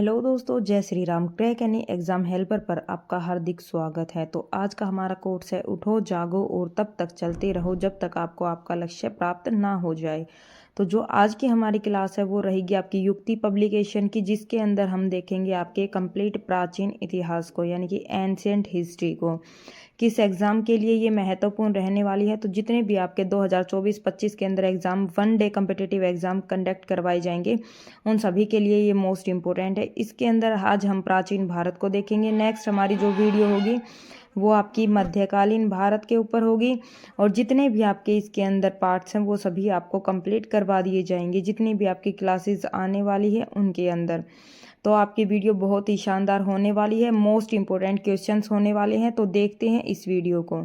Hello दोस्तों, जय Shri Ram. Crack यानी एग्ज़ाम हेल्पर पर आपका हार्दिक स्वागत है। तो आज का हमारा कोर्स है उठो जागो और तब तक चलते रहो जब तक आपको आपका लक्ष्य प्राप्त ना हो जाए। तो जो आज की हमारी क्लास है वो रहेगी आपकी युक्ति पब्लिकेशन की, जिसके अंदर हम देखेंगे आपके कंप्लीट प्राचीन इतिहास को, यानी कि एंशिएंट हिस्ट्री को। किस एग्ज़ाम के लिए ये महत्वपूर्ण रहने वाली है, तो जितने भी आपके 2024-25 के अंदर exam, one day competitive exam conduct करवाए जाएंगे, उन सभी के लिए ये मोस्ट इम्पोर्टेंट है। इसके अंदर आज हम प्राचीन भारत को देखेंगे। नेक्स्ट हमारी जो वीडियो होगी वो आपकी मध्यकालीन भारत के ऊपर होगी, और जितने भी आपके इसके अंदर पार्ट्स हैं वो सभी आपको कंप्लीट करवा दिए जाएंगे, जितनी भी आपकी क्लासेस आने वाली है उनके अंदर। तो आपकी वीडियो बहुत ही शानदार होने वाली है, मोस्ट इम्पोर्टेंट क्वेश्चंस होने वाले हैं। तो देखते हैं इस वीडियो को।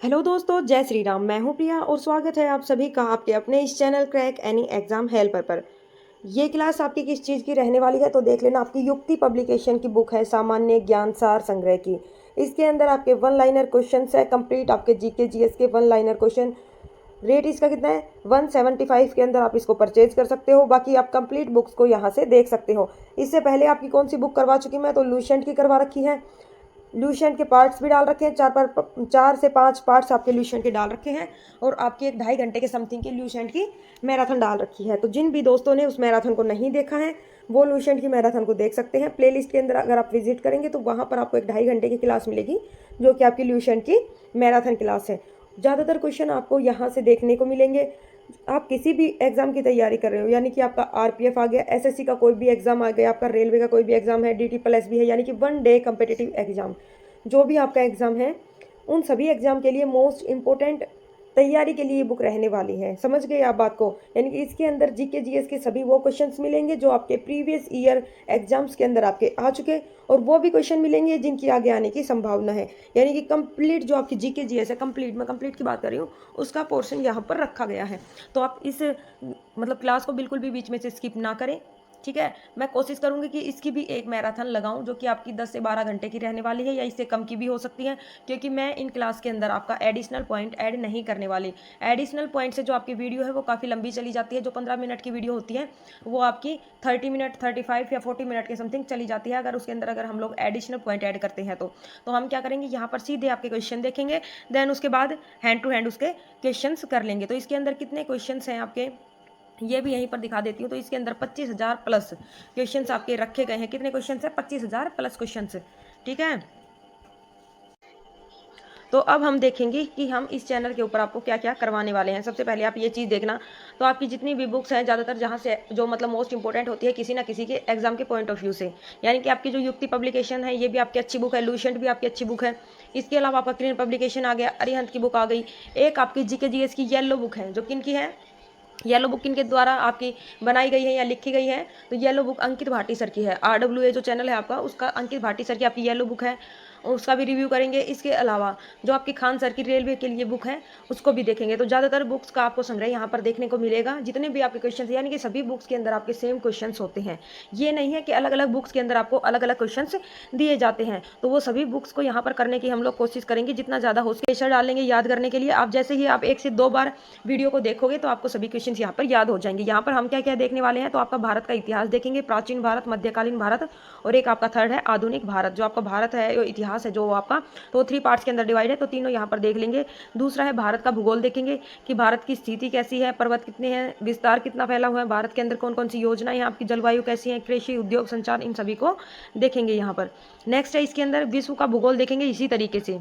हेलो दोस्तों, जय श्री राम। मैं हूं प्रिया और स्वागत है आप सभी का आपके अपने इस channel crack any exam helper पर। ये क्लास आपकी किस चीज़ की रहने वाली है तो देख लेना। आपकी युक्ति पब्लिकेशन की बुक है सामान्य ज्ञान सार संग्रह की। इसके अंदर आपके वन लाइनर क्वेश्चन है कंप्लीट, आपके जीके जीएस के वन लाइनर क्वेश्चन। रेट इसका कितना है? 175 के अंदर आप इसको परचेज कर सकते हो। बाकी आप कंप्लीट बुक्स को यहाँ से देख सकते हो। इससे पहले आपकी कौन सी बुक करवा चुकी मैं तो लूसेंट की करवा रखी है। लूसेंट के पार्ट्स भी डाल रखे हैं, 4 से 5 पार्ट्स आपके लूसेंट के डाल रखे हैं, और आपके 1-2.5 घंटे के समथिंग की लूसेंट की मैराथन डाल रखी है। तो जिन भी दोस्तों ने उस मैराथन को नहीं देखा है वो लूसेंट की मैराथन को देख सकते हैं। प्लेलिस्ट के अंदर अगर आप विजिट करेंगे तो वहाँ पर आपको 1-2.5 घंटे की क्लास मिलेगी, जो कि आपकी लूसेंट की मैराथन क्लास है। ज़्यादातर क्वेश्चन आपको यहाँ से देखने को मिलेंगे। आप किसी भी एग्जाम की तैयारी कर रहे हो, यानी कि आपका आरपीएफ आ गया, एसएससी का कोई भी एग्जाम आ गया, आपका रेलवे का कोई भी एग्जाम है, डीटी प्लस भी है, यानी कि वन डे कम्पिटिटिव एग्जाम, जो भी आपका एग्जाम है उन सभी एग्जाम के लिए मोस्ट इम्पोर्टेंट तैयारी के लिए ये बुक रहने वाली है। समझ गए आप बात को? यानी कि इसके अंदर जीके जीएस के सभी वो क्वेश्चंस मिलेंगे जो आपके प्रीवियस ईयर एग्जाम्स के अंदर आपके आ चुके, और वो भी क्वेश्चन मिलेंगे जिनकी आगे आने की संभावना है। यानी कि कंप्लीट जो आपकी जीके जीएस है, कंप्लीट, मैं कंप्लीट की बात कर रही हूँ, उसका पोर्शन यहाँ पर रखा गया है। तो आप इस क्लास को बिल्कुल भी बीच में से स्किप ना करें, ठीक है। मैं कोशिश करूंगी कि इसकी भी एक मैराथन लगाऊं, जो कि आपकी 10 से 12 घंटे की रहने वाली है, या इससे कम की भी हो सकती है, क्योंकि मैं इन क्लास के अंदर आपका एडिशनल पॉइंट ऐड नहीं करने वाली। एडिशनल पॉइंट से जो आपकी वीडियो है वो काफ़ी लंबी चली जाती है। जो 15 मिनट की वीडियो होती है वो आपकी 30 मिनट, 35 या 40 मिनट के समथिंग चली जाती है, अगर उसके अंदर अगर हम लोग एडिशनल पॉइंट ऐड करते हैं तो हम क्या करेंगे, यहाँ पर सीधे आपके क्वेश्चन देखेंगे, देन उसके बाद हैंड टू हैंड उसके क्वेश्चन कर लेंगे। तो इसके अंदर कितने क्वेश्चन हैं आपके, ये भी यहीं पर दिखा देती हूँ। तो इसके अंदर 25,000 प्लस क्वेश्चंस आपके रखे गए हैं। कितने क्वेश्चंस हैं? 25,000 प्लस क्वेश्चंस, ठीक है। तो अब हम देखेंगे कि हम इस चैनल के ऊपर आपको क्या क्या करवाने वाले हैं। सबसे पहले आप ये चीज़ देखना, तो आपकी जितनी भी बुक्स हैं ज़्यादातर जहाँ से जो मोस्ट इंपॉर्टेंट होती है किसी ना किसी के एग्जाम के पॉइंट ऑफ व्यू से, यानी कि आपकी जो युक्ति पब्लिकेशन है ये भी आपकी अच्छी बुक है, लूसेंट भी आपकी अच्छी बुक है। इसके अलावा आपका क्लीन पब्लिकेशन आ गया, अरिहंत की बुक आ गई। एक आपकी जीके जीएस की येलो बुक है, जो किन की है, येलो बुक किनके द्वारा आपकी बनाई गई है या लिखी गई है, तो येलो बुक अंकित भाटी सर की है। RWA जो चैनल है आपका, उसका अंकित भाटी सर की आपकी येलो बुक है, उसका भी रिव्यू करेंगे। इसके अलावा जो आपकी खान सर की रेलवे के लिए बुक है उसको भी देखेंगे। तो ज़्यादातर बुक्स का आपको संग्रह यहाँ पर देखने को मिलेगा। जितने भी आपके क्वेश्चन, यानी कि सभी बुक्स के अंदर आपके सेम क्वेश्चन होते हैं। ये नहीं है कि अलग अलग बुक्स के अंदर आपको अलग अलग क्वेश्चन दिए जाते हैं। तो वो सभी बुक्स को यहाँ पर करने की हम लोग कोशिश करेंगे, जितना ज़्यादा हो सके डालेंगे याद करने के लिए। आप जैसे ही आप 1 से 2 बार वीडियो को देखोगे तो आपको सभी क्वेश्चन यहाँ पर याद हो जाएंगे। यहाँ पर हम क्या क्या देखने वाले हैं, तो आपका भारत का इतिहास देखेंगे, प्राचीन भारत, मध्यकालीन भारत, और एक आपका थर्ड है आधुनिक भारत। जो आपका भारत है, इतिहास है जो आपका, तो 3 पार्ट्स के अंदर डिवाइड है, तो तीनों यहाँ पर देख लेंगे। दूसरा है भारत का भूगोल देखेंगे कि भारत की स्थिति कैसी है, पर्वत कितने हैं, विस्तार कितना फैला हुआ है भारत के अंदर, कौन कौन सी योजना है, आपकी जलवायु कैसी है, कृषि, उद्योग, संचार, इन सभी को देखेंगे यहाँ पर। नेक्स्ट है इसके अंदर विश्व का भूगोल देखेंगे। इसी तरीके से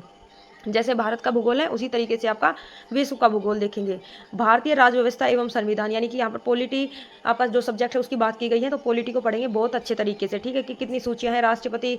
जैसे भारत का भूगोल है उसी तरीके से आपका विश्व का भूगोल देखेंगे। भारतीय राज्य व्यवस्था एवं संविधान, यानी कि यहाँ पर पॉलिटी आपका जो सब्जेक्ट है उसकी बात की गई है, तो पॉलिटी को पढ़ेंगे बहुत अच्छे तरीके से, ठीक है, कि कितनी सूचियां हैं, राष्ट्रपति,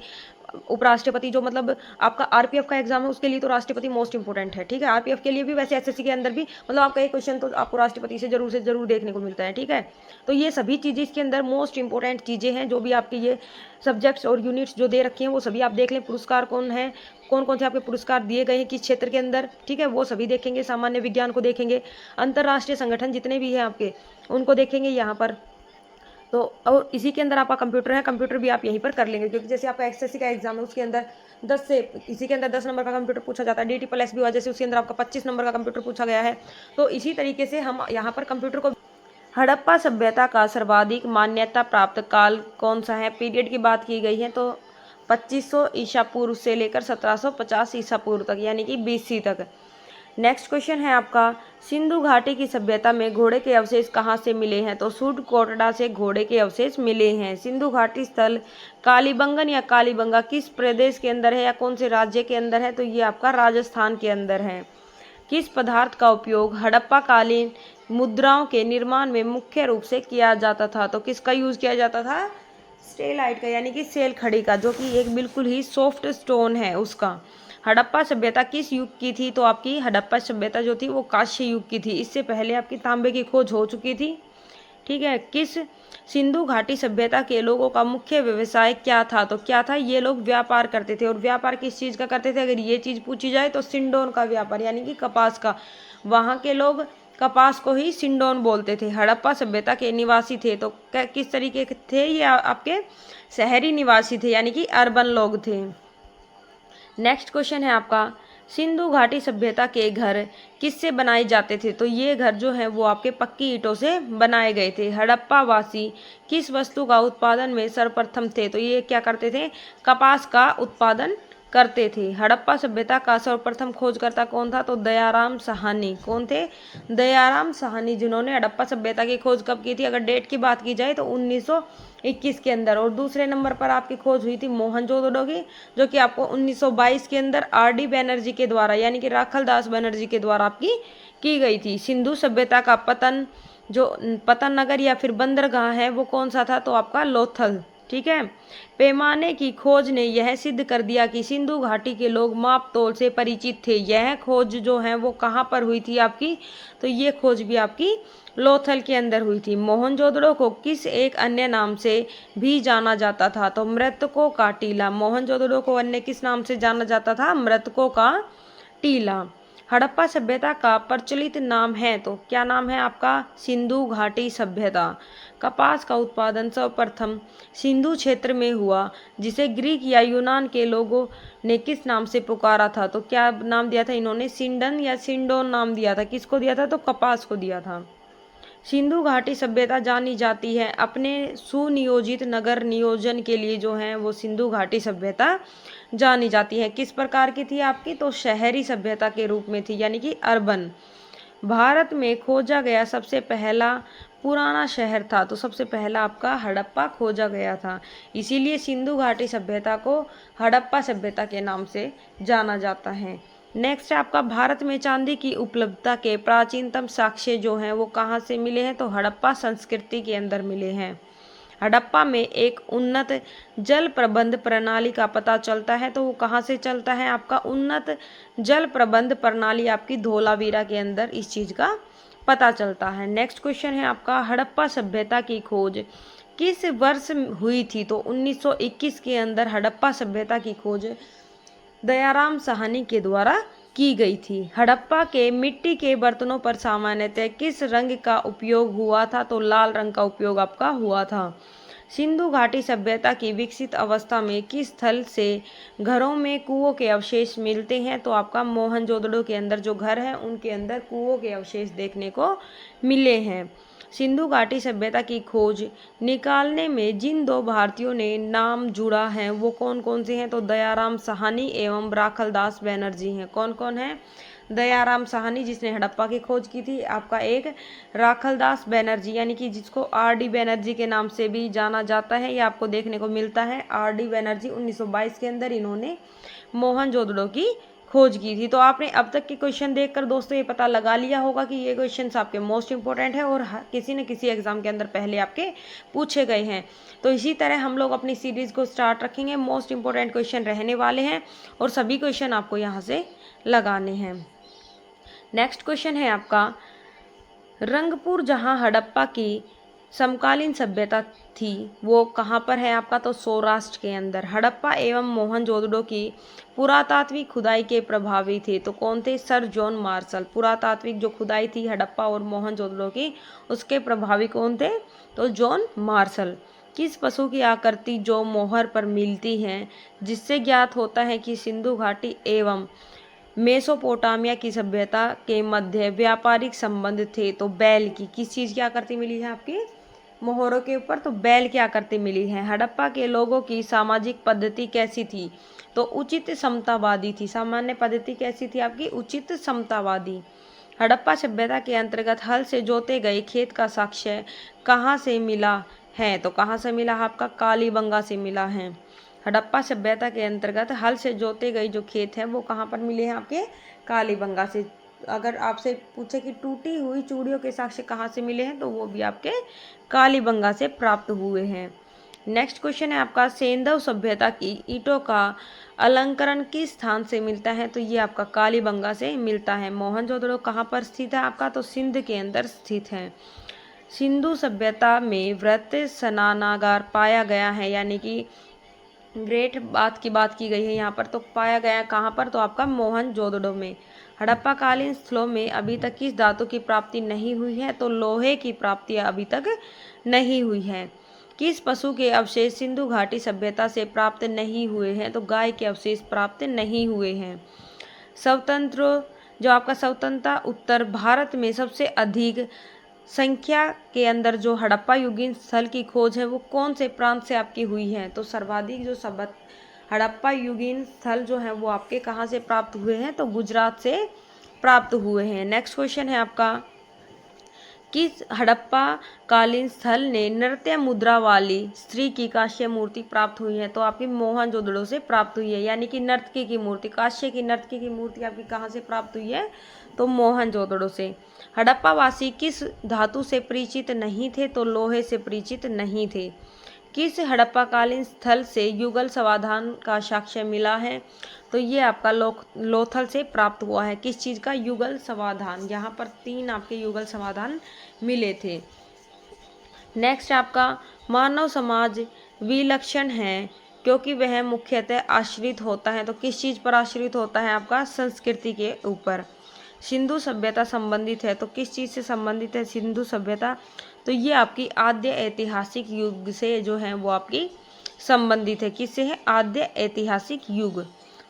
उपराष्ट्रपति, जो आपका आरपीएफ का एग्जाम है उसके लिए तो राष्ट्रपति मोस्ट इंपोर्टेंट है, ठीक है। आरपीएफ के लिए भी, वैसे एसएससी के अंदर भी आपका एक क्वेश्चन तो आपको राष्ट्रपति से जरूर देखने को मिलता है, ठीक है। तो ये सभी चीज़ें इसके अंदर मोस्ट इंपोर्टेंट चीज़ें हैं, जो भी आपके ये सब्जेक्ट्स और यूनिट्स जो दे रखी हैं वो सभी आप देख लें। पुरस्कार कौन है, कौन कौन से आपके पुरस्कार दिए गए हैं किस क्षेत्र के अंदर, ठीक है, वो सभी देखेंगे। सामान्य विज्ञान को देखेंगे, अंतर्राष्ट्रीय संगठन जितने भी हैं आपके उनको देखेंगे यहाँ पर। तो और इसी के अंदर आपका कंप्यूटर है, कंप्यूटर भी आप यहीं पर कर लेंगे, क्योंकि जैसे आपका एसएससी का एग्जाम है उसके अंदर 10 से, इसी के अंदर 10 नंबर का कंप्यूटर पूछा जाता है। डीटी प्लस भी हुआ, जैसे उसके अंदर आपका 25 नंबर का कंप्यूटर पूछा गया है। तो इसी तरीके से हम यहाँ पर कंप्यूटर को हड़प्पा सभ्यता का सर्वाधिक मान्यता प्राप्त काल कौन सा है? पीरियड की बात की गई है तो 2500 ईसा पूर्व से लेकर 1750 ईसा पूर्व तक, यानी कि BC तक। नेक्स्ट क्वेश्चन है आपका, सिंधु घाटी की सभ्यता में घोड़े के अवशेष कहाँ से मिले हैं? तो सूरकोटड़ा से घोड़े के अवशेष मिले हैं। सिंधु घाटी स्थल कालीबंगन या कालीबंगा किस प्रदेश के अंदर है या कौन से राज्य के अंदर है? तो ये आपका राजस्थान के अंदर है। किस पदार्थ का उपयोग हड़प्पा कालीन मुद्राओं के निर्माण में मुख्य रूप से किया जाता था? तो किसका यूज किया जाता था? स्टेलाइट का, यानी कि सेल खड़ी का, जो कि एक बिल्कुल ही सॉफ्ट स्टोन है उसका। हड़प्पा सभ्यता किस युग की थी? तो आपकी हड़प्पा सभ्यता जो थी वो कांस्य युग की थी। इससे पहले आपकी तांबे की खोज हो चुकी थी। ठीक है। किस सिंधु घाटी सभ्यता के लोगों का मुख्य व्यवसाय क्या था? तो क्या था? ये लोग व्यापार करते थे। और व्यापार किस चीज़ का करते थे? अगर ये चीज़ पूछी जाए तो सिंडोन का व्यापार, यानी कि कपास का। वहाँ के लोग कपास को ही सिंडोन बोलते थे। हड़प्पा सभ्यता के निवासी थे तो किस तरीके के थे? ये आपके शहरी निवासी थे, यानी कि अर्बन लोग थे। नेक्स्ट क्वेश्चन है आपका, सिंधु घाटी सभ्यता के घर किससे बनाए जाते थे? तो ये घर जो है वो आपके पक्की ईंटों से बनाए गए थे। हड़प्पा वासी किस वस्तु का उत्पादन में सर्वप्रथम थे? तो ये क्या करते थे? कपास का उत्पादन करते थे। हड़प्पा सभ्यता का सर्वप्रथम खोजकर्ता कौन था? तो दयाराम साहनी। कौन थे? दयाराम साहनी, जिन्होंने हड़प्पा सभ्यता की खोज कब की थी? अगर डेट की बात की जाए तो 1921 के अंदर। और दूसरे नंबर पर आपकी खोज हुई थी मोहनजोदड़ो की, जो कि आपको 1922 के अंदर RD बैनर्जी के द्वारा, यानी कि राखलदास बैनर्जी के द्वारा आपकी की गई थी। सिंधु सभ्यता का पतन नगर या फिर बंदरगाह है वो कौन सा था? तो आपका लोथल। ठीक है। पैमाने की खोज ने यह सिद्ध कर दिया कि सिंधु घाटी के लोग माप तोल से परिचित थे। यह खोज जो है वो कहाँ पर हुई थी आपकी? तो ये खोज भी आपकी लोथल के अंदर हुई थी। मोहनजोदड़ो को किस एक अन्य नाम से भी जाना जाता था? तो मृतकों का टीला। मोहनजोदड़ो को अन्य किस नाम से जाना जाता था? मृतकों का टीला। हड़प्पा सभ्यता का प्रचलित नाम है तो क्या नाम है आपका? सिंधु घाटी सभ्यता। कपास का उत्पादन सर्वप्रथम सिंधु क्षेत्र में हुआ, जिसे ग्रीक या यूनान के लोगों ने किस नाम से पुकारा था? तो क्या नाम दिया था इन्होंने? सिंडन या सिंडोन नाम दिया था। किसको दिया था? तो कपास को दिया था। सिंधु घाटी सभ्यता जानी जाती है अपने सुनियोजित नगर नियोजन के लिए। जो है वो सिंधु घाटी सभ्यता जानी जाती है। किस प्रकार की थी आपकी? तो शहरी सभ्यता के रूप में थी, यानी कि अर्बन। भारत में खोजा गया सबसे पहला पुराना शहर था? तो सबसे पहला आपका हड़प्पा खोजा गया था। इसीलिए सिंधु घाटी सभ्यता को हड़प्पा सभ्यता के नाम से जाना जाता है। नेक्स्ट है आपका, भारत में चांदी की उपलब्धता के प्राचीनतम साक्ष्य जो हैं वो कहाँ से मिले हैं? तो हड़प्पा संस्कृति के अंदर मिले हैं। हड़प्पा में एक उन्नत जल प्रबंध प्रणाली का पता चलता है तो वो कहाँ से चलता है? आपका उन्नत जल प्रबंध प्रणाली आपकी धोलावीरा के अंदर इस चीज़ का पता चलता है। नेक्स्ट क्वेश्चन है आपका, हड़प्पा सभ्यता की खोज किस वर्ष हुई थी? तो 1921 के अंदर हड़प्पा सभ्यता की खोज दयाराम साहनी के द्वारा की गई थी। हड़प्पा के मिट्टी के बर्तनों पर सामान्यतः किस रंग का उपयोग हुआ था? तो लाल रंग का उपयोग आपका हुआ था। सिंधु घाटी सभ्यता की विकसित अवस्था में किस स्थल से घरों में कुओं के अवशेष मिलते हैं? तो आपका मोहनजोदड़ो के अंदर जो घर है उनके अंदर कुओं के अवशेष देखने को मिले हैं। सिंधु घाटी सभ्यता की खोज निकालने में जिन दो भारतीयों ने नाम जुड़ा है वो कौन कौन से हैं? तो दयाराम साहनी एवं राखलदास बैनर्जी हैं। कौन कौन है? दयाराम साहनी, जिसने हड़प्पा की खोज की थी। आपका एक राखलदास बैनर्जी, यानी कि जिसको RD बैनर्जी के नाम से भी जाना जाता है, ये आपको देखने को मिलता है। RD बैनर्जी 1922 के अंदर इन्होंने मोहनजोदड़ो की खोज की थी। तो आपने अब तक के क्वेश्चन देखकर दोस्तों ये पता लगा लिया होगा कि ये क्वेश्चंस आपके मोस्ट इंपॉर्टेंट है और किसी न किसी एग्जाम के अंदर पहले आपके पूछे गए हैं। तो इसी तरह हम लोग अपनी सीरीज को स्टार्ट रखेंगे। मोस्ट इंपॉर्टेंट क्वेश्चन रहने वाले हैं और सभी क्वेश्चन आपको यहाँ से लगाने हैं। नेक्स्ट क्वेश्चन है आपका, रंगपुर जहाँ हड़प्पा की समकालीन सभ्यता थी वो कहाँ पर है आपका? तो सौराष्ट्र के अंदर। हड़प्पा एवं मोहनजोदड़ो की पुरातात्विक खुदाई के प्रभावी थे तो कौन थे? Sir John Marshall. पुरातात्विक जो खुदाई थी हड़प्पा और मोहनजोदड़ो की, उसके प्रभावी कौन थे? तो जॉन मार्शल। किस पशु की आकृति जो मोहर पर मिलती है जिससे ज्ञात होता है कि सिंधु घाटी एवं मेसोपोटामिया की सभ्यता के मध्य व्यापारिक संबंध थे, तो बैल की किस चीज़ की आकृति मिली है आपकी मोहरों के ऊपर, तो बैल की आकृति मिली है। हड़प्पा के लोगों की सामाजिक पद्धति कैसी थी, तो उचित समतावादी थी। सामान्य पद्धति कैसी थी आपकी, उचित समतावादी। हड़प्पा सभ्यता के अंतर्गत हल से जोते गए खेत का साक्ष्य कहाँ से मिला है, तो कहाँ से मिला आपका कालीबंगा से मिला है। हड़प्पा सभ्यता के अंतर्गत हल से जोते गए जो खेत हैं वो कहाँ पर मिले हैं आपके कालीबंगा से। अगर आपसे पूछे कि टूटी हुई चूड़ियों के साक्ष्य कहाँ से मिले हैं, तो वो भी आपके कालीबंगा से प्राप्त हुए हैं। नेक्स्ट क्वेश्चन है आपका सेंधव सभ्यता की ईंटों का अलंकरण किस स्थान से मिलता है, तो ये आपका कालीबंगा से मिलता है। मोहनजोदड़ो कहाँ पर स्थित है आपका, तो सिंध के अंदर स्थित है। सिंधु सभ्यता में वृत्त स्नानागार पाया गया है, यानी कि ग्रेट बात की गई है यहाँ पर, तो पाया गया कहाँ पर, तो आपका मोहनजोदड़ो में। हड़प्पा कालीन स्थलों में अभी तक किस धातु की प्राप्ति नहीं हुई है, तो लोहे की प्राप्ति अभी तक नहीं हुई है। किस पशु के अवशेष सिंधु घाटी सभ्यता से प्राप्त नहीं हुए हैं, तो गाय के अवशेष प्राप्त नहीं हुए हैं। स्वतंत्र जो आपका स्वतंत्रता उत्तर भारत में सबसे अधिक संख्या के अंदर जो हड़प्पा युगीन स्थल की खोज है वो कौन से प्रांत से आपकी हुई है, तो सर्वाधिक जो हड़प्पा युगीन स्थल जो है वो आपके कहाँ से प्राप्त हुए हैं, तो गुजरात से प्राप्त हुए हैं। नेक्स्ट क्वेश्चन है आपका किस हड़प्पा कालीन स्थल ने नृत्य मुद्रा वाली स्त्री की कांस्य मूर्ति प्राप्त हुई है, तो आपकी मोहनजोदड़ो से प्राप्त हुई है। यानी कि नर्तकी की मूर्ति, कांस्य की नर्तकी की मूर्ति आपकी कहाँ से प्राप्त हुई है, तो मोहनजोदड़ो से। हड़प्पा वासी किस धातु से परिचित नहीं थे, तो लोहे से परिचित नहीं थे। किस हड़प्पाकालीन स्थल से युगल समाधान का साक्ष्य मिला है, तो ये आपका लोथल से प्राप्त हुआ है। किस चीज़ का, युगल समाधान। यहाँ पर 3 आपके युगल समाधान मिले थे। नेक्स्ट आपका मानव समाज विलक्षण है क्योंकि वह मुख्यतः आश्रित होता है, तो किस चीज़ पर आश्रित होता है आपका, संस्कृति के ऊपर। सिंधु सभ्यता संबंधित है, तो किस चीज़ से संबंधित है सिंधु सभ्यता, तो ये आपकी आद्य ऐतिहासिक युग से जो है वो आपकी संबंधित है। किससे है, आद्य ऐतिहासिक युग।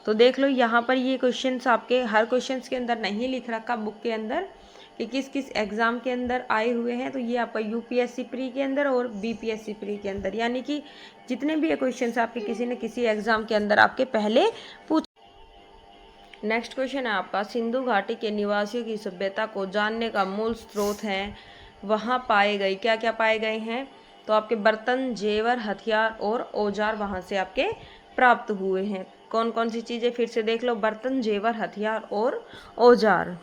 तो देख लो यहाँ पर ये क्वेश्चंस आपके हर क्वेश्चंस के अंदर नहीं लिख रखा बुक के अंदर कि किस किस एग्ज़ाम के अंदर आए हुए हैं, तो ये आपका यूपीएससी प्री के अंदर और बीपीएससी प्री के अंदर, यानी कि जितने भी ये क्वेश्चंस आपके किसी न किसी एग्ज़ाम के अंदर आपके पहले पूछ। नेक्स्ट क्वेश्चन है आपका सिंधु घाटी के निवासियों की सभ्यता को जानने का मूल स्रोत है, वहाँ पाए गए क्या क्या पाए गए हैं, तो आपके बर्तन, जेवर, हथियार और औजार वहाँ से आपके प्राप्त हुए हैं। कौन कौन सी चीज़ें, फिर से देख लो, बर्तन, जेवर, हथियार और औजार।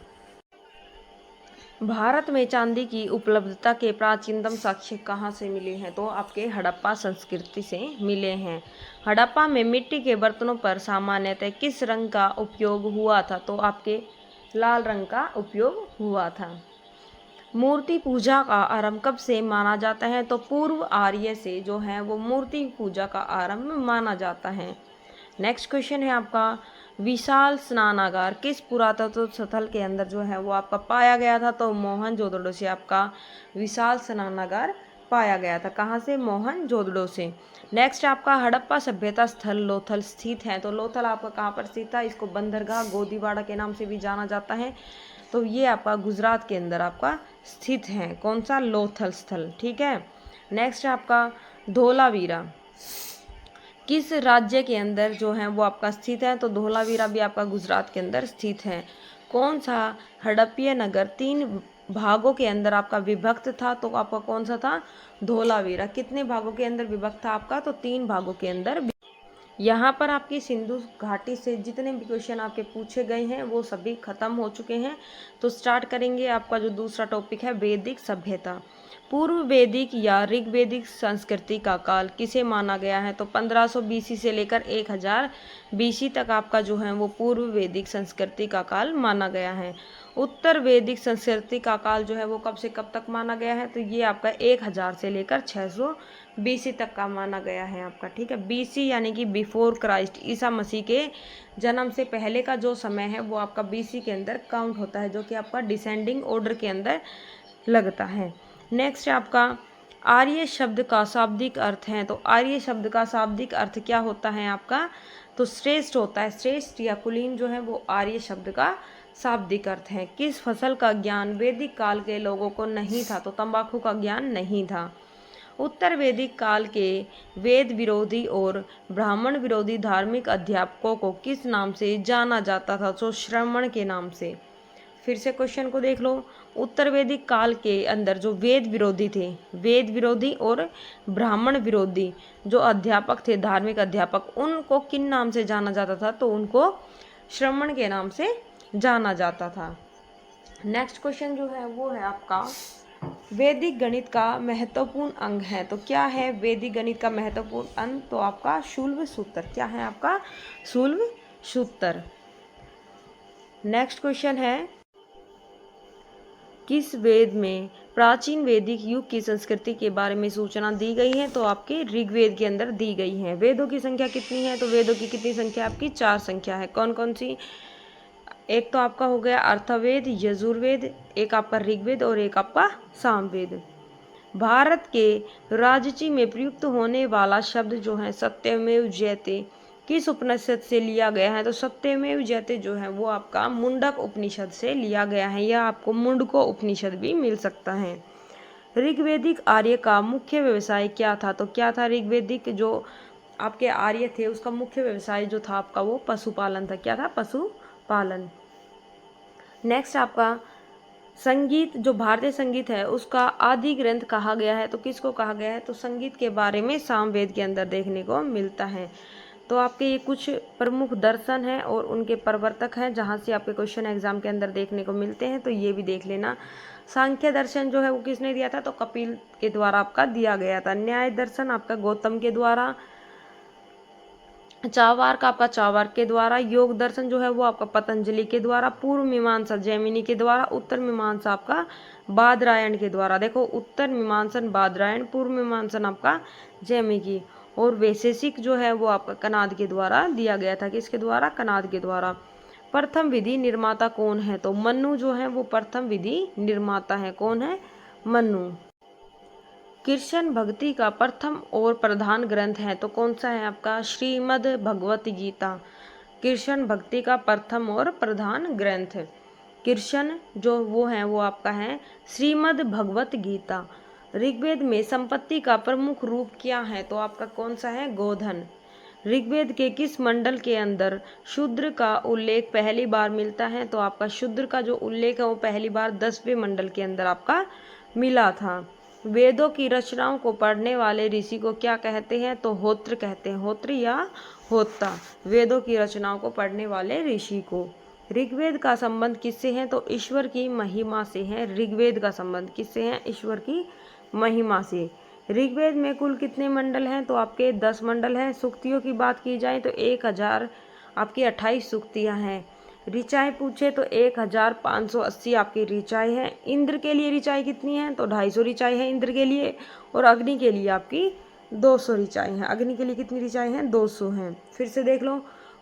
भारत में चांदी की उपलब्धता के प्राचीनतम साक्ष्य कहाँ से मिले हैं, तो आपके हड़प्पा संस्कृति से मिले हैं। हड़प्पा में मिट्टी के बर्तनों पर सामान्यतः किस रंग का उपयोग हुआ था, तो आपके लाल रंग का उपयोग हुआ था। मूर्ति पूजा का आरंभ कब से माना जाता है, तो पूर्व आर्य से जो है वो मूर्ति पूजा का आरंभ माना जाता है। नेक्स्ट क्वेश्चन है आपका विशाल स्नानागार किस पुरातत्व स्थल के अंदर जो है वो आपका पाया गया था, तो मोहनजोदड़ो से आपका विशाल स्नानागार पाया गया था। कहाँ से, मोहनजोदड़ो से। नेक्स्ट आपका हड़प्पा सभ्यता स्थल लोथल स्थित है, तो लोथल आपका कहाँ पर स्थित था, इसको बंदरगाह गोदीवाड़ा के नाम से भी जाना जाता है, तो ये आपका गुजरात के अंदर आपका स्थित है। कौन सा, लोथल स्थल, ठीक है। नेक्स्ट आपका धोलावीरा किस राज्य के अंदर जो है वो आपका स्थित है, तो धोलावीरा भी आपका गुजरात के अंदर स्थित है। कौन सा हड़प्पीय नगर 3 भागों के अंदर आपका विभक्त था, तो आपका कौन सा था, धोलावीरा। कितने भागों के अंदर विभक्त था आपका, तो 3 भागों के अंदर। यहाँ पर आपकी सिंधु घाटी से जितने भी क्वेश्चन आपके पूछे गए हैं वो सभी खत्म हो चुके हैं। तो स्टार्ट करेंगे आपका जो दूसरा टॉपिक है वैदिक सभ्यता। पूर्व वैदिक या ऋग्वैदिक संस्कृति का काल किसे माना गया है, तो 1500 बीसी से लेकर 1000 बीसी तक आपका जो है वो पूर्व वैदिक संस्कृति का काल माना गया है। उत्तर वैदिक संस्कृति का काल जो है वो कब से कब तक माना गया है, तो ये आपका 1000 से लेकर 600 बीसी तक का माना गया है आपका, ठीक है। बीसी यानी कि बिफोर क्राइस्ट, ईसा मसीह के जन्म से पहले का जो समय है वो आपका बीसी के अंदर काउंट होता है, जो कि आपका डिसेंडिंग ऑर्डर के अंदर लगता है। नेक्स्ट आपका आर्य शब्द का शाब्दिक अर्थ है, तो आर्य शब्द का शाब्दिक अर्थ क्या होता है आपका, तो श्रेष्ठ होता है। श्रेष्ठ या कुलीन जो है वो आर्य शब्द का शाब्दिक अर्थ है। किस फसल का ज्ञान वैदिक काल के लोगों को नहीं था, तो तंबाकू का ज्ञान नहीं था। उत्तर वैदिक काल के वेद विरोधी और ब्राह्मण विरोधी धार्मिक अध्यापकों को किस नाम से जाना जाता था, तो श्रमण के नाम से। फिर से क्वेश्चन को देख लो। उत्तर वैदिक काल के अंदर जो वेद विरोधी थे, वेद विरोधी और ब्राह्मण विरोधी जो अध्यापक थे, धार्मिक अध्यापक, उनको किन नाम से जाना जाता था, तो उनको श्रमण के नाम से जाना जाता था। नेक्स्ट क्वेश्चन जो है वो है आपका, वैदिक गणित का महत्वपूर्ण अंग है, तो क्या है वैदिक गणित का महत्वपूर्ण अंग, तो आपका शूल्ब सूत्र। क्या है आपका, शूल्ब सूत्र। नेक्स्ट क्वेश्चन है, किस वेद में प्राचीन वैदिक युग की संस्कृति के बारे में सूचना दी गई है, तो आपके ऋग्वेद के अंदर दी गई है। वेदों की संख्या कितनी है, तो वेदों की कितनी संख्या, आपकी 4 संख्या है। कौन कौन सी, एक तो आपका हो गया अर्थवेद, यजुर्वेद, एक आपका ऋग्वेद और एक आपका सामवेद। भारत के राजची में प्रयुक्त होने वाला शब्द जो है सत्यमेव जयते, किस उपनिषद से लिया गया है, तो सत्यमेव जयते जो है वो आपका मुंडक उपनिषद से लिया गया है, या आपको मुंडको उपनिषद भी मिल सकता है। ऋग्वेदिक आर्य का मुख्य व्यवसाय क्या था, तो क्या था ऋग्वेदिक जो आपके आर्य थे उसका मुख्य व्यवसाय जो था आपका वो पशुपालन था। क्या था, पशुपालन। नेक्स्ट आपका संगीत, जो भारतीय संगीत है उसका आदि ग्रंथ कहा गया है, तो किसको कहा गया है, तो संगीत के बारे में सामवेद के अंदर देखने को मिलता है। तो आपके ये कुछ प्रमुख दर्शन हैं और उनके प्रवर्तक हैं जहाँ से आपके क्वेश्चन एग्जाम के अंदर देखने को मिलते हैं, तो ये भी देख लेना। सांख्य दर्शन जो है वो किसने दिया था, तो कपिल के द्वारा आपका दिया गया था। न्याय दर्शन आपका गौतम के द्वारा, चावार का आपका चावार के द्वारा, योग दर्शन जो है वो आपका पतंजलि के द्वारा, पूर्व मीमांसा जैमिनी के द्वारा, उत्तर मीमांसा आपका बादरायण के द्वारा। देखो उत्तर मीमांसन बादरायण, पूर्व मीमांसन आपका जैमिनी, और वैशेषिक जो है वो आपका कनाद के द्वारा दिया गया था। किसके द्वारा, कनाद के द्वारा। प्रथम विधि निर्माता कौन है, तो मनु जो है वो प्रथम विधि निर्माता है। कौन है, मनु। कृष्ण भक्ति का प्रथम और प्रधान ग्रंथ है, तो कौन सा है आपका, श्रीमद् भगवत गीता। कृष्ण भक्ति का प्रथम और प्रधान ग्रंथ कृष्ण जो वो है वो आपका है श्रीमद् भगवत गीता। ऋग्वेद में संपत्ति का प्रमुख रूप क्या है, तो आपका कौन सा है, गोधन। ऋग्वेद के किस मंडल के अंदर शूद्र का उल्लेख पहली बार मिलता है, तो आपका शूद्र का जो उल्लेख है वो पहली बार 10वें मंडल के अंदर आपका मिला था। वेदों की रचनाओं को पढ़ने वाले ऋषि को क्या कहते हैं, तो होत्र कहते हैं। होत्र या होता, वेदों की रचनाओं को पढ़ने वाले ऋषि को। ऋग्वेद का संबंध किससे है, तो ईश्वर की महिमा से है। ऋग्वेद का संबंध किससे है, ईश्वर की महिमा से। ऋग्वेद में कुल कितने मंडल हैं, तो आपके 10 मंडल हैं। सूक्तियों की बात की जाए तो 1000 आपकी 28 सूक्तियाँ हैं। ऋचाएँ पूछे तो 1580 आपकी ऋचाएँ हैं। इंद्र के लिए ऋचाएँ कितनी हैं, तो 250 ऋचाएँ हैं इंद्र के लिए, और अग्नि के लिए आपकी 200 ऋचाएँ हैं। अग्नि के लिए कितनी ऋचाएँ हैं, 200 हैं। फिर से देख लो,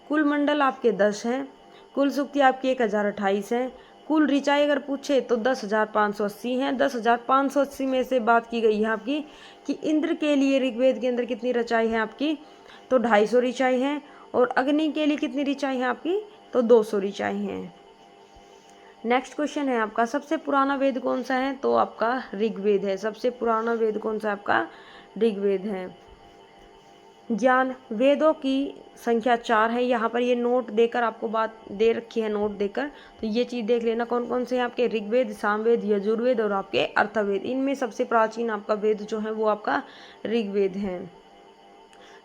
कुल मंडल आपके 10 हैं, कुल सूक्ति आपकी 1028 हैं, कुल ऋचाएँ अगर पूछे तो 10,580 हैं। 10,580 में से बात की गई है आपकी कि इंद्र के लिए ऋग्वेद के अंदर कितनी ऋचाएँ हैं आपकी, तो 250 ऋचाएँ हैं, और अग्नि के लिए कितनी ऋचाएँ हैं आपकी, तो 200 ऋचाएँ हैं। नेक्स्ट क्वेश्चन है आपका, सबसे पुराना वेद कौन सा है, तो आपका ऋग्वेद है। सबसे पुराना वेद कौन सा है आपका, ऋग्वेद है। ज्ञान, वेदों की संख्या 4 है। यहाँ पर ये नोट देकर आपको बात दे रखी है, नोट देकर, तो ये चीज़ देख लेना कौन कौन से हैं आपके, ऋग्वेद, सामवेद, यजुर्वेद और आपके अर्थवेद। इनमें सबसे प्राचीन आपका वेद जो है वो आपका ऋग्वेद है।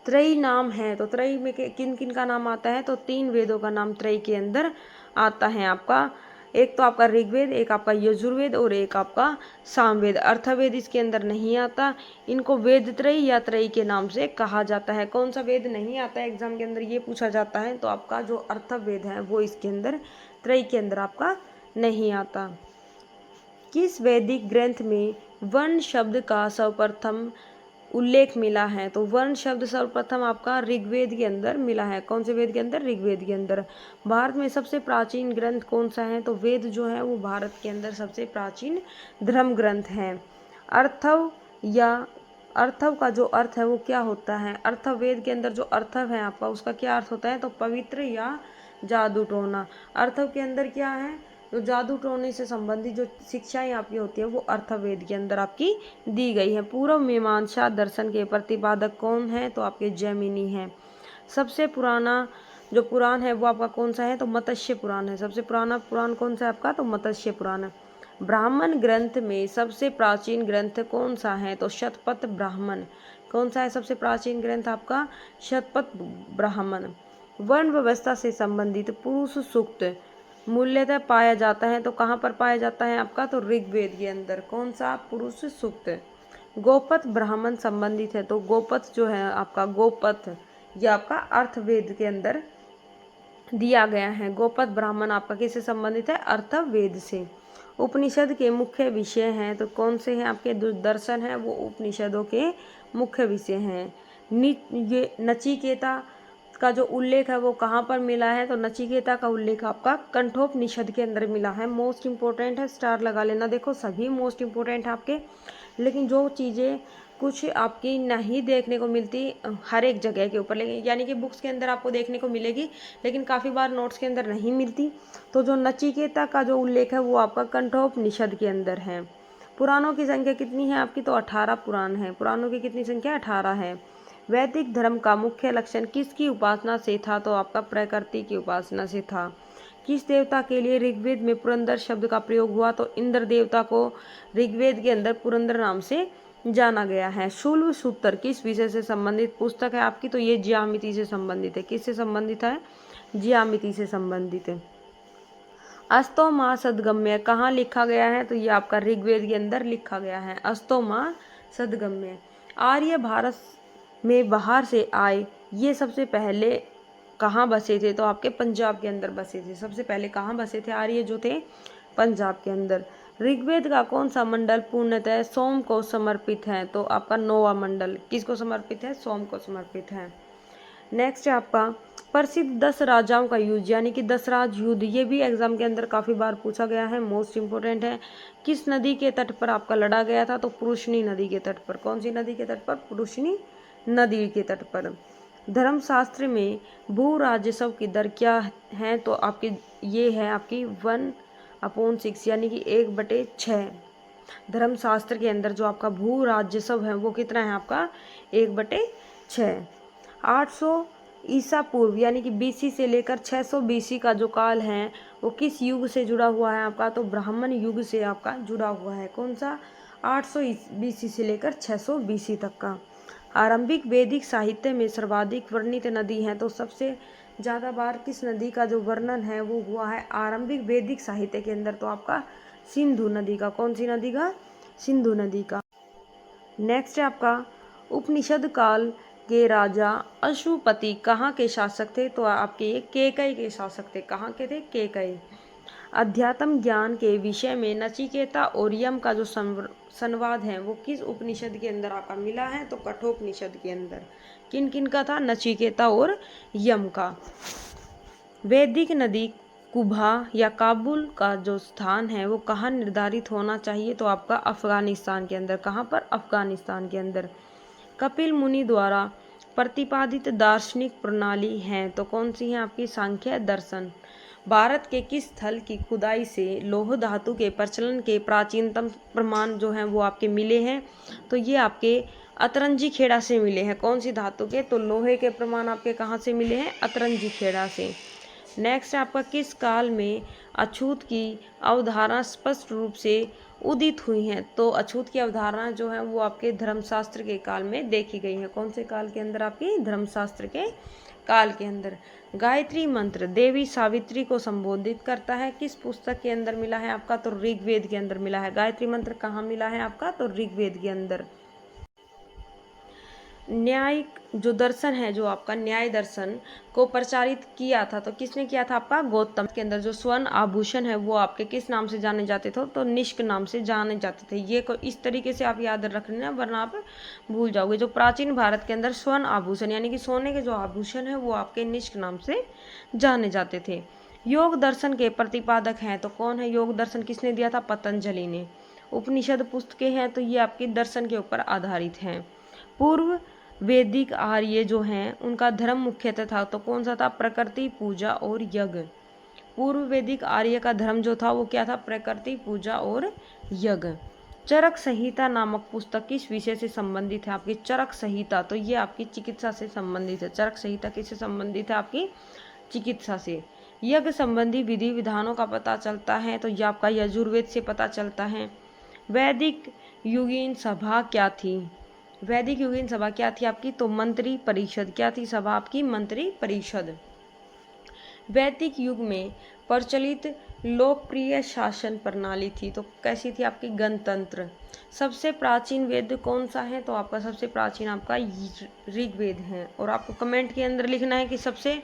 त्रयी नाम है, तो त्रयी में किन किन का नाम आता है, तो 3 वेदों का नाम त्रयी के अंदर आता है आपका। एक तो आपका ऋग्वेद, एक आपका यजुर्वेद और एक आपका सामवेद। अर्थवेद इसके अंदर नहीं आता। इनको वेद त्रयी या त्रयी के नाम से कहा जाता है। कौन सा वेद नहीं आता है एग्जाम के अंदर, ये पूछा जाता है, तो आपका जो अर्थवेद है वो इसके अंदर त्रयी के अंदर आपका नहीं आता। किस वैदिक ग्रंथ में वर्ण शब्द का सर्वप्रथम उल्लेख मिला है, तो वर्ण शब्द सर्वप्रथम आपका ऋग्वेद के अंदर मिला है। कौन से वेद के अंदर, ऋग्वेद के अंदर। भारत में सबसे प्राचीन ग्रंथ कौन सा है, तो वेद जो है वो भारत के अंदर सबसे प्राचीन धर्म ग्रंथ है। अर्थव या अर्थव का जो अर्थ है वो क्या होता है? अर्थवेद के अंदर जो अर्थव है आपका, उसका क्या अर्थ होता है? तो पवित्र या जादू टोना। अर्थव के अंदर क्या है? तो जादू टोने से संबंधित जो शिक्षाएं आपकी होती है वो अर्थवेद के अंदर आपकी दी गई है। पूर्व मीमांसा दर्शन के प्रतिपादक कौन है? तो आपके जैमिनी हैं। सबसे पुराना जो पुराण है वो आपका कौन सा है? तो मत्स्य पुराण है। सबसे पुराना पुराण कौन सा है आपका? तो मत्स्य पुराण है। ब्राह्मण ग्रंथ में सबसे प्राचीन ग्रंथ कौन सा है? तो शतपथ ब्राह्मण। कौन सा है सबसे प्राचीन ग्रंथ आपका? शतपथ ब्राह्मण। वर्ण व्यवस्था से संबंधित पुरुष सूक्त मूल्यतः पाया जाता है, तो कहाँ पर पाया जाता है आपका? तो ऋग्वेद के अंदर। कौन सा? पुरुष सूक्त। गोपथ ब्राह्मण संबंधित है, तो गोपथ जो है आपका, गोपथ ये आपका अर्थवेद के अंदर दिया गया है। गोपथ ब्राह्मण आपका किससे संबंधित है? अर्थवेद से। उपनिषद के मुख्य विषय हैं, तो कौन से हैं आपके? जो दर्शन है वो उपनिषदों के मुख्य विषय हैं। ये नचिकेता का जो उल्लेख है वो कहाँ पर मिला है? तो नचिकेता का उल्लेख आपका कंठोपनिषद के अंदर मिला है। मोस्ट इंपोर्टेंट है, स्टार लगा लेना। देखो सभी मोस्ट इंपोर्टेंट है आपके, लेकिन जो चीज़ें कुछ आपकी नहीं देखने को मिलती हर एक जगह के ऊपर, लेकिन यानी कि बुक्स के अंदर आपको देखने को मिलेगी, लेकिन काफ़ी बार नोट्स के अंदर नहीं मिलती। तो जो नचिकेता का जो उल्लेख है वो आपका कंठोपनिषद के अंदर है। पुराणों की संख्या कितनी है आपकी? तो 18 पुराण है। पुराणों की कितनी संख्या? 18 है। वैदिक धर्म का मुख्य लक्षण किसकी उपासना से था? तो आपका प्रकृति की उपासना से था। किस देवता के लिए ऋग्वेद में पुरंदर शब्द का प्रयोग हुआ? तो इंद्र देवता को ऋग्वेद के अंदर पुरंदर नाम से जाना गया है। शूल सूत्र किस विषय से संबंधित पुस्तक है आपकी? तो ये ज्यामिति से संबंधित है। किससे संबंधित है? ज्यामिति से संबंधित है। अस्तोमा सदगम्य कहाँ लिखा गया है? तो ये आपका ऋग्वेद के अंदर लिखा गया है, अस्तोमा सदगम्य। आर्य भारत में बाहर से आए, ये सबसे पहले कहाँ बसे थे? तो आपके पंजाब के अंदर बसे थे। सबसे पहले कहाँ बसे थे आर्य जो थे? पंजाब के अंदर। ऋग्वेद का कौन सा मंडल पूर्णतः सोम को समर्पित है? तो आपका 9वां मंडल किसको समर्पित है? सोम को समर्पित है। नेक्स्ट है आपका प्रसिद्ध 10 राजाओं का युद्ध, यानी कि 10 राज युद्ध, ये भी एग्जाम के अंदर काफी बार पूछा गया है, मोस्ट इंपोर्टेंट है। किस नदी के तट पर आपका लड़ा गया था? तो पुरुषनी नदी के तट पर। कौन सी नदी के तट पर? पुरुषनी नदी के तट पर। धर्मशास्त्र में भू राजस्व की दर क्या है? तो आपकी ये है आपकी 1/6, यानी कि 1/6। धर्मशास्त्र के अंदर जो आपका भू राजस्व है वो कितना है आपका? 1/6। 800 ईसा पूर्व यानी कि बीसी से लेकर 600 बीसी का जो काल है वो किस युग से जुड़ा हुआ है आपका? तो ब्राह्मण युग से आपका जुड़ा हुआ है। कौन सा? 800 बीसी से लेकर 600 बीसी तक का। आरंभिक वैदिक साहित्य में सर्वाधिक वर्णित नदी है, तो सबसे ज़्यादा बार किस नदी का जो वर्णन है वो हुआ है आरंभिक वैदिक साहित्य के अंदर? तो आपका सिंधु नदी का। कौन सी नदी का? सिंधु नदी का। नेक्स्ट है आपका उपनिषद काल के राजा अशुपति कहाँ के शासक थे? तो आपके ये केकई के शासक थे। कहाँ के थे? केकई। अध्यात्म ज्ञान के विषय में नचिकेता और यम का जो संवाद है वो किस उपनिषद के अंदर आपका मिला है? तो कठोपनिषद के अंदर। किन किन का था? नचिकेता और यम का। वैदिक नदी कुबा या काबुल का जो स्थान है वो कहाँ निर्धारित होना चाहिए? तो आपका अफगानिस्तान के अंदर। कहाँ पर? अफगानिस्तान के अंदर। कपिल मुनि द्वारा प्रतिपादित दार्शनिक प्रणाली है, तो कौन सी है आपकी? सांख्य दर्शन। भारत के किस स्थल की खुदाई से लौह धातु के प्रचलन के प्राचीनतम प्रमाण जो हैं वो आपके मिले हैं? तो ये आपके अतरंजी खेड़ा से मिले हैं। कौन सी धातु के? तो लोहे के प्रमाण आपके कहाँ से मिले हैं? अतरंजी खेड़ा से। नेक्स्ट आपका किस काल में अछूत की अवधारणा स्पष्ट रूप से उदित हुई हैं? तो अछूत की अवधारणा जो है वो आपके धर्मशास्त्र के काल में देखी गई है। कौन से काल के अंदर? आपकी धर्मशास्त्र के काल के अंदर। गायत्री मंत्र देवी सावित्री को संबोधित करता है, किस पुस्तक के अंदर मिला है आपका? तो ऋग्वेद के अंदर मिला है। गायत्री मंत्र कहाँ मिला है आपका? तो ऋग्वेद के अंदर। न्यायिक जो दर्शन है, जो आपका न्याय दर्शन को प्रचारित किया था, तो किसने किया था आपका? गौतम। के अंदर जो स्वर्ण आभूषण है वो आपके किस नाम से जाने जाते थे? तो निष्क नाम से जाने जाते थे। ये को इस तरीके से आप याद रख लेना, वरना आप भूल जाओगे। जो प्राचीन भारत के अंदर स्वर्ण आभूषण यानी कि सोने के जो आभूषण है वो आपके निष्क नाम से जाने जाते थे। योग दर्शन के प्रतिपादक हैं, तो कौन है? योग दर्शन किसने दिया था? पतंजलि ने। उपनिषद पुस्तकें हैं तो ये आपके दर्शन के ऊपर आधारित हैं। पूर्व वैदिक आर्य जो हैं उनका धर्म मुख्यतः था तो कौन सा था? प्रकृति पूजा और यज्ञ। पूर्व वैदिक आर्य का धर्म जो था वो क्या था? प्रकृति पूजा और यज्ञ। चरक संहिता नामक पुस्तक किस विषय से संबंधित है? आपकी चरक संहिता, तो ये आपकी चिकित्सा से संबंधित है। चरक संहिता किससे संबंधित है? आपकी चिकित्सा से। यज्ञ संबंधी विधि विधानों का पता चलता है तो ये आपका यजुर्वेद से पता चलता है। वैदिक युगीन सभा क्या थी? वैदिक युगीन सभा क्या थी आपकी? तो मंत्री परिषद। क्या थी सभा आपकी? मंत्री परिषद। वैदिक युग में प्रचलित लोकप्रिय शासन प्रणाली थी तो कैसी थी आपकी? गणतंत्र। सबसे प्राचीन वेद कौन सा है? तो आपका सबसे प्राचीन आपका ऋग्वेद है। और आपको कमेंट के अंदर लिखना है कि सबसे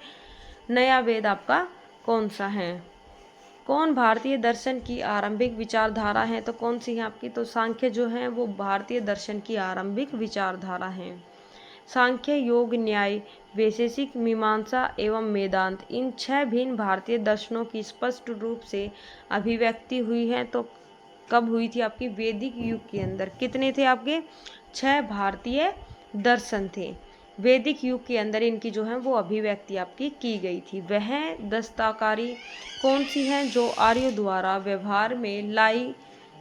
नया वेद आपका कौन सा है। कौन भारतीय दर्शन की आरंभिक विचारधारा है? तो कौन सी है आपकी? तो सांख्य जो है वो भारतीय दर्शन की आरंभिक विचारधारा है। सांख्य, योग, न्याय, वैशेषिक, मीमांसा एवं वेदांत, इन 6 भिन्न भारतीय दर्शनों की स्पष्ट रूप से अभिव्यक्ति हुई है तो कब हुई थी आपकी? वैदिक युग के अंदर। कितने थे आपके? 6 भारतीय दर्शन थे। वैदिक युग के अंदर इनकी जो है वो अभिव्यक्ति आपकी की गई थी। वह दस्तकारी कौन सी है जो आर्यों द्वारा व्यवहार में लाई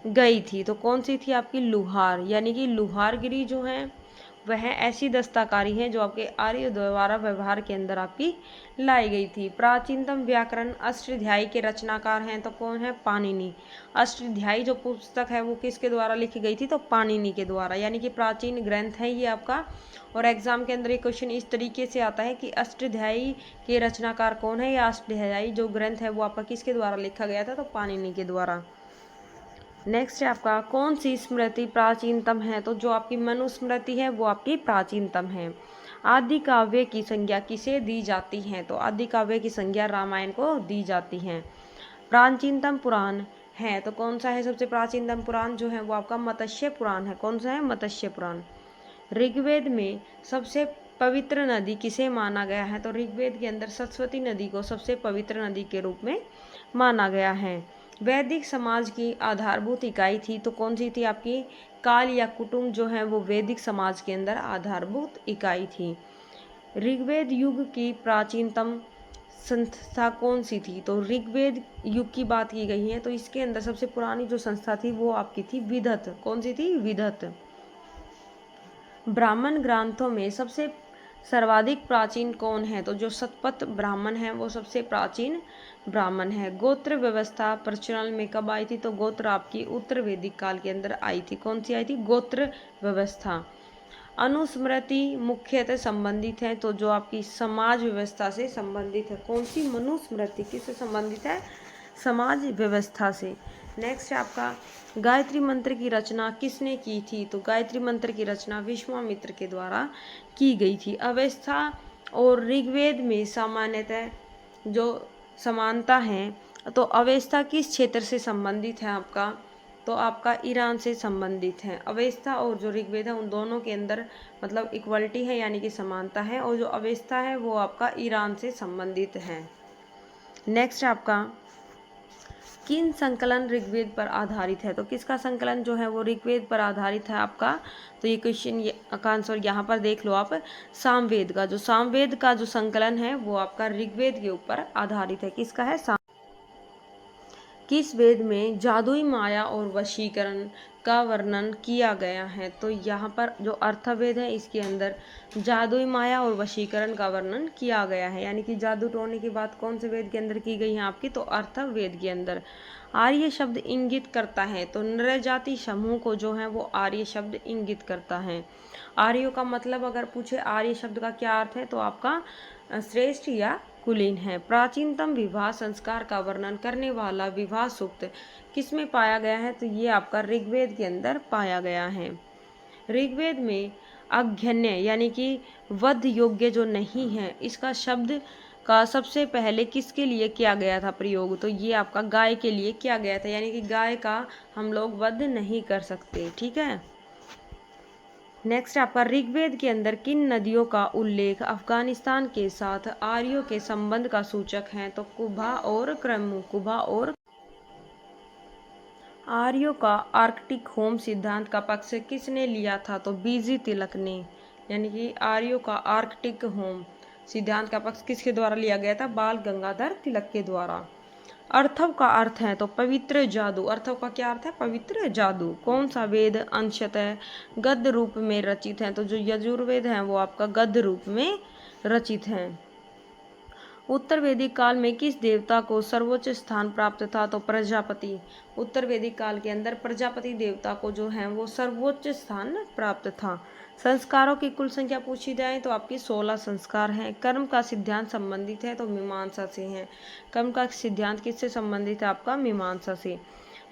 गई थी? तो कौन सी थी आपकी? लुहार, यानी कि लुहारगिरी जो है वह ऐसी दस्तकारी है जो आपके आर्य द्वारा व्यवहार के अंदर आपकी लाई गई थी। प्राचीनतम व्याकरण अष्टाध्यायी के रचनाकार हैं तो कौन है? पाणिनि। अष्टाध्यायी जो पुस्तक है वो किसके द्वारा लिखी गई थी? तो पाणिनि के द्वारा, यानी कि प्राचीन ग्रंथ है ये आपका। और एग्जाम के अंदर एक क्वेश्चन इस तरीके से आता है कि अष्टाध्यायी के रचनाकार कौन है, या अष्टाध्यायी जो ग्रंथ है वो आपका किसके द्वारा लिखा गया था? तो पाणिनि के द्वारा। नेक्स्ट है आपका कौन सी स्मृति प्राचीनतम है? तो जो आपकी मनुस्मृति है वो आपकी प्राचीनतम है। आदि काव्य की संज्ञा किसे दी जाती है? तो आदि काव्य की संज्ञा रामायण को दी जाती है। प्राचीनतम पुराण है तो कौन सा है? सबसे प्राचीनतम पुराण जो है वो आपका मत्स्य पुराण है। कौन सा है? मत्स्य पुराण। ऋग्वेद में सबसे पवित्र नदी किसे माना गया है? तो ऋग्वेद के अंदर सरस्वती नदी को सबसे पवित्र नदी के रूप में माना गया है। वैदिक समाज की आधारभूत इकाई थी तो कौन सी थी आपकी? काल या कुटुंब जो है वो वैदिक समाज के अंदर आधारभूत इकाई थी। ऋग्वेद युग की प्राचीनतम संस्था कौन सी थी? तो ऋग्वेद युग की बात की गई है तो इसके अंदर सबसे पुरानी जो संस्था थी वो आपकी थी विदत। कौन सी थी? विदत। ब्राह्मण ग्रंथों में सबसे सर्वाधिक प्राचीन कौन है? तो जो शतपथ ब्राह्मण है वो सबसे प्राचीन ब्राह्मण है। गोत्र व्यवस्था प्रचलन में कब आई थी? तो गोत्र आपकी उत्तर वैदिक काल के अंदर आई थी। कौन सी आई थी? गोत्र व्यवस्था। अनुस्मृति मुख्यतः संबंधित है तो जो आपकी समाज व्यवस्था से संबंधित है। कौन सी? मनुस्मृति किससे संबंधित है? समाज व्यवस्था से। नेक्स्ट है आपका गायत्री मंत्र की रचना किसने की थी? तो गायत्री मंत्र की रचना विश्वामित्र के द्वारा की गई थी। अवस्था और ऋग्वेद में सामान्यतः जो समानता है तो अवस्था किस क्षेत्र से संबंधित है आपका? तो आपका ईरान से संबंधित है। अवस्था और जो ऋग्वेद है उन दोनों के अंदर मतलब इक्वलिटी है, यानी कि समानता है, और जो अवस्था है वो आपका ईरान से संबंधित है। नेक्स्ट आपका किन संकलन ऋग्वेद पर आधारित है? तो किसका संकलन जो है वो ऋग्वेद पर आधारित है आपका? तो ये क्वेश्चन का आंसर यहाँ पर देख लो आप। सामवेद का जो संकलन है वो आपका ऋग्वेद के ऊपर आधारित है। किसका है? किस वेद में जादुई माया और वशीकरण का वर्णन किया गया है? तो यहाँ पर जो अर्थवेद है इसके अंदर जादुई माया और वशीकरण का वर्णन किया गया है, यानी कि जादू टोने की बात कौन से वेद के अंदर की गई है आपकी? तो अर्थवेद के अंदर। आर्य शब्द इंगित करता है तो नर जाति समूह को जो है वो आर्य शब्द इंगित करता है। आर्यों का मतलब अगर पूछे आर्य शब्द का क्या अर्थ है तो आपका श्रेष्ठ या कुलीन है। प्राचीनतम विवाह संस्कार का वर्णन करने वाला विवाह सूक्त किसमें पाया गया है? तो ये आपका ऋग्वेद के अंदर पाया गया है। ऋग्वेद में अघन्य यानी कि वध योग्य जो नहीं है इसका शब्द का सबसे पहले किसके लिए किया गया था प्रयोग? तो ये आपका गाय के लिए किया गया था, यानी कि गाय का हम लोग वध नहीं कर सकते। ठीक है। नेक्स्ट आपका ऋग्वेद के अंदर किन नदियों का उल्लेख अफगानिस्तान के साथ आर्यों के संबंध का सूचक है? तो कुभा और क्रमु। कुभा और आर्यों का आर्कटिक होम सिद्धांत का पक्ष किसने लिया था? तो बीजी तिलक ने। यानी कि आर्यों का आर्कटिक होम सिद्धांत का पक्ष किसके द्वारा लिया गया था? बाल गंगाधर तिलक के द्वारा। अर्थव का अर्थ है तो पवित्र जादू। अर्थव का क्या अर्थ है? पवित्र जादू। कौन सा वेद अंशतः गद्य रूप में रचित है? तो जो यजुर्वेद है वो आपका गद्य रूप में रचित है। उत्तर वैदिक काल में किस देवता को सर्वोच्च स्थान प्राप्त था? तो प्रजापति। उत्तर वैदिक काल के अंदर प्रजापति देवता को जो है वो सर्वोच्च स्थान प्राप्त था। संस्कारों की कुल संख्या पूछी जाए तो आपकी 16 संस्कार हैं। कर्म का सिद्धांत संबंधित है तो मीमांसा से है। कर्म का सिद्धांत किससे संबंधित है? आपका मीमांसा से।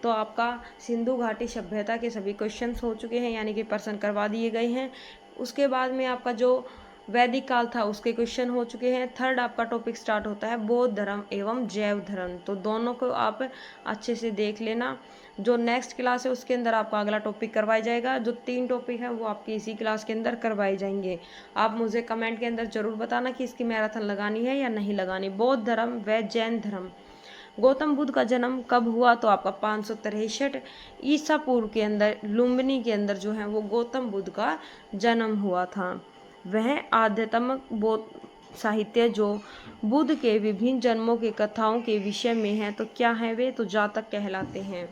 तो आपका सिंधु घाटी सभ्यता के सभी क्वेश्चंस हो चुके हैं, यानी कि प्रश्न करवा दिए गए हैं। उसके बाद में आपका जो वैदिक काल था उसके क्वेश्चन हो चुके हैं। थर्ड आपका टॉपिक स्टार्ट होता है बौद्ध धर्म एवं जैव धर्म। तो दोनों को आप अच्छे से देख लेना। जो नेक्स्ट क्लास है उसके अंदर आपका अगला टॉपिक करवाया जाएगा। जो 3 टॉपिक है वो आपकी इसी क्लास के अंदर करवाए जाएंगे। आप मुझे कमेंट के अंदर जरूर बताना कि इसकी मैराथन लगानी है या नहीं लगानी। बौद्ध धर्म व जैन धर्म। गौतम बुद्ध का जन्म कब हुआ? तो आपका 563 ईसा पूर्व के अंदर लुम्बिनी के अंदर जो है वो गौतम बुद्ध का जन्म हुआ था। वह आध्यात्मिक बौद्ध साहित्य जो बुद्ध के विभिन्न जन्मों के कथाओं के विषय में है तो क्या है वे? तो जातक कहलाते हैं।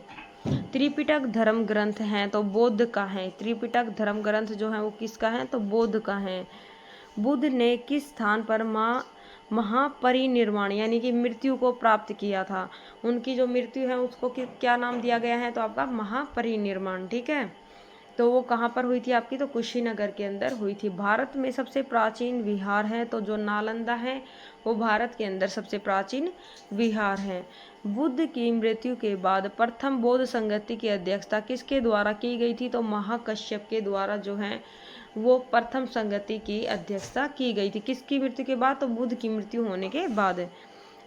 त्रिपिटक धर्म ग्रंथ है तो बौद्ध का है। त्रिपिटक धर्म ग्रंथ जो है वो किसका है? तो बौद्ध का है। बुद्ध ने किस स्थान पर महापरिनिर्वाण यानी कि मृत्यु को प्राप्त किया था? उनकी जो मृत्यु है उसको क्या नाम दिया गया है? तो आपका महापरिनिर्वाण। ठीक है, तो वो कहाँ पर हुई थी आपकी? तो कुशीनगर के अंदर हुई थी। भारत में सबसे प्राचीन विहार है तो जो नालंदा है वो भारत के अंदर सबसे प्राचीन विहार है। बुद्ध की मृत्यु के बाद प्रथम बौद्ध संगति की अध्यक्षता किसके द्वारा की गई थी? तो महाकश्यप के द्वारा जो है वो प्रथम संगति की अध्यक्षता की गई थी। किसकी मृत्यु के बाद? तो बुद्ध की मृत्यु होने के बाद।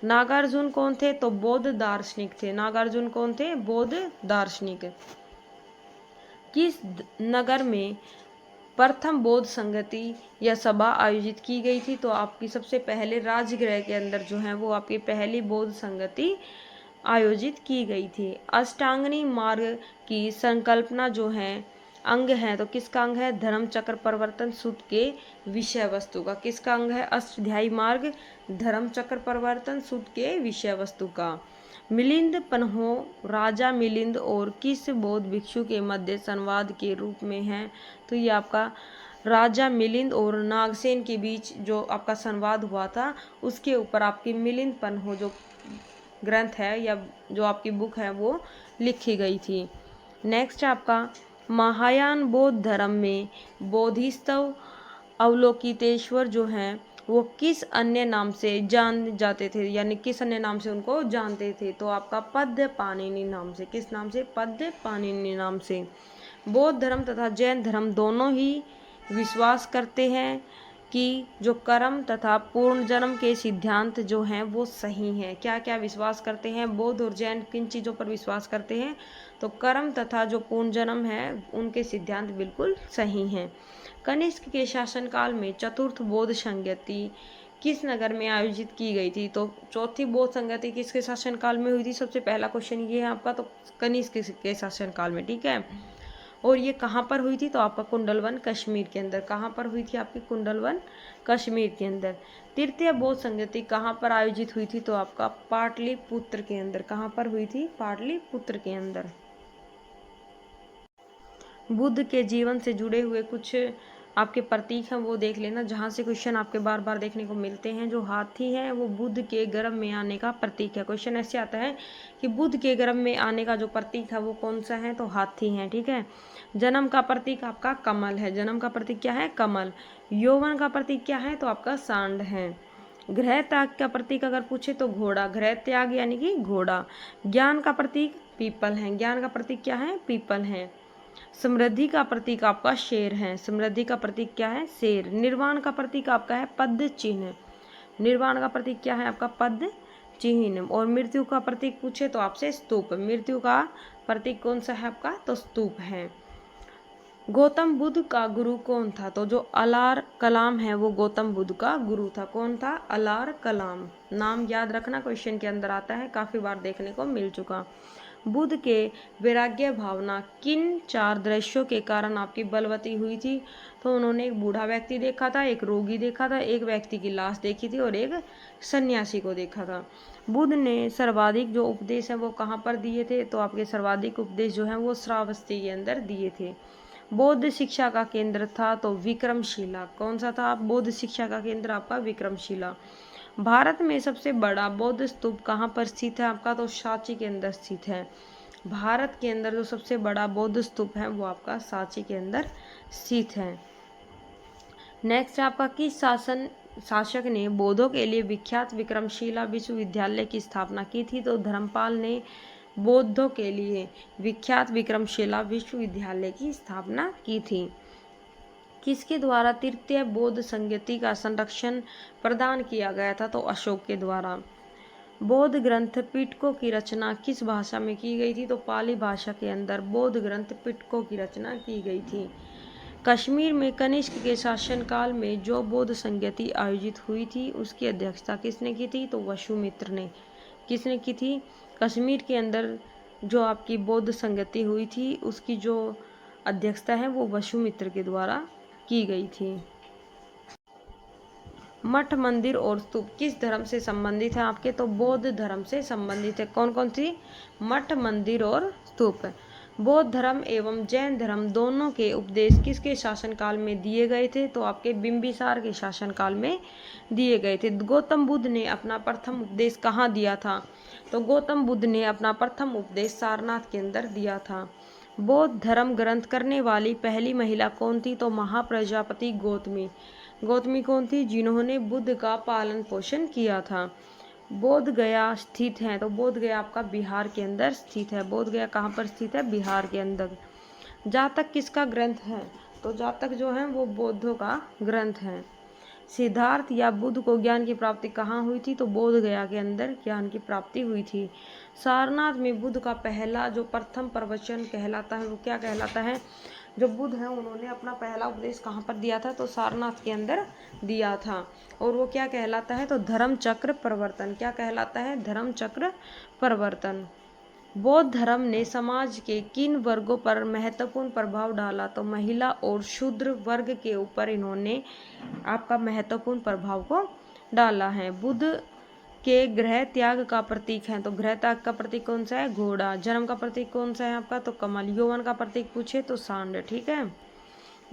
नागार्जुन कौन थे? तो बौद्ध दार्शनिक थे। नागार्जुन कौन थे? बौद्ध दार्शनिक। किस नगर में प्रथम बौद्ध संगति या सभा आयोजित की गई थी? तो आपकी सबसे पहले राजगृह के अंदर जो है वो आपकी पहली बौद्ध संगति आयोजित की गई थी। अष्टांगनी मार्ग की संकल्पना जो है अंग है तो किसका अंग है? धर्म चक्र परिवर्तन सूत्र के विषय वस्तु का। किसका अंग है? अष्टाध्यायी मार्ग धर्म चक्र परिवर्तन सूत्र के विषय वस्तु का। मिलिंद पन्हो राजा मिलिंद और किस बौद्ध भिक्षु के मध्य संवाद के रूप में है? तो ये आपका राजा मिलिंद और नागसेन के बीच जो आपका संवाद हुआ था उसके ऊपर आपकी मिलिंद पन्हो जो ग्रंथ है या जो आपकी बुक है वो लिखी गई थी। नेक्स्ट आपका महायान बौद्ध धर्म में बोधिसत्व अवलोकितेश्वर जो हैं वो किस अन्य नाम से जान जाते थे? यानी किस अन्य नाम से उनको जानते थे? तो आपका पद्य पाणिनि नाम से। किस नाम से? पद्य पाणिनि नाम से। बौद्ध धर्म तथा जैन धर्म दोनों ही विश्वास करते हैं कि जो कर्म तथा पूर्ण जन्म के सिद्धांत जो हैं वो सही हैं। क्या क्या विश्वास करते हैं? बौद्ध और जैन किन चीज़ों पर विश्वास करते हैं? तो कर्म तथा जो पूर्ण जन्म है उनके सिद्धांत बिल्कुल सही हैं। कनिष्क के शासनकाल में चतुर्थ बौद्ध संगति किस नगर में आयोजित की गई थी? तो चौथी बौद्ध संगति किसके शासनकाल में हुई थी? सबसे पहला क्वेश्चन ये है आपका, तो कनिष्क के शासनकाल में। ठीक है, और ये कहाँ पर हुई थी? तो आपका कुंडलवन कश्मीर के अंदर। कहाँ पर हुई थी आपकी? कुंडलवन कश्मीर के अंदर। तृतीय बौद्ध संगति कहाँ पर आयोजित हुई थी? तो आपका पाटलिपुत्र के अंदर। कहाँ पर हुई थी? पाटलिपुत्र के अंदर। बुद्ध के जीवन से जुड़े हुए कुछ आपके प्रतीक हैं वो देख लेना, जहाँ से क्वेश्चन आपके बार बार देखने को मिलते हैं। जो हाथी है वो बुद्ध के गर्भ में आने का प्रतीक है। क्वेश्चन ऐसे आता है कि बुद्ध के गर्भ में आने का जो प्रतीक है वो कौन सा है? तो हाथी है। ठीक है, जन्म का प्रतीक आपका कमल है। जन्म का प्रतीक क्या है? कमल। यौवन का प्रतीक क्या है? तो आपका सांड है। गृह त्याग का प्रतीक अगर पूछे तो घोड़ा। गृह त्याग यानी कि घोड़ा। ज्ञान का प्रतीक पीपल है। ज्ञान का प्रतीक क्या है? पीपल है। समृद्धि का प्रतीक आपका शेर है। समृद्धि का प्रतीक क्या है? शेर। निर्वाण का प्रतीक आपका है पद्म चिन्ह। निर्वाण का प्रतीक क्या है आपका? पद्म चिन्ह। और मृत्यु का प्रतीक पूछे तो आपसे स्तूप। मृत्यु का प्रतीक कौन सा है आपका? तो स्तूप है। गौतम बुद्ध का गुरु कौन था? तो जो अलार कलाम है वो गौतम बुद्ध का गुरु था। कौन था? अलार कलाम। नाम याद रखना, क्वेश्चन के अंदर आता है, काफी बार देखने को मिल चुका। बुद्ध के वैराग्य भावना किन 4 दृश्यों के कारण आपकी बलवती हुई थी? तो उन्होंने एक बूढ़ा व्यक्ति देखा था, एक रोगी देखा था, एक व्यक्ति की लाश देखी थी और एक सन्यासी को देखा था। बुद्ध ने सर्वाधिक जो उपदेश है वो कहाँ पर दिए थे? तो आपके सर्वाधिक उपदेश जो है वो श्रावस्ती के अंदर दिए थे। बौद्ध शिक्षा का केंद्र था तो विक्रमशिला। कौन सा था? बौद्ध शिक्षा का केंद्र आपका विक्रमशिला। भारत में सबसे बड़ा बौद्ध स्तूप कहाँ पर स्थित है आपका? तो सांची के अंदर स्थित है। भारत के अंदर जो सबसे बड़ा बौद्ध स्तूप है वो आपका सांची के अंदर स्थित है। नेक्स्ट आपका किस शासक ने बौद्धों के लिए विख्यात विक्रमशिला विश्वविद्यालय की स्थापना की थी? तो धर्मपाल ने बौद्धों के लिए विख्यात विक्रमशिला विश्वविद्यालय की स्थापना की थी। किसके द्वारा तृतीय बौद्ध संगति का संरक्षण प्रदान किया गया था? तो अशोक के द्वारा। बौद्ध ग्रंथ पिटकों की रचना किस भाषा में की गई थी? तो पाली भाषा के अंदर बौद्ध ग्रंथ पिटकों की रचना की गई थी। कश्मीर में कनिष्क के शासनकाल में जो बौद्ध संगति आयोजित हुई थी उसकी अध्यक्षता किसने की थी? तो वसुमित्र ने। किसने की थी? कश्मीर के अंदर जो आपकी बौद्ध संगति हुई थी उसकी जो अध्यक्षता है वो वसुमित्र के द्वारा की गई थी। मठ, मंदिर और स्तूप किस धर्म से संबंधित है आपके? तो बौद्ध धर्म से संबंधित है। कौन कौन सी? मठ, मंदिर और स्तूप। बौद्ध धर्म एवं जैन धर्म दोनों के उपदेश किसके शासनकाल में दिए गए थे? तो आपके बिंबिसार के शासनकाल में दिए गए थे। गौतम बुद्ध ने अपना प्रथम उपदेश कहाँ दिया था? तो गौतम बुद्ध ने अपना प्रथम उपदेश सारनाथ के अंदर दिया था। बौद्ध धर्म ग्रंथ करने वाली पहली महिला कौन थी? तो महाप्रजापति गौतमी। गौतमी कौन थी? जिन्होंने बुद्ध का पालन पोषण किया था। बोध गया स्थित है तो बोध गया आपका बिहार के अंदर स्थित है। बोध गया कहाँ पर स्थित है? बिहार के अंदर। जातक किसका ग्रंथ है? तो जातक जो है वो बौद्धों का ग्रंथ है। सिद्धार्थ या बुद्ध को ज्ञान की प्राप्ति कहाँ हुई थी? तो बोध गया के अंदर ज्ञान की प्राप्ति हुई थी। सारनाथ में बुद्ध का पहला जो प्रथम प्रवचन कहलाता है वो क्या कहलाता है? जो बुद्ध है उन्होंने अपना पहला उपदेश कहाँ पर दिया था? तो सारनाथ के अंदर दिया था। और वो क्या कहलाता है? तो धर्म चक्र प्रवर्तन। क्या कहलाता है? धर्म चक्र प्रवर्तन। बौद्ध धर्म ने समाज के किन वर्गों पर महत्वपूर्ण प्रभाव डाला? तो महिला और शूद्र वर्ग के ऊपर इन्होंने आपका महत्वपूर्ण प्रभाव को डाला है। बुद्ध के गृह त्याग का प्रतीक है तो गृह त्याग का प्रतीक कौन सा है? घोड़ा। जन्म का प्रतीक कौन सा है आपका? तो कमल। यौवन का प्रतीक पूछे तो सांड। ठीक है।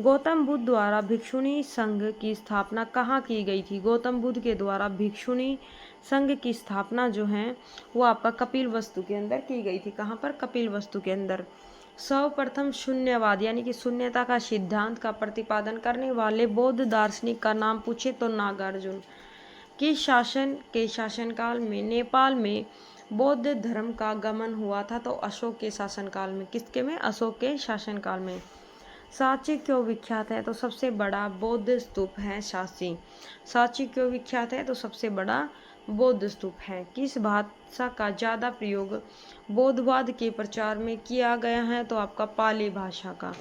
गौतम बुद्ध द्वारा भिक्षुणी संघ की स्थापना कहाँ की गई थी? गौतम बुद्ध के द्वारा भिक्षुणी संघ की स्थापना जो है वो आपका कपिल वस्तु के अंदर की गई थी। कहाँ पर? कपिल वस्तु के अंदर। सर्वप्रथम शून्यवाद यानी कि शून्यता का सिद्धांत का प्रतिपादन करने वाले बौद्ध दार्शनिक का नाम पूछे तो नागार्जुन। किस शासन के शासनकाल में नेपाल में बौद्ध धर्म का गमन हुआ था? तो अशोक के शासनकाल में। किसके में? अशोक के शासनकाल में। सांची क्यों विख्यात है? तो सबसे बड़ा बौद्ध स्तूप है सांची। सांची क्यों विख्यात है? तो सबसे बड़ा बौद्ध स्तूप है। किस भाषा का ज्यादा प्रयोग बौद्धवाद के प्रचार में किया गया है? तो आपका पाली भाषा का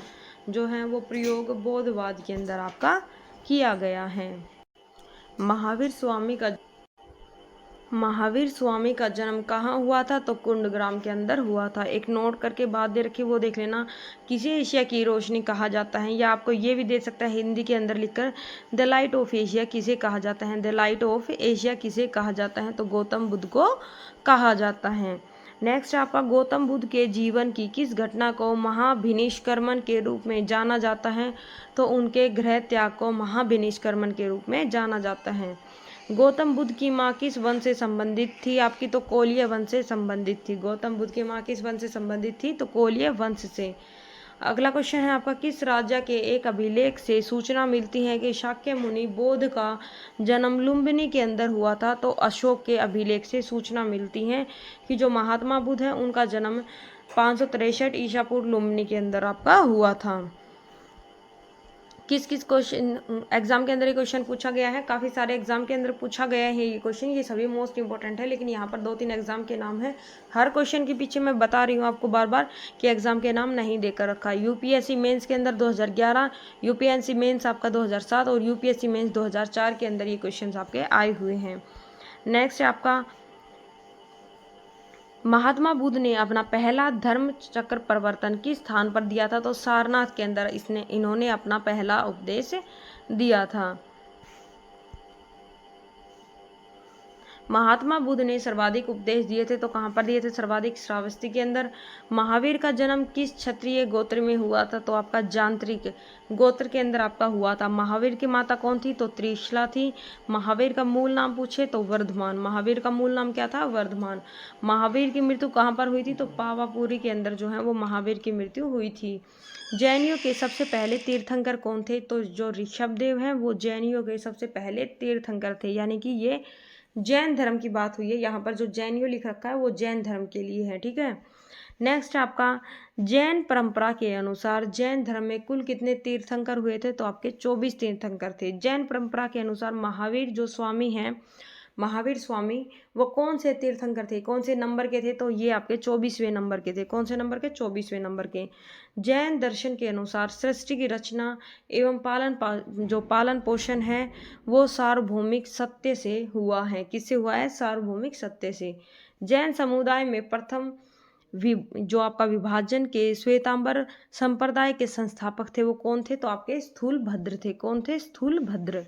जो है वो प्रयोग बौद्धवाद के अंदर आपका किया गया है। महावीर स्वामी का जन्म कहाँ हुआ था? तो कुंडग्राम के अंदर हुआ था। एक नोट करके बात दे रखी वो देख लेना। किसे एशिया की रोशनी कहा जाता है? या आपको ये भी दे सकता है हिंदी के अंदर लिखकर द लाइट ऑफ एशिया किसे कहा जाता है? द लाइट ऑफ एशिया किसे कहा जाता है? तो गौतम बुद्ध को कहा जाता है। नेक्स्ट आपका गौतम बुद्ध के जीवन की किस घटना को महाभिनिष्क्रमण के रूप में जाना जाता है? तो उनके गृह त्याग को महाभिनिष्क्रमण के रूप में जाना जाता है। गौतम बुद्ध की माँ किस वंश से संबंधित थी आपकी? तो कोलिय वंश से संबंधित थी। गौतम बुद्ध की माँ किस वंश से संबंधित थी? तो कोलिय वंश से। अगला क्वेश्चन है आपका किस राजा के एक अभिलेख से सूचना मिलती है कि शाक्य मुनि बौद्ध का जन्म लुम्बिनी के अंदर हुआ था? तो अशोक के अभिलेख से सूचना मिलती है कि जो महात्मा बुद्ध है उनका जन्म 563 ईसा पूर्व लुम्बिनी के अंदर आपका हुआ था। किस किस क्वेश्चन एग्जाम के अंदर ये क्वेश्चन पूछा गया है? काफ़ी सारे एग्जाम के अंदर पूछा गया है ये क्वेश्चन। ये सभी मोस्ट इंपॉर्टेंट है लेकिन यहाँ पर 2-3 एग्जाम के नाम है। हर क्वेश्चन के पीछे मैं बता रही हूँ आपको बार बार कि एग्जाम के नाम नहीं देकर रखा है। यूपीएससी मेंस के अंदर 2011, यूपीएससी मेंस आपका 2007 और यूपीएससी मेंस 2004 के अंदर ये क्वेश्चन आपके आए हुए हैं। नेक्स्ट आपका महात्मा बुद्ध ने अपना पहला धर्म चक्र परिवर्तन किस स्थान पर दिया था? तो सारनाथ के अंदर इन्होंने अपना पहला उपदेश दिया था। महात्मा बुद्ध ने सर्वाधिक उपदेश दिए थे तो कहाँ पर दिए थे? सर्वाधिक श्रावस्ती के अंदर। महावीर का जन्म किस क्षत्रिय गोत्र में हुआ था? तो आपका जांत्रिक गोत्र के अंदर आपका हुआ था। महावीर की माता कौन थी? तो त्रिशला थी। महावीर का मूल नाम पूछे तो वर्धमान। महावीर का मूल नाम क्या था? वर्धमान। महावीर की मृत्यु कहाँ पर हुई थी? तो पावापुरी के अंदर जो है वो महावीर की मृत्यु हुई थी। जैनियों के सबसे पहले तीर्थंकर कौन थे? तो जो ऋषभदेव हैं वो जैनियों के सबसे पहले तीर्थंकर थे, यानी कि ये जैन धर्म की बात हुई है। यहाँ पर जो जैनियों लिख रखा है वो जैन धर्म के लिए है, ठीक है। नेक्स्ट आपका जैन परंपरा के अनुसार जैन धर्म में कुल कितने तीर्थंकर हुए थे? तो आपके 24 तीर्थंकर थे। जैन परंपरा के अनुसार महावीर जो स्वामी हैं, महावीर स्वामी वो कौन से तीर्थंकर थे, कौन से नंबर के थे? तो ये आपके 24वें नंबर के थे। कौन से नंबर के? 24वें नंबर के। जैन दर्शन के अनुसार सृष्टि की रचना एवं जो पालन पोषण है वो सार्वभौमिक सत्य से हुआ है। किससे हुआ है? सार्वभौमिक सत्य से। जैन समुदाय में प्रथम जो आपका विभाजन के श्वेतांबर संप्रदाय के संस्थापक थे वो कौन थे? तो आपके स्थूलभद्र थे। कौन थे? स्थूलभद्र।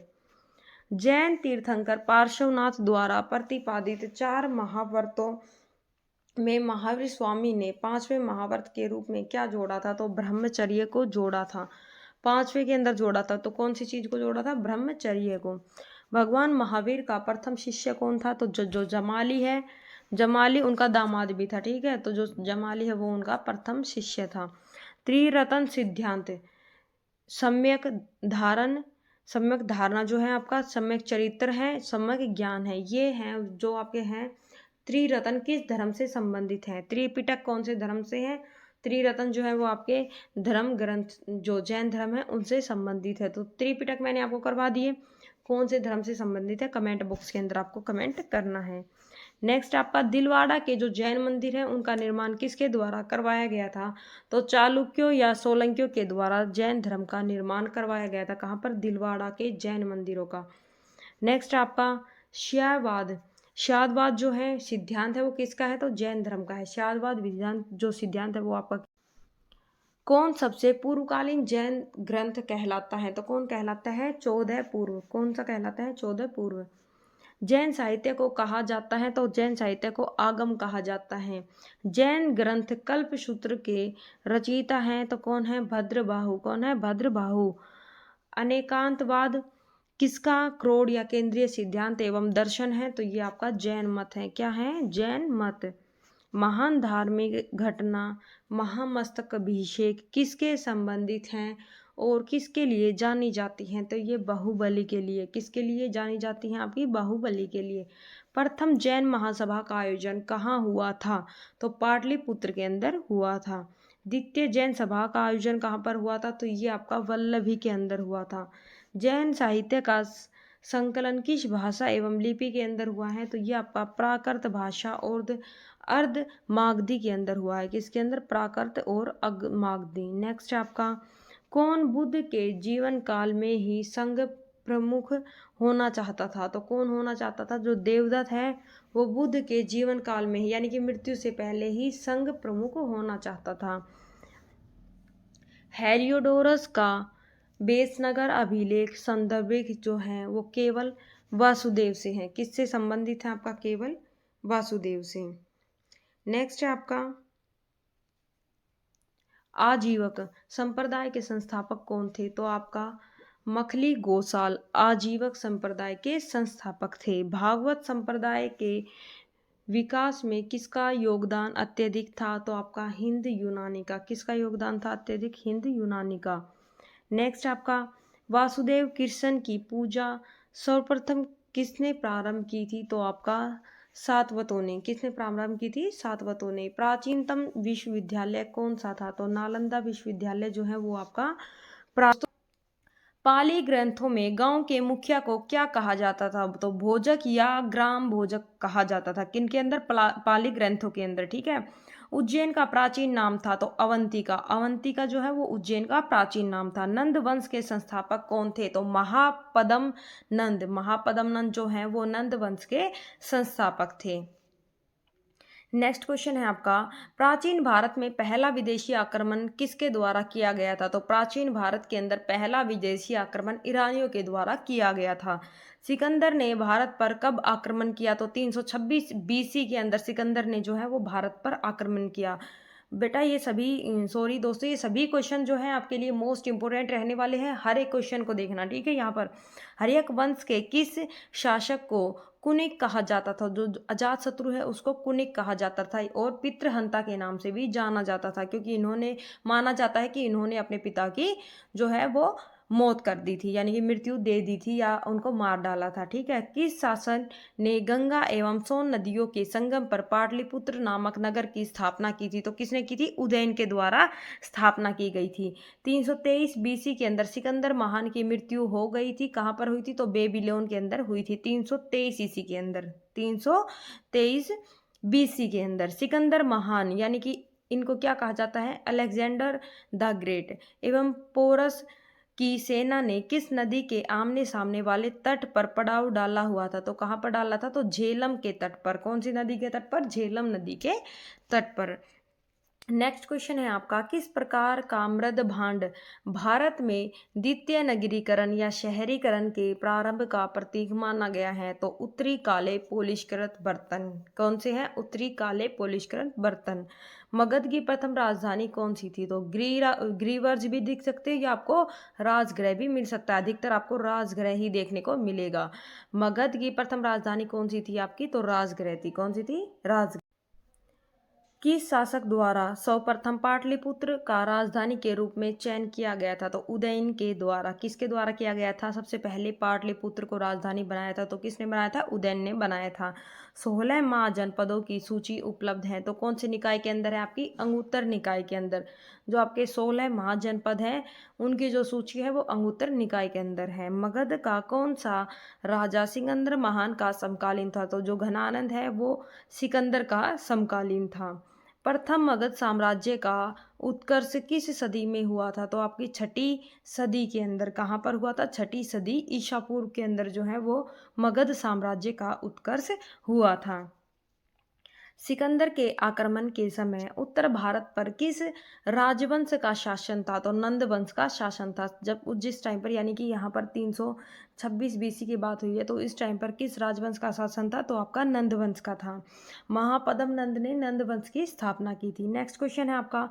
जैन तीर्थंकर पार्श्वनाथ द्वारा प्रतिपादित 4 महाव्रतों में महावीर स्वामी ने 5वें महाव्रत के रूप में क्या जोड़ा था? तो ब्रह्मचर्य को जोड़ा था। 5वें के अंदर जोड़ा था तो कौन सी चीज को जोड़ा था? ब्रह्मचर्य को। भगवान महावीर का प्रथम शिष्य कौन था? तो जो जमाली है, जमाली उनका दामाद भी था, ठीक है। तो जो जमाली है वो उनका प्रथम शिष्य था। त्रिरत्न सिद्धांत, सम्यक धारण, सम्यक धारणा जो है आपका, सम्यक चरित्र है, सम्यक ज्ञान है, ये हैं जो आपके हैं त्रिरत्न किस धर्म से संबंधित है? त्रिपिटक कौन से धर्म से है? त्रिरत्न जो है वो आपके धर्म ग्रंथ जो जैन धर्म है उनसे संबंधित है। तो त्रिपिटक मैंने आपको करवा दिए। कौन से धर्म से संबंधित है कमेंट बॉक्स के अंदर आपको कमेंट करना है। नेक्स्ट आपका दिलवाड़ा के जो जैन मंदिर है उनका निर्माण किसके द्वारा करवाया गया था? तो चालुक्यों या सोलंकियों के द्वारा जैन धर्म का निर्माण करवाया गया था। कहाँ पर? दिलवाड़ा के जैन मंदिरों का। नेक्स्ट आपका श्यायवाद, श्यादवाद जो है सिद्धांत है वो किसका है? तो जैन धर्म का है। श्यादवाद विधांत जो सिद्धांत है वो आपका कौन सबसे पूर्वकालीन जैन ग्रंथ कहलाता है? तो कौन कहलाता है? 14 पूर्व। कौन सा कहलाता है? 14 पूर्व। जैन साहित्य को कहा जाता है तो जैन साहित्य को आगम कहा जाता है। जैन ग्रंथ कल्पसूत्र के रचयिता हैं तो कौन है? भद्रबाहु। कौन है? भद्रबाहु। अनेकांतवाद किसका क्रोड या केंद्रीय सिद्धांत एवं दर्शन है? तो ये आपका जैन मत है। क्या है? जैन मत। महान धार्मिक घटना महामस्तक अभिषेक किसके संबंधित हैं और किसके लिए जानी जाती हैं? तो ये बाहुबली के लिए। किसके लिए जानी जाती हैं? आपकी बाहुबली के लिए। प्रथम जैन महासभा का आयोजन कहाँ हुआ था? तो पाटलिपुत्र के अंदर हुआ था। द्वितीय जैन सभा का आयोजन कहाँ पर हुआ था? तो ये आपका वल्लभी के अंदर हुआ था। जैन साहित्य का संकलन किस भाषा एवं लिपि के अंदर हुआ है? तो ये आपका प्राकृत भाषा और अर्ध मागधी के अंदर हुआ है। किसके अंदर? प्राकृत और मागधी। नेक्स्ट आपका कौन बुद्ध के जीवन काल में ही संघ प्रमुख होना चाहता था? तो कौन होना चाहता था? जो देवदत्त है वो बुद्ध के जीवन काल में ही यानी कि मृत्यु से पहले ही संघ प्रमुख होना चाहता था। हेरियोडोरस का बेसनगर अभिलेख संदर्भिक जो है वो केवल वासुदेव से है। किससे संबंधित है आपका? केवल वासुदेव से। नेक्स्ट है आपका आजीवक संप्रदाय के संस्थापक कौन थे? तो आपका मखली गोसाल आजीवक संप्रदाय के संस्थापक थे। भागवत संप्रदाय के विकास में किसका योगदान अत्यधिक था? तो आपका हिंद यूनानी का। किसका योगदान था अत्यधिक? हिंद यूनानी का। नेक्स्ट आपका वासुदेव कृष्ण की पूजा सर्वप्रथम किसने प्रारंभ की थी? तो आपका सातवतों ने। किसने प्रारंभ की थी? सातवतों ने। प्राचीनतम विश्वविद्यालय कौन सा था? तो नालंदा विश्वविद्यालय जो है वो आपका पाली ग्रंथों में गांव के मुखिया को क्या कहा जाता था? तो भोजक या ग्राम भोजक कहा जाता था। किनके अंदर? पाली ग्रंथों के अंदर, ठीक है। उज्जैन का प्राचीन नाम था तो अवंतिका। अवंतिका जो है वो उज्जैन का प्राचीन नाम था। नंद वंश के संस्थापक कौन थे? तो महापदम नंद। महापदम नंद जो है वो नंद वंश के संस्थापक थे। नेक्स्ट क्वेश्चन है आपका, प्राचीन भारत में पहला विदेशी आक्रमण किसके द्वारा किया गया था? तो प्राचीन भारत के अंदर पहला विदेशी आक्रमण ईरानियों के द्वारा किया गया था। सिकंदर ने भारत पर कब आक्रमण किया? तो 326 बीसी के अंदर सिकंदर ने जो है वो भारत पर आक्रमण किया। बेटा ये सभी सॉरी दोस्तों, ये सभी क्वेश्चन जो हैं आपके लिए मोस्ट इंपोर्टेंट रहने वाले हैं। हर एक क्वेश्चन को देखना, ठीक है। यहाँ पर हर्यक वंश के किस शासक को कुनिक कहा जाता था? जो अजात शत्रु है उसको कुनिक कहा जाता था और पितृहंता के नाम से भी जाना जाता था, क्योंकि इन्होंने, माना जाता है कि इन्होंने अपने पिता की जो है वो मौत कर दी थी, यानी कि मृत्यु दे दी थी या उनको मार डाला था, ठीक है। किस शासक ने गंगा एवं सोन नदियों के संगम पर पाटलिपुत्र नामक नगर की स्थापना की थी? तो किसने की थी? उदयन के द्वारा स्थापना की गई थी। 323 बीसी के अंदर सिकंदर महान की मृत्यु हो गई थी। कहाँ पर हुई थी? तो बेबीलोन के अंदर हुई थी 323 ईसी के अंदर। 323 बीसी के अंदर सिकंदर महान, यानी कि इनको क्या कहा जाता है? अलेक्जेंडर द ग्रेट एवं पोरस की सेना ने किस नदी के आमने सामने वाले तट पर पड़ाव डाला हुआ था? तो कहाँ पर डाला था? तो झेलम के तट पर। कौन सी नदी के तट पर? झेलम नदी के तट पर। नेक्स्ट क्वेश्चन है आपका, किस प्रकार का मृद भांड भारत में द्वितीय नगरीकरण या शहरीकरण के प्रारंभ का प्रतीक माना गया है? तो उत्तरी काले पोलिशकृत बर्तन। कौन से हैं? उत्तरी काले पोलिशकृत बर्तन। मगध की प्रथम राजधानी कौन सी थी? तो ग्रीवर्ज भी दिख सकते हैं या आपको राजगृह भी मिल सकता है। अधिकतर आपको राजगृह ही देखने को मिलेगा। मगध की प्रथम राजधानी कौन सी थी आपकी? तो राजगृह थी। कौन सी थी? राज। किस शासक द्वारा सर्वप्रथम पाटलिपुत्र का राजधानी के रूप में चयन किया गया था? तो उदयन के द्वारा। किसके द्वारा किया गया था? सबसे पहले पाटलिपुत्र को राजधानी बनाया था, तो किसने बनाया था? उदयन ने बनाया था। 16 महाजनपदों की सूची उपलब्ध है, तो कौन से निकाय के अंदर है? आपकी अंगुत्तर निकाय के अंदर। जो आपके 16 महाजनपद हैं उनकी जो सूची है वो अंगुत्तर निकाय के अंदर है। मगध का कौन सा राजा सिकंदर महान का समकालीन था? तो जो घनानंद है वो सिकंदर का समकालीन था। प्रथम मगध साम्राज्य का उत्कर्ष किस सदी में हुआ था? तो आपकी छठी सदी के अंदर। कहाँ पर हुआ था? छठी सदी ईसा पूर्व के अंदर जो है वो मगध साम्राज्य का उत्कर्ष हुआ था। सिकंदर के आक्रमण के समय उत्तर भारत पर किस राजवंश का शासन था? तो नंद वंश का शासन था। जब जिस टाइम पर, यानी कि यहाँ पर 326 बीसी की बात हुई है, तो इस टाइम पर किस राजवंश का शासन था? तो आपका नंद वंश का था। महापद्म नंद ने नंद वंश की स्थापना की थी। नेक्स्ट क्वेश्चन है आपका,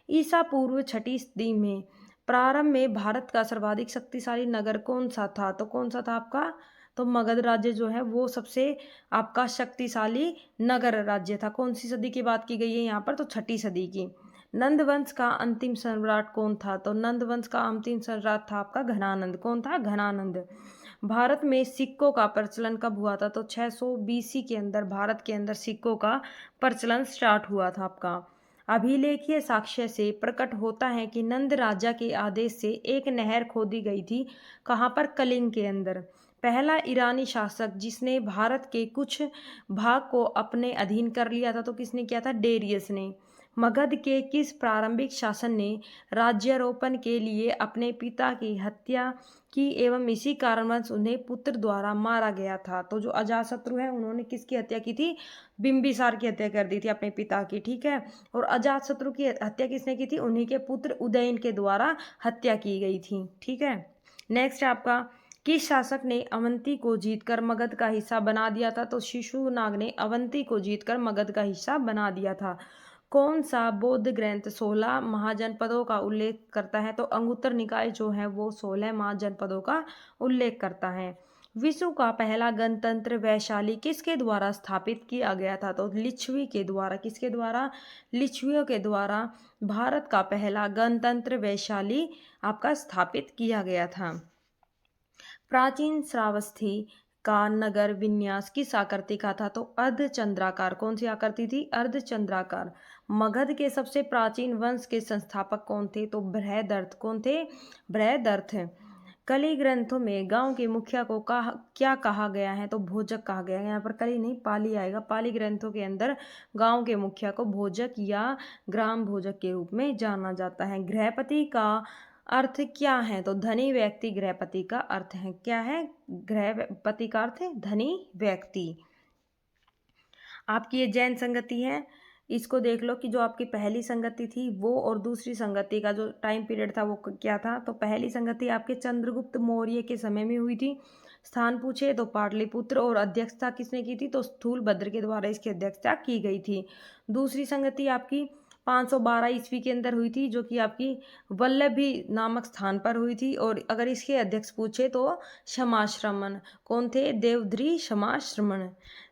ईसा पूर्व छठी सदी में प्रारंभ में भारत का सर्वाधिक शक्तिशाली नगर कौन सा था? तो कौन सा था आपका? तो मगध राज्य जो है वो सबसे आपका शक्तिशाली नगर राज्य था। कौन सी सदी की बात की गई है यहाँ पर? तो छठी सदी की। नंद वंश का अंतिम सम्राट कौन था? तो नंद वंश का अंतिम सम्राट था आपका घनानंद। कौन था? घनानंद। भारत में सिक्कों का प्रचलन कब हुआ था? तो 600 बीसी के अंदर भारत के अंदर सिक्कों का प्रचलन स्टार्ट हुआ था आपका। अभिलेखीय साक्ष्य से प्रकट होता है कि नंद राजा के आदेश से एक नहर खोदी गई थी। कहाँ पर? कलिंग के अंदर। पहला ईरानी शासक जिसने भारत के कुछ भाग को अपने अधीन कर लिया था, तो किसने किया था? डेरियस ने। मगध के किस प्रारंभिक शासन ने राज्यारोपण के लिए अपने पिता की हत्या की एवं इसी कारणवश उन्हें पुत्र द्वारा मारा गया था? तो जो अजातशत्रु है उन्होंने किसकी हत्या की थी? बिंबिसार की हत्या कर दी थी अपने पिता की, ठीक है। और अजातशत्रु की हत्या किसने की थी? उन्हीं के पुत्र उदयन के द्वारा हत्या की गई थी, ठीक है। नेक्स्ट आपका, किस शासक ने अवंती को जीतकर मगध का हिस्सा बना दिया था? तो शिशुनाग ने अवंती को जीतकर मगध का हिस्सा बना दिया था। कौन सा बौद्ध ग्रंथ 16 महाजनपदों का उल्लेख करता है? तो अंगुत्तर निकाय जो है वो 16 महाजनपदों का उल्लेख करता है। विश्व का पहला गणतंत्र वैशाली किसके द्वारा स्थापित किया गया था? तो लिच्छवी के द्वारा। किसके द्वारा? लिच्छवियों के द्वारा भारत का पहला गणतंत्र वैशाली आपका स्थापित किया गया था। प्राचीन श्रावस्ती का नगर विन्यास किस आकृति का था? तो अर्धचंद्राकार। कौन सी आकृति थी? अर्धचंद्राकार। मगध के सबसे प्राचीन वंश के संस्थापक कौन थे? तो बृहदर्थ। कौन थे? बृहदर्थ। कली ग्रंथों में गांव के मुखिया को क्या कहा गया है? तो भोजक कहा गया है। यहाँ पर कली नहीं पाली आएगा। पाली ग्रंथों के अंदर गांव के मुखिया को भोजक या ग्राम भोजक के रूप में जाना जाता है। गृहपति का अर्थ क्या है? तो धनी व्यक्ति गृहपति का अर्थ है। क्या है? गृहपति का अर्थ है धनी व्यक्ति। आपकी ये जैन संगति है, इसको देख लो कि जो आपकी पहली संगति थी वो और दूसरी संगति का जो टाइम पीरियड था वो क्या था। तो पहली संगति आपके चंद्रगुप्त मौर्य के समय में हुई थी। स्थान पूछे तो पाटलिपुत्र, और अध्यक्षता किसने की थी, तो स्थूलभद्र के द्वारा इसकी अध्यक्षता की गई थी। दूसरी संगति आपकी 512 ईस्वी के अंदर हुई थी, जो कि आपकी वल्लभी नामक स्थान पर हुई थी। और अगर इसके अध्यक्ष पूछे तो क्षमाश्रमण, कौन थे, देवध्री क्षमाश्रमण।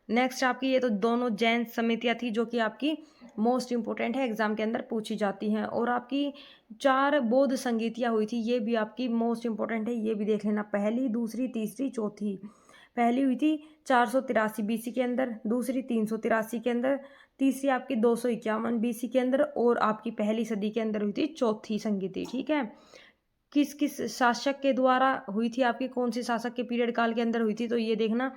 नेक्स्ट आपकी ये तो दोनों जैन समितियां थी जो कि आपकी मोस्ट इंपोर्टेंट है, एग्जाम के अंदर पूछी जाती हैं। और आपकी 4 बौद्ध संगीतियां हुई थी, ये भी आपकी मोस्ट इंपोर्टेंट है, ये भी देख लेना, पहली, दूसरी, तीसरी, चौथी। पहली हुई थी 483 बीसी के अंदर, दूसरी 383 के अंदर, तीसरी आपकी 251 बीसी के अंदर, और आपकी पहली सदी के अंदर हुई थी चौथी संगीति। ठीक है, किस किस शासक के द्वारा हुई थी, आपकी कौन से शासक के पीरियड काल के अंदर हुई थी, तो ये देखना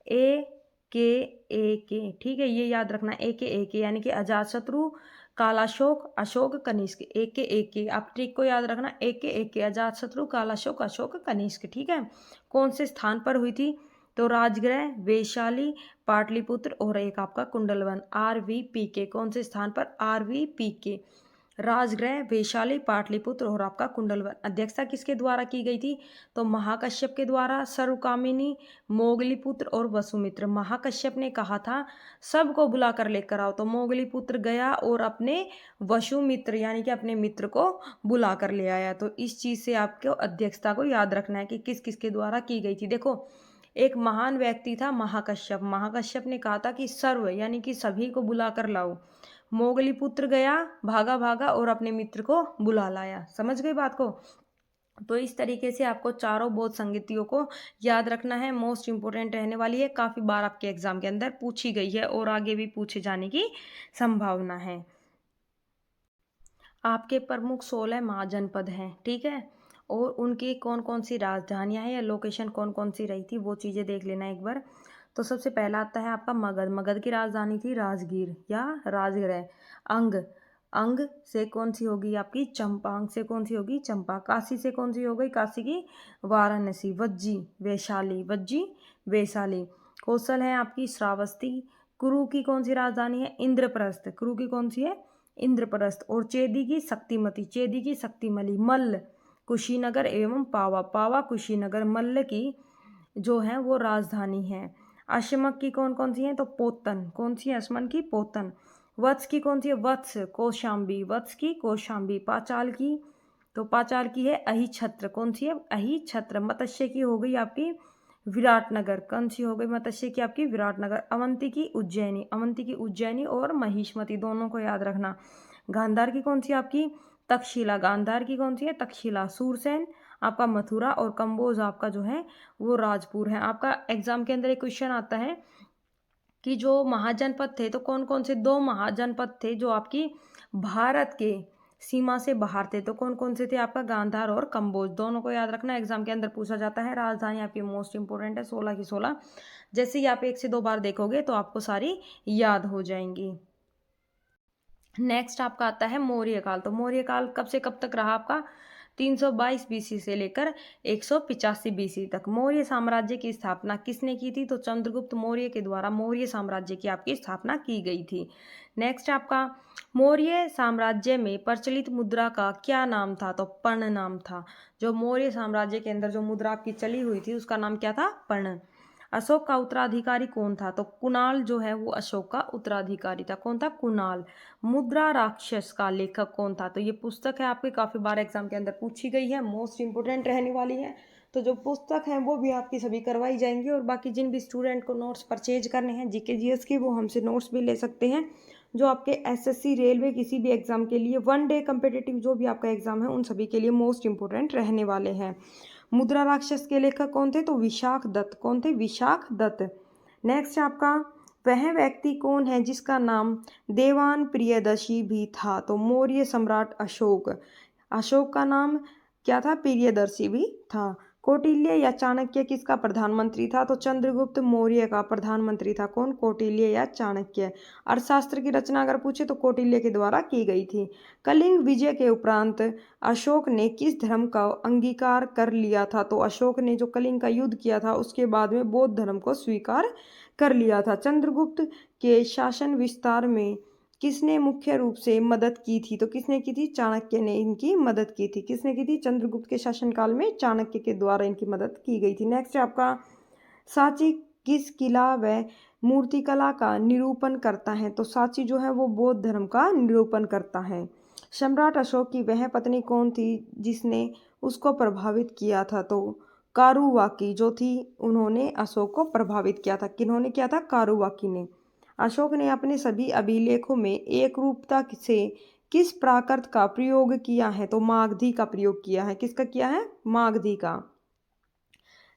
ए के, ठीक है, ये याद रखना, ए के यानी कि अजातशत्रु, कालाशोक, अशोक, कनिष्क, ए के आप ट्रिक को याद रखना, ए के अजातशत्रु, कालाशोक, अशोक, कनिष्क। ठीक है, कौन से स्थान पर हुई थी, तो राजगृह, वैशाली, पाटलिपुत्र, और एक आपका कुंडलवन, RVPK, कौन से स्थान पर, RVPK, राजगृह, वैशाली, पाटलिपुत्र, और आपका कुंडलवन। अध्यक्षता किसके द्वारा की गई थी, तो महाकश्यप के द्वारा, सर्वकामिनी, मोगलीपुत्र और वसुमित्र। महाकश्यप ने कहा था सबको बुला कर लेकर आओ, तो मोगलीपुत्र गया और अपने वसुमित्र यानी कि अपने मित्र को बुला कर ले आया। तो इस चीज से आपको अध्यक्षता को याद रखना है कि किस किसके द्वारा की गई थी। देखो, एक महान व्यक्ति था महाकश्यप, महाकश्यप ने कहा था कि सर्व यानी कि सभी को बुला कर लाओ। मोगलीपुत्र गया, भागा भागा और अपने मित्र को बुला लाया। समझ गए बात को। तो इस तरीके से आपको चारों बौद्ध संगीतियों को याद रखना है, मोस्ट इंपोर्टेंट रहने वाली है, काफी बार आपके एग्जाम के अंदर पूछी गई है और आगे भी पूछे जाने की संभावना है। आपके प्रमुख 16 महाजनपद हैं, ठीक है, और उनकी कौन कौन सी राजधानियां हैं या लोकेशन कौन कौन सी रही थी वो चीज़ें देख लेना एक बार। तो सबसे पहला आता है आपका मगध, मगध की राजधानी थी राजगीर या राजगृह। अंग, अंग से कौन सी होगी आपकी चंपा, अंग से कौन सी होगी चंपा। काशी से कौन सी हो गई, काशी की वाराणसी। वज्जी, वैशाली, वज्जी, वैशाली। कौशल है आपकी श्रावस्ती। कुरु की कौन सी राजधानी है, इंद्रप्रस्थ, कुरु की कौन सी है, इंद्रप्रस्थ। और चेदी की शक्तिमती, चेदी की शक्तिमली। मल्ल, कुशीनगर एवं पावा, पावा कुशीनगर, मल्ल की जो है वो राजधानी है। अशमक की कौन कौन सी है, तो पोतन, कौन सी है अशमन की, पोतन। वत्स की कौन सी है, वत्स, कौशाम्बी, वत्स की कौशाम्बी। पाचाल की, तो पाचाल की है अहिछत्र, कौन सी है, अहिछत्र। मत्स्य की हो गई आपकी विराटनगर, कौन सी हो गई मत्स्य की आपकी विराटनगर। अवंती की उज्जैनी, अवंती की उज्जैनी और महिष्मती, दोनों को याद रखना। गांधार की कौन सी आपकी तक्षशिला, गांधार की कौन सी है तक्षशिला। सूरसेन आपका मथुरा, और कंबोज आपका जो है वो राजपुर है। आपका एग्जाम के अंदर एक क्वेश्चन आता है कि जो महाजनपद थे, तो कौन कौन से 2 महाजनपद थे जो आपकी भारत के सीमा से बाहर थे, तो कौन कौन से थे, आपका गांधार और कंबोज। दोनों को याद रखना, एग्जाम के अंदर पूछा जाता है। राजधानी आपकी मोस्ट इंपोर्टेंट है, 16 की 16। जैसे ही आप 1 से 2 बार देखोगे तो आपको सारी याद हो जाएंगी। नेक्स्ट आपका आता है मौर्य काल। तो मौर्य काल कब से कब तक रहा आपका, 322 बीसी से लेकर 185 बीसी तक। मौर्य साम्राज्य की स्थापना किसने की थी, तो चंद्रगुप्त मौर्य के द्वारा मौर्य साम्राज्य की आपकी स्थापना की गई थी। नेक्स्ट आपका मौर्य साम्राज्य में प्रचलित मुद्रा का क्या नाम था, तो पर्ण नाम था। जो मौर्य साम्राज्य के अंदर जो मुद्रा आपकी चली हुई थी उसका नाम क्या था, पर्ण। अशोक का उत्तराधिकारी कौन था, तो कुणाल जो है वो अशोक का उत्तराधिकारी था। कौन था, कुणाल। मुद्रा राक्षस का लेखक कौन था, तो ये पुस्तक है आपके काफी बार एग्जाम के अंदर पूछी गई है, मोस्ट इंपोर्टेंट रहने वाली है। तो जो पुस्तक है वो भी आपकी सभी करवाई जाएंगी, और बाकी जिन भी स्टूडेंट को नोट्स परचेज करने हैं जीके जीएस के, वो हमसे नोट्स भी ले सकते हैं। जो आपके एसएससी रेलवे किसी भी एग्जाम के लिए 1 डे कम्पिटिटिव जो भी आपका एग्जाम है उन सभी के लिए मोस्ट इंपोर्टेंट रहने वाले हैं। मुद्रा राक्षस के लेखक कौन थे, तो विशाख दत्त। कौन थे, विशाख दत्त। नेक्स्ट आपका वह व्यक्ति कौन है जिसका नाम देवान प्रियदर्शी भी था, तो मौर्य सम्राट अशोक। अशोक का नाम क्या था, प्रियदर्शी भी था। कौटिल्य या चाणक्य किसका प्रधानमंत्री था, तो चंद्रगुप्त मौर्य का प्रधानमंत्री था। कौन, कौटिल्य या चाणक्य। अर्थशास्त्र की रचना अगर पूछे तो कौटिल्य के द्वारा की गई थी। कलिंग विजय के उपरांत अशोक ने किस धर्म का अंगीकार कर लिया था, तो अशोक ने जो कलिंग का युद्ध किया था उसके बाद में बौद्ध धर्म को स्वीकार कर लिया था। चंद्रगुप्त के शासन विस्तार में किसने मुख्य रूप से मदद की थी? तो किसने की थी? चाणक्य ने इनकी मदद की थी। किसने की थी? चंद्रगुप्त के शासनकाल में चाणक्य के द्वारा इनकी मदद की गई थी। नेक्स्ट है आपका सांची किस किला व मूर्तिकला का निरूपण करता है? तो सांची जो है वो बौद्ध धर्म का निरूपण करता है। सम्राट अशोक की वह पत्नी कौन थी जिसने उसको प्रभावित किया था? तो कारुवाकी जो थी उन्होंने अशोक को प्रभावित किया था। किन्होंने किया था? कारुवाकी ने। अशोक ने अपने सभी अभिलेखों में एकरूपता से किस प्राकृत का प्रयोग किया है? तो मागधी का प्रयोग किया है। किसका किया है? मागधी का।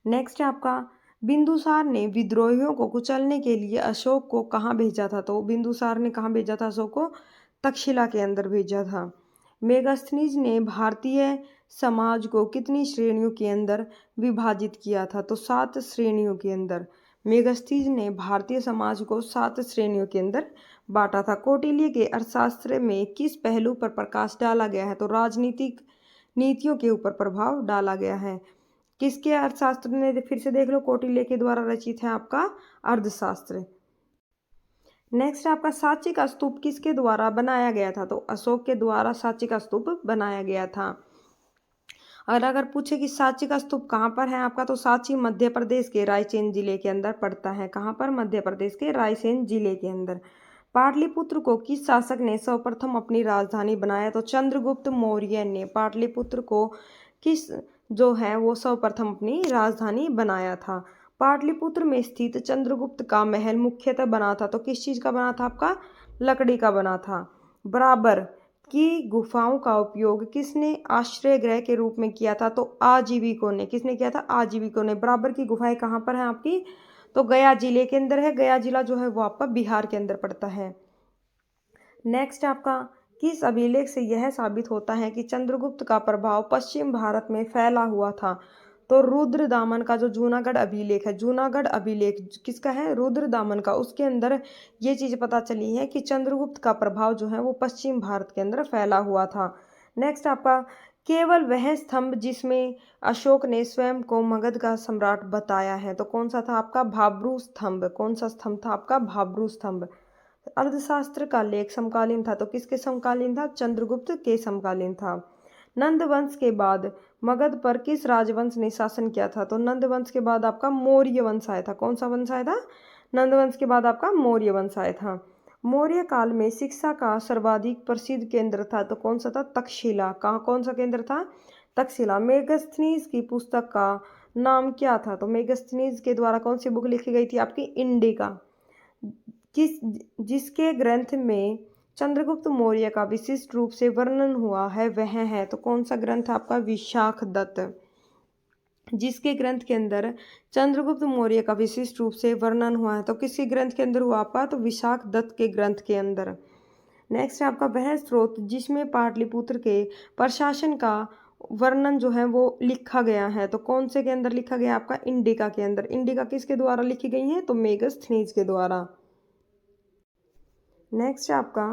नेक्स्ट है आपका बिंदुसार ने विद्रोहियों को कुचलने के लिए अशोक को कहाँ भेजा था? तो बिंदुसार ने कहाँ भेजा था अशोक को? तक्षशिला के अंदर भेजा था। मेगास्थनीज ने भारतीय समाज को कितनी श्रेणियों के अंदर विभाजित किया था? तो 7 श्रेणियों के अंदर। मेगास्थनीज ने भारतीय समाज को 7 श्रेणियों के अंदर बांटा था। कौटिल्य के अर्थशास्त्र में किस पहलू पर प्रकाश डाला गया है? तो राजनीतिक नीतियों के ऊपर प्रभाव डाला गया है। किसके अर्थशास्त्र ने? फिर से देख लो, कौटिल्य के द्वारा रचित है आपका अर्थशास्त्र। नेक्स्ट आपका सांची का स्तूप किसके द्वारा बनाया गया था? तो अशोक के द्वारा सांची का स्तूप बनाया गया था। और अगर पूछे कि सांची का स्तूप कहाँ पर है आपका, तो सांची मध्य प्रदेश के रायसेन जिले के अंदर पड़ता है। कहाँ पर? मध्य प्रदेश के रायसेन जिले के अंदर। पाटलिपुत्र को किस शासक ने सर्वप्रथम अपनी राजधानी बनाया? तो चंद्रगुप्त मौर्य ने पाटलिपुत्र को किस जो है वो सर्वप्रथम अपनी राजधानी बनाया था। पाटलिपुत्र में स्थित चंद्रगुप्त का महल मुख्यतः बना था। तो किस चीज का बना था आपका? लकड़ी का बना था। बराबर की गुफाओं का उपयोग किसने आश्रय गृह के रूप में किया था? तो आजीविकों ने। किसने किया था? आजीविकों ने। बराबर की गुफाएं कहाँ पर है आपकी? तो गया जिले के अंदर है। गया जिला जो है वो आपका बिहार के अंदर पड़ता है। नेक्स्ट आपका किस अभिलेख से यह साबित होता है कि चंद्रगुप्त का प्रभाव पश्चिम भारत में फैला हुआ था? तो रुद्रदामन का जो जूनागढ़ अभिलेख है, जूनागढ़ अभिलेख किसका है? रुद्रदामन का। उसके अंदर ये चीज पता चली है कि चंद्रगुप्त का प्रभाव जो है वो पश्चिम भारत के अंदर फैला हुआ था। नेक्स्ट आपका केवल वह स्तंभ जिसमें अशोक ने स्वयं को मगध का सम्राट बताया है, तो कौन सा था आपका? भाब्रू स्तंभ। कौन सा स्तंभ था आपका? भाब्रू स्तंभ। अर्थशास्त्र का लेख समकालीन था। तो किसके समकालीन था? चंद्रगुप्त के समकालीन था। नंद वंश के बाद मगध पर किस राजवंश ने शासन किया था? तो नंद वंश के बाद आपका मौर्य वंश आया था। कौन सा वंश आया था? नंद वंश के बाद आपका मौर्य वंश आया था। मौर्य काल में शिक्षा का सर्वाधिक प्रसिद्ध केंद्र था। तो कौन सा था? तक्षशिला। कहाँ? कौन सा केंद्र था? तक्षशिला। मेगास्थनीज की पुस्तक का नाम क्या था? तो मेगास्थनीज के द्वारा कौन सी बुक लिखी गई थी आपकी? इंडिका। किस जिसके ग्रंथ में चंद्रगुप्त मौर्य का विशिष्ट रूप से वर्णन हुआ है वह है? तो कौन सा ग्रंथ आपका? विशाखदत्त। जिसके ग्रंथ के अंदर चंद्रगुप्त मौर्य का विशिष्ट रूप से वर्णन हुआ है, तो किसके ग्रंथ के अंदर हुआ आपका? तो विशाखदत्त के ग्रंथ के अंदर। नेक्स्ट है आपका वह स्रोत जिसमें पाटलिपुत्र के प्रशासन का वर्णन जो है वो लिखा गया है, तो कौन से के अंदर लिखा गया आपका? इंडिका के अंदर। इंडिका किसके द्वारा लिखी गई है? तो मेगास्थनीज के द्वारा। नेक्स्ट आपका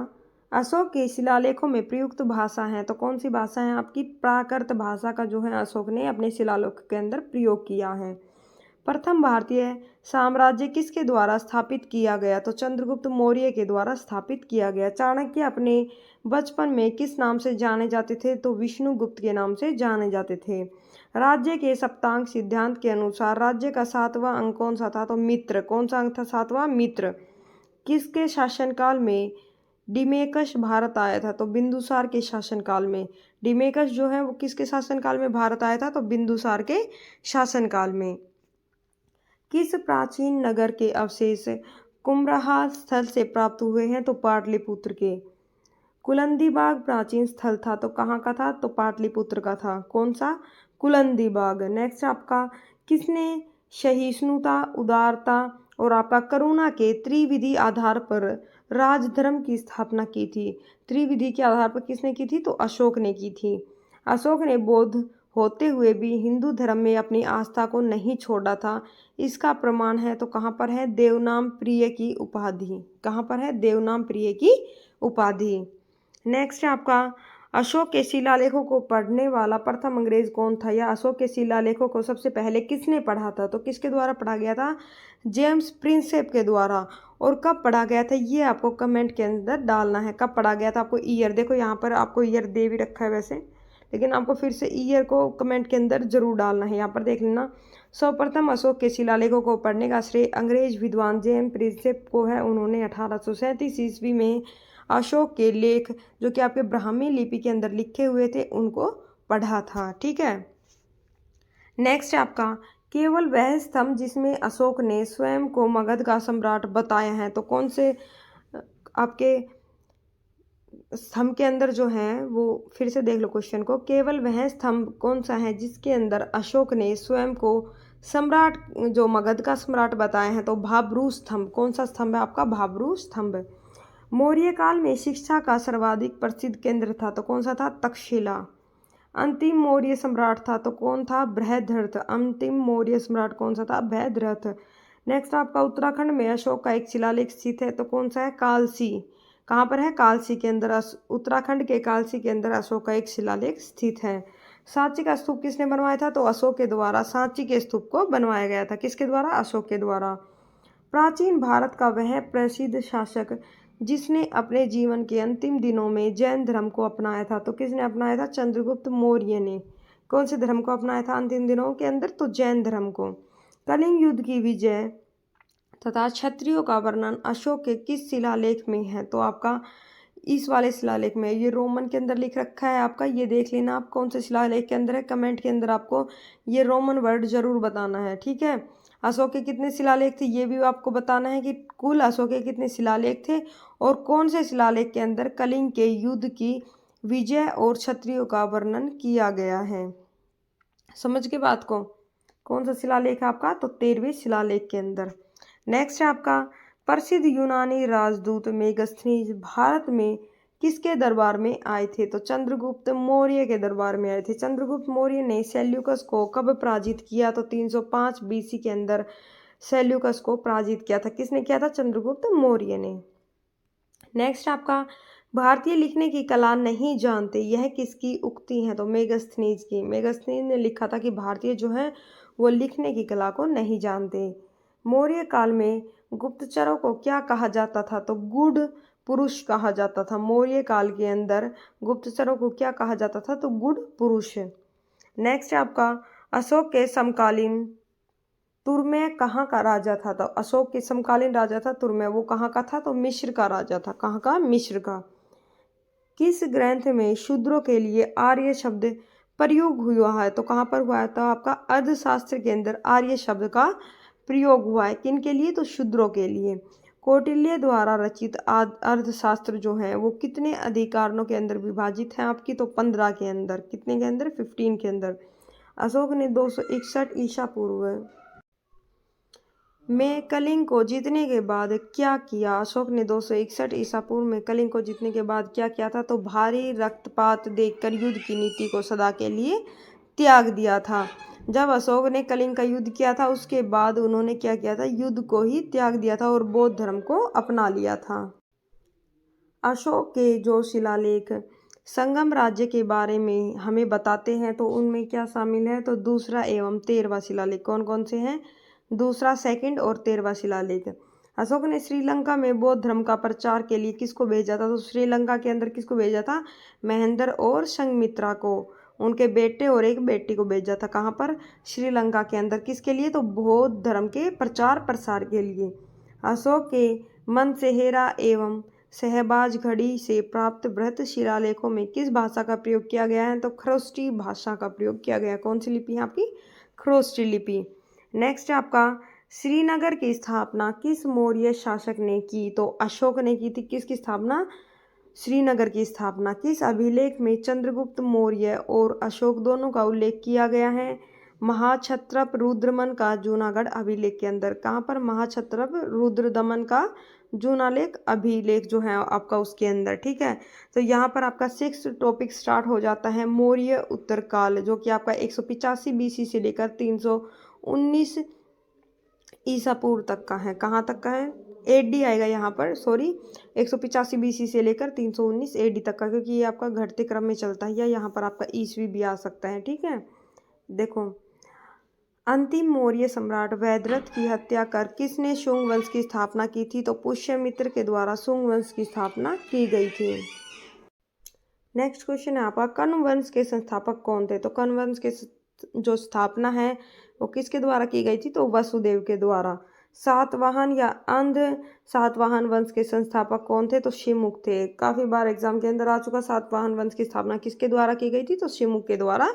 अशोक के शिलालेखों में प्रयुक्त भाषा है, तो कौन सी भाषा है आपकी? प्राकृत भाषा का जो है अशोक ने अपने शिलालेख के अंदर प्रयोग किया है। प्रथम भारतीय साम्राज्य किसके द्वारा स्थापित किया गया? तो चंद्रगुप्त मौर्य के द्वारा स्थापित किया गया। चाणक्य अपने बचपन में किस नाम से जाने जाते थे? तो विष्णुगुप्त के नाम से जाने जाते थे। राज्य के सप्तांक सिद्धांत के अनुसार राज्य का 7वां अंक कौन सा था? तो मित्र। कौन सा अंक था? 7वां मित्र। किसके शासनकाल में डिमेकस भारत आया था? तो बिंदुसार के शासनकाल में। डिमेकस जो है वो किसके शासनकाल में भारत आया था? तो बिंदुसार के शासनकाल में। किस प्राचीन नगर के अवशेष कुम्भरहा स्थल से प्राप्त हुए हैं? तो पाटलिपुत्र के। कुलंदीबाग प्राचीन स्थल था, तो कहाँ का था? तो पाटलिपुत्र का था। कौन सा? कुलंदीबाग। नेक्स्ट आपका किसने सहिष्णुता, उदारता और आपका करुणा के त्रिविधि आधार पर राजधर्म की स्थापना की थी? त्रिविधि के आधार पर किसने की थी? तो अशोक ने की थी। अशोक ने बौद्ध होते हुए भी हिंदू धर्म में अपनी आस्था को नहीं छोड़ा था, इसका प्रमाण है तो कहाँ पर है? देवनाम प्रिय की उपाधि। कहाँ पर है? देवनाम प्रिय की उपाधि। नेक्स्ट है आपका अशोक के शिलालेखों को पढ़ने वाला प्रथम अंग्रेज कौन था, या अशोक के शिलालेखों को सबसे पहले किसने पढ़ा था? तो किसके द्वारा पढ़ा गया था? जेम्स प्रिंसेप के द्वारा। और कब पढ़ा गया था ये आपको कमेंट के अंदर डालना है, कब पढ़ा गया था। आपको ईयर देखो यहाँ पर आपको ईयर दे भी रखा है वैसे, लेकिन आपको फिर से ईयर को कमेंट के अंदर जरूर डालना है। यहाँ पर देख लेना, सर्वप्रथम अशोक के शिलालेखों को पढ़ने का श्रेय अंग्रेज विद्वान जेम्स प्रिंसेप को है। उन्होंने 1837 ईस्वी में अशोक के लेख जो कि आपके ब्राह्मी लिपि के अंदर लिखे हुए थे उनको पढ़ा था। ठीक है, नेक्स्ट है आपका, केवल वह स्तंभ जिसमें अशोक ने स्वयं को मगध का सम्राट बताया है। तो कौन से आपके स्तंभ के अंदर जो है वो, फिर से देख लो क्वेश्चन को, केवल वह स्तंभ कौन सा है जिसके अंदर अशोक ने स्वयं को सम्राट जो मगध का सम्राट बताया है? तो भाब्रू स्तंभ। कौन सा स्तंभ है आपका? भाब्रू स्तंभ। मौर्य काल में शिक्षा का सर्वाधिक प्रसिद्ध केंद्र था, तो कौन सा था? तक्षशिला। अंतिम मौर्य सम्राट था तो कौन था? बृहद्रथ। अंतिम मौर्य सम्राट कौन सा था? बृहद्रथ। नेक्स्ट आपका, उत्तराखंड में अशोक का एक शिलालेख स्थित है, तो कौन सा है? कालसी। कहाँ पर है? कालसी के अंदर, उत्तराखंड के कालसी के अंदर अशोक का एक शिलालेख स्थित है। सांची का स्तूप किसने बनवाया था? तो अशोक के द्वारा सांची के स्तूप को बनवाया गया था। किसके द्वारा? अशोक के द्वारा। प्राचीन भारत का वह प्रसिद्ध शासक जिसने अपने जीवन के अंतिम दिनों में जैन धर्म को अपनाया था, तो किसने अपनाया था? चंद्रगुप्त मौर्य ने। कौन से धर्म को अपनाया था अंतिम दिनों के अंदर? तो जैन धर्म को। कलिंग युद्ध की विजय तथा क्षत्रियों का वर्णन अशोक के किस शिलालेख में है? तो आपका इस वाले शिलालेख में, ये रोमन के अंदर लिख रखा है आपका, ये देख लेना आप कौन से शिलालेख के अंदर है। कमेंट के अंदर आपको ये रोमन वर्ड जरूर बताना है। ठीक है, अशोक के कितने शिलालेख थे ये भी आपको बताना है कि कुल अशोक के कितने शिलालेख थे और कौन से शिलालेख के अंदर कलिंग के युद्ध की विजय और क्षत्रियों का वर्णन किया गया है। समझ के बात को, कौन सा शिलालेख है आपका? तो 13वें शिलालेख के अंदर। नेक्स्ट है आपका, प्रसिद्ध यूनानी राजदूत मेगास्थनीज भारत में किसके दरबार में आए थे? तो चंद्रगुप्त मौर्य के दरबार में आए थे। चंद्रगुप्त मौर्य ने सेल्यूकस को कब पराजित किया? तो 305 बीसी के अंदर सेल्यूकस को पराजित किया था। किसने किया था? चंद्रगुप्त मौर्य ने। नेक्स्ट आपका, भारतीय लिखने की कला नहीं जानते, यह किसकी उक्ति है? तो मेगास्थनीज की। मेगास्थनीज ने लिखा था कि भारतीय जो है वो लिखने की कला को नहीं जानते। मौर्य काल में गुप्तचरों को क्या कहा जाता था? तो गुड पुरुष कहा जाता था। मौर्य काल के अंदर गुप्तचरों को क्या कहा जाता था? तो गुड पुरुष। नेक्स्ट आपका, अशोक के समकालीन तुर्मे कहाँ का राजा था? तो अशोक के समकालीन राजा था तुर्मे, वो कहाँ का था? तो मिस्र का राजा था। कहाँ का? मिस्र का। किस ग्रंथ में शूद्रों के लिए आर्य शब्द प्रयोग हुआ है? तो कहाँ पर हुआ है? तो आपका अर्थशास्त्र के अंदर आर्य शब्द का प्रयोग हुआ है। किन के लिए? तो शूद्रों के लिए। कौटिल्य द्वारा रचित अर्थशास्त्र जो है वो कितने अधिकारणों के अंदर विभाजित है आपकी? तो 15 के अंदर। कितने के अंदर? 15 के अंदर। अशोक ने 261 ईसा पूर्व में कलिंग को जीतने के बाद क्या किया? अशोक ने 261 ईसा पूर्व में कलिंग को जीतने के बाद क्या किया था? तो भारी रक्तपात देखकर युद्ध की नीति को सदा के लिए त्याग दिया था। जब अशोक ने कलिंग का युद्ध किया था उसके बाद उन्होंने क्या किया था? युद्ध को ही त्याग दिया था और बौद्ध धर्म को अपना लिया था। अशोक के जो शिलालेख संगम राज्य के बारे में हमें बताते हैं तो उनमें क्या शामिल है? तो दूसरा एवं 13वां शिलालेख। कौन कौन से हैं? दूसरा, सेकंड और 13वां शिलालेख। अशोक ने श्रीलंका में बौद्ध धर्म का प्रचार के लिए किसको भेजा था? तो श्रीलंका के अंदर किसको भेजा था? महेंद्र और संघमित्रा को, उनके बेटे और एक बेटी को भेजा था। कहाँ पर? श्रीलंका के अंदर। किसके लिए? तो बौद्ध धर्म के प्रचार प्रसार के लिए। अशोक के मनसेहेरा एवं शहबाज घड़ी से प्राप्त बृहत शिलालेखों में किस भाषा का प्रयोग किया गया है? तो खरोष्टी भाषा का प्रयोग किया गया है। कौन सी लिपि है आपकी? खरोष्टी लिपि। नेक्स्ट आपका, श्रीनगर की स्थापना किस मौर्य शासक ने की? तो अशोक ने की थी। किसकी स्थापना? श्रीनगर की स्थापना। किस अभिलेख में चंद्रगुप्त मौर्य और अशोक दोनों का उल्लेख किया गया है? महाक्षत्रप रुद्रदमन का जूनागढ़ अभिलेख के अंदर। कहाँ पर? महाक्षत्रप रुद्रदमन का जूनालेख अभिलेख जो है आपका उसके अंदर। ठीक है, तो यहाँ पर आपका 6th टॉपिक स्टार्ट हो जाता है मौर्य उत्तरकाल, जो कि आपका 185 बीसी से लेकर 319 ईसा पूर्व तक का है। कहाँ तक का है? AD आएगा यहाँ पर, सॉरी 185 BC से लेकर 319 AD तक का, क्योंकि ये आपका घटते क्रम में चलता है, या यहाँ पर आपका ईस्वी भी आ सकता है। ठीक है, देखो अंतिम मौर्य सम्राट वैदरथ की हत्या कर किसने शुंग वंश की स्थापना की थी? तो पुष्यमित्र के द्वारा शुंग वंश की स्थापना की गई थी। नेक्स्ट क्वेश्चन है आपका, कण्व वंश के संस्थापक कौन थे? तो कण्व वंश के जो स्थापना है वो किसके द्वारा की गई थी? तो वसुदेव के द्वारा। सातवाहन या अंध सातवाहन वंश के संस्थापक कौन थे? तो शिमुख थे। काफी बार एग्जाम के अंदर आ चुका, सातवाहन वंश की स्थापना किसके द्वारा की गई थी? तो शिमुख के द्वारा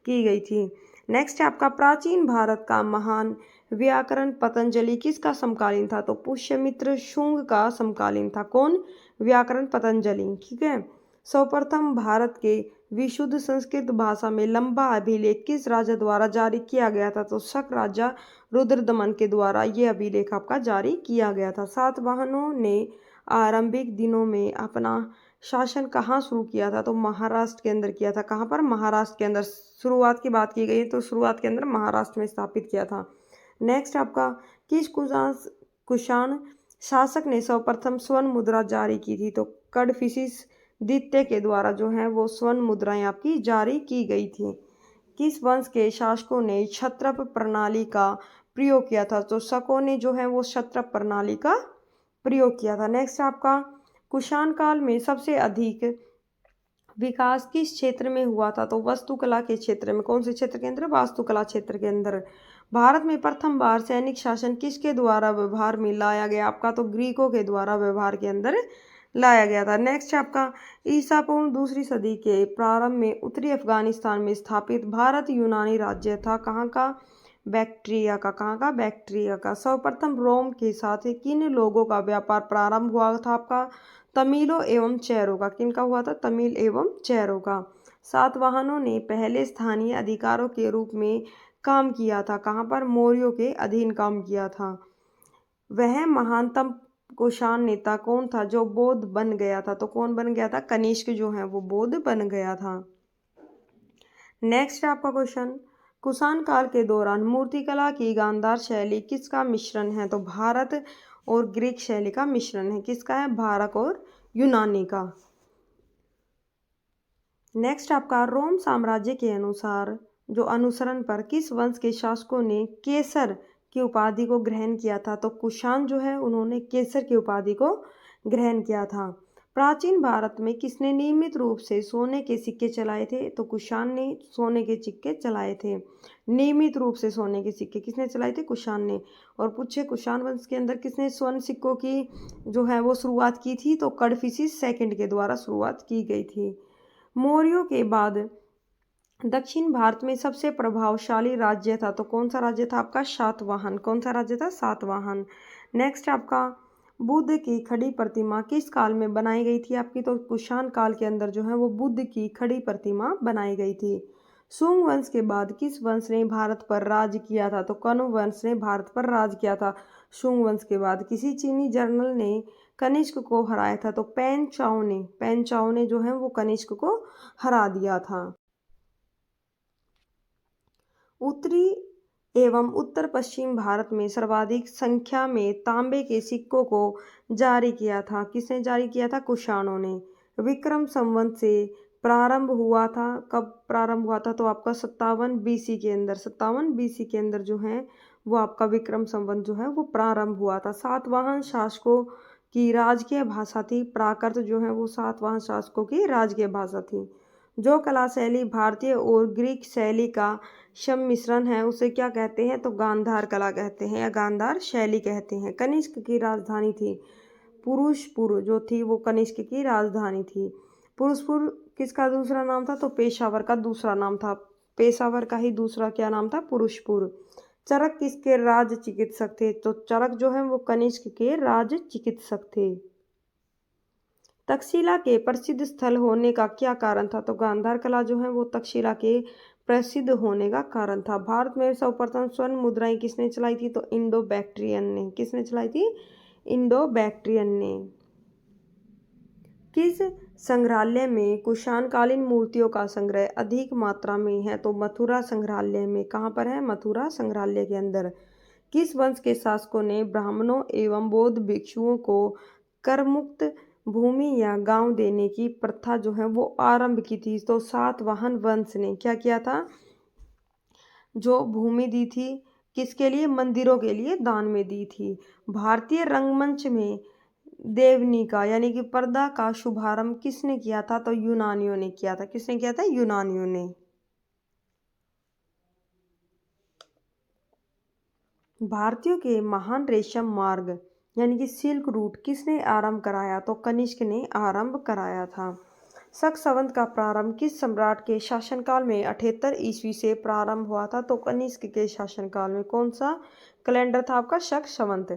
की गई थी। नेक्स्ट है आपका, प्राचीन भारत का महान व्याकरण पतंजलि किसका समकालीन था? तो पुष्यमित्र शुंग का समकालीन था। कौन? व्याकरण पतंजलि। ठीक है, सर्वप्रथम भारत के विशुद्ध संस्कृत भाषा में लंबा अभिलेख किस राजा द्वारा जारी किया गया था? तो शक राजा रुद्रदमन के द्वारा ये अभिलेख आपका जारी किया गया था। सातवाहनों ने आरंभिक दिनों में अपना शासन कहाँ शुरू किया था? तो महाराष्ट्र के अंदर किया था। कहाँ पर? महाराष्ट्र के अंदर। शुरुआत की बात की गई है तो शुरुआत के अंदर महाराष्ट्र में स्थापित किया था। नेक्स्ट आपका, किस कुषाण शासक ने सर्वप्रथम स्वर्ण मुद्रा जारी की थी? तो कड़फिसिस द्वितीय के द्वारा जो है वो स्वर्ण मुद्राएं आपकी जारी की गई थी। किस वंश के शासकों ने क्षत्रप प्रणाली का प्रयोग किया था? तो शकों ने जो है वो क्षत्रप प्रणाली का प्रयोग किया था। नेक्स्ट आपका, कुषाण काल में सबसे अधिक विकास किस क्षेत्र में हुआ था? तो वास्तुकला के क्षेत्र में। कौन से क्षेत्र के अंदर? वास्तुकला क्षेत्र के अंदर। भारत में प्रथम बार सैनिक शासन किसके द्वारा व्यवहार में लाया गया आपका? तो ग्रीकों के द्वारा व्यवहार के अंदर लाया गया था। नेक्स्ट आपका, ईसा पूर्व दूसरी सदी के प्रारंभ में उत्तरी अफगानिस्तान में स्थापित भारत यूनानी राज्य था। कहाँ का? बैक्ट्रिया का। कहाँ का? बैक्ट्रिया का। सर्वप्रथम रोम के साथ किन लोगों का व्यापार प्रारंभ हुआ था आपका? तमिलों एवं चेरों का। किनका हुआ था? तमिल एवं चेरों का। सातवाहनों ने पहले स्थानीय अधिकारों के रूप में काम किया था। कहाँ पर? मौर्यों के अधीन काम किया था। वह महानतम कुषाण नेता कौन था जो बौद्ध बन गया था? तो कौन बन गया था? कनिष्क जो है वो बौद्ध बन गया था। नेक्स्ट आपका क्वेश्चन, कुषाण काल के दौरान मूर्तिकला की गांधार शैली किसका मिश्रण है? तो भारत और ग्रीक शैली का मिश्रण है। किसका है? भारत और यूनानी का। नेक्स्ट आपका, रोम साम्राज्य के अनुसार जो अनुसरण पर किस वंश के शासकों ने केसर की उपाधि को ग्रहण किया था? तो कुषाण जो है उन्होंने केसर की उपाधि को ग्रहण किया था। प्राचीन भारत में किसने नियमित रूप से सोने के सिक्के चलाए थे? तो कुषाण ने सोने के सिक्के चलाए थे। नियमित रूप से सोने के सिक्के किसने चलाए थे? कुषाण ने। और पूछे कुषाण वंश के अंदर किसने स्वर्ण सिक्कों की जो है वो शुरुआत की थी? तो कड़फिसिस सेकंड के द्वारा शुरुआत की गई थी। मौर्यों के बाद दक्षिण भारत में सबसे प्रभावशाली राज्य था। तो कौन सा राज्य था आपका? सातवाहन। कौन सा राज्य था? सातवाहन। नेक्स्ट आपका, बुद्ध की खड़ी प्रतिमा किस काल में बनाई गई थी आपकी? तो कुषाण काल के अंदर जो है वो बुद्ध की खड़ी प्रतिमा बनाई गई थी। शुंग वंश के बाद किस वंश ने भारत पर राज किया था? तो कण्व वंश ने भारत पर राज किया था। शुंग वंश के बाद किसी चीनी जनरल ने कनिष्क को हराया था? तो पेन चाओ ने जो है वो कनिष्क को हरा दिया था। उत्तरी एवं उत्तर पश्चिम भारत में सर्वाधिक संख्या में तांबे के सिक्कों को जारी किया था। किसने जारी किया था? कुषाणों ने। विक्रम संवत से प्रारंभ हुआ था। कब प्रारंभ हुआ था? तो आपका 57 BC के अंदर। 57 BC के अंदर जो है वो आपका विक्रम संवत जो है वो प्रारंभ हुआ था। सातवाहन शासकों की राजकीय भाषा थी प्राकृत। जो है वो सातवाहन शासकों की राजकीय भाषा थी। जो कला शैली भारतीय और ग्रीक शैली का सम्मिश्रण है उसे क्या कहते हैं? तो गांधार कला कहते हैं या गांधार शैली कहते हैं। कनिष्क की राजधानी थी पुरुषपुर जो थी वो कनिष्क की राजधानी थी। पुरुषपुर किसका दूसरा नाम था? तो पेशावर का दूसरा नाम था। पेशावर का ही दूसरा क्या नाम था? पुरुषपुर। चरक किसके राज चिकित्सक थे? तो चरक जो है वो कनिष्क के राज चिकित्सक थे। तक्षशिला के प्रसिद्ध स्थल होने का क्या कारण था? तो गांधार कला जो है वो तक्षशिला के प्रसिद्ध होने का कारण था। भारत में सर्वप्रथम स्वर्ण मुद्राएं किसने चलाई थी? तो इंडो बैक्ट्रियन ने। किसने चलाई थी? इंडो बैक्ट्रियन ने। किस संग्रहालय में कुषाणकालीन मूर्तियों का संग्रह अधिक मात्रा में है? तो मथुरा संग्रहालय में। कहाँ पर है? मथुरा संग्रहालय के अंदर। किस वंश के शासकों ने ब्राह्मणों एवं बौद्ध भिक्षुओं को करमुक्त भूमि या गांव देने की प्रथा जो है वो आरंभ की थी? तो सातवाहन वंश ने क्या किया था, जो भूमि दी थी किसके लिए, मंदिरों के लिए दान में दी थी। भारतीय रंगमंच में देवनी का यानी कि पर्दा का शुभारंभ किसने किया था? तो यूनानियों ने किया था। किसने किया था? यूनानियों ने। भारतीयों के महान रेशम मार्ग यानी कि सिल्क रूट किसने आरंभ कराया? तो कनिष्क ने आरंभ कराया था। शक संवत का प्रारंभ किस सम्राट के शासनकाल में 78 ईस्वी से प्रारंभ हुआ था? तो कनिष्क के शासनकाल में। कौन सा कैलेंडर था आपका? शक संवत।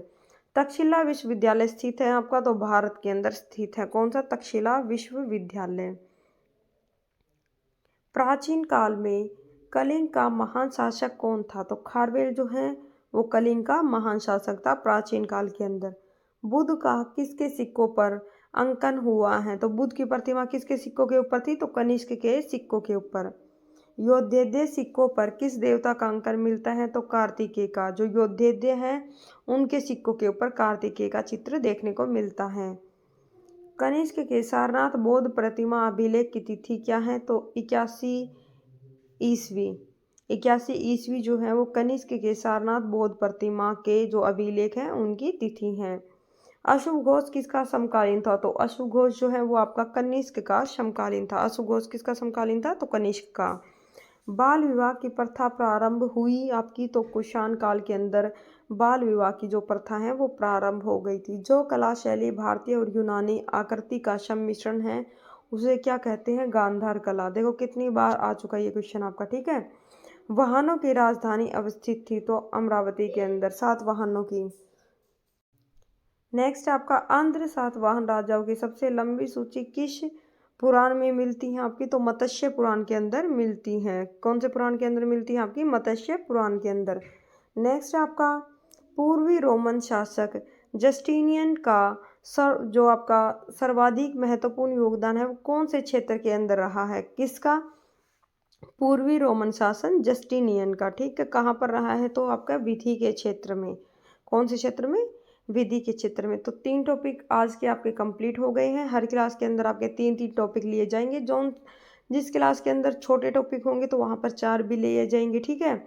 तक्षशिला विश्वविद्यालय स्थित है आपका? तो भारत के अंदर स्थित है। कौन सा? तक्षशिला विश्वविद्यालय। प्राचीन काल में कलिंग का महान शासक कौन था? तो खारवेल जो है वो कलिंग का महान शासक था प्राचीन काल के अंदर। बुद्ध का किसके सिक्कों पर अंकन हुआ है? तो बुद्ध की प्रतिमा किसके सिक्कों के ऊपर थी? तो कनिष्क के सिक्कों के ऊपर। योद्धेय सिक्कों पर किस देवता का अंकन मिलता है? तो कार्तिकेय का। जो योद्धेय हैं उनके सिक्कों के ऊपर कार्तिकेय का चित्र देखने को मिलता है। कनिष्क के सारनाथ बौद्ध प्रतिमा अभिलेख की तिथि क्या है? तो 81 ईस्वी। 81 ईस्वी जो है वो कनिष्क के सारनाथ बौद्ध प्रतिमा के जो अभिलेख हैं उनकी तिथि है। अशुभ घोष किसका समकालीन था? तो अशुभ घोष जो है वो आपका कनिष्क का समकालीन था। अशुभ घोष किसका समकालीन था? तो कनिष्क का। बाल विवाह की प्रथा प्रारंभ हुई आपकी? तो कुषाण काल के अंदर बाल विवाह की जो प्रथा है वो प्रारंभ हो गई थी। जो कला शैली भारतीय और यूनानी आकृति का सम्मिश्रण है उसे क्या कहते हैं? गांधार कला। देखो कितनी बार आ चुका है ये क्वेश्चन आपका, ठीक है। वाहनों की राजधानी अवस्थित थी? तो अमरावती के अंदर। सातवाहनों की। नेक्स्ट आपका आंध्र सातवाहन राजाओं की सबसे लंबी सूची किस पुराण में मिलती है आपकी? तो मत्स्य पुराण के अंदर मिलती है। कौन से पुराण के अंदर मिलती है आपकी? मत्स्य पुराण के अंदर। नेक्स्ट आपका पूर्वी रोमन शासक जस्टिनियन का जो आपका सर्वाधिक महत्वपूर्ण योगदान है वो कौन से क्षेत्र के अंदर रहा है? किसका? पूर्वी रोमन शासन जस्टिनियन का। ठीक है, कहाँ पर रहा है? तो आपका विधि के क्षेत्र में। कौन से क्षेत्र में? विधि के क्षेत्र में। तो 3 टॉपिक आज के आपके कंप्लीट हो गए हैं। हर क्लास के अंदर आपके 3-3 टॉपिक लिए जाएंगे। जिस क्लास के अंदर छोटे टॉपिक होंगे तो वहाँ पर 4 भी लिए जाएंगे, ठीक है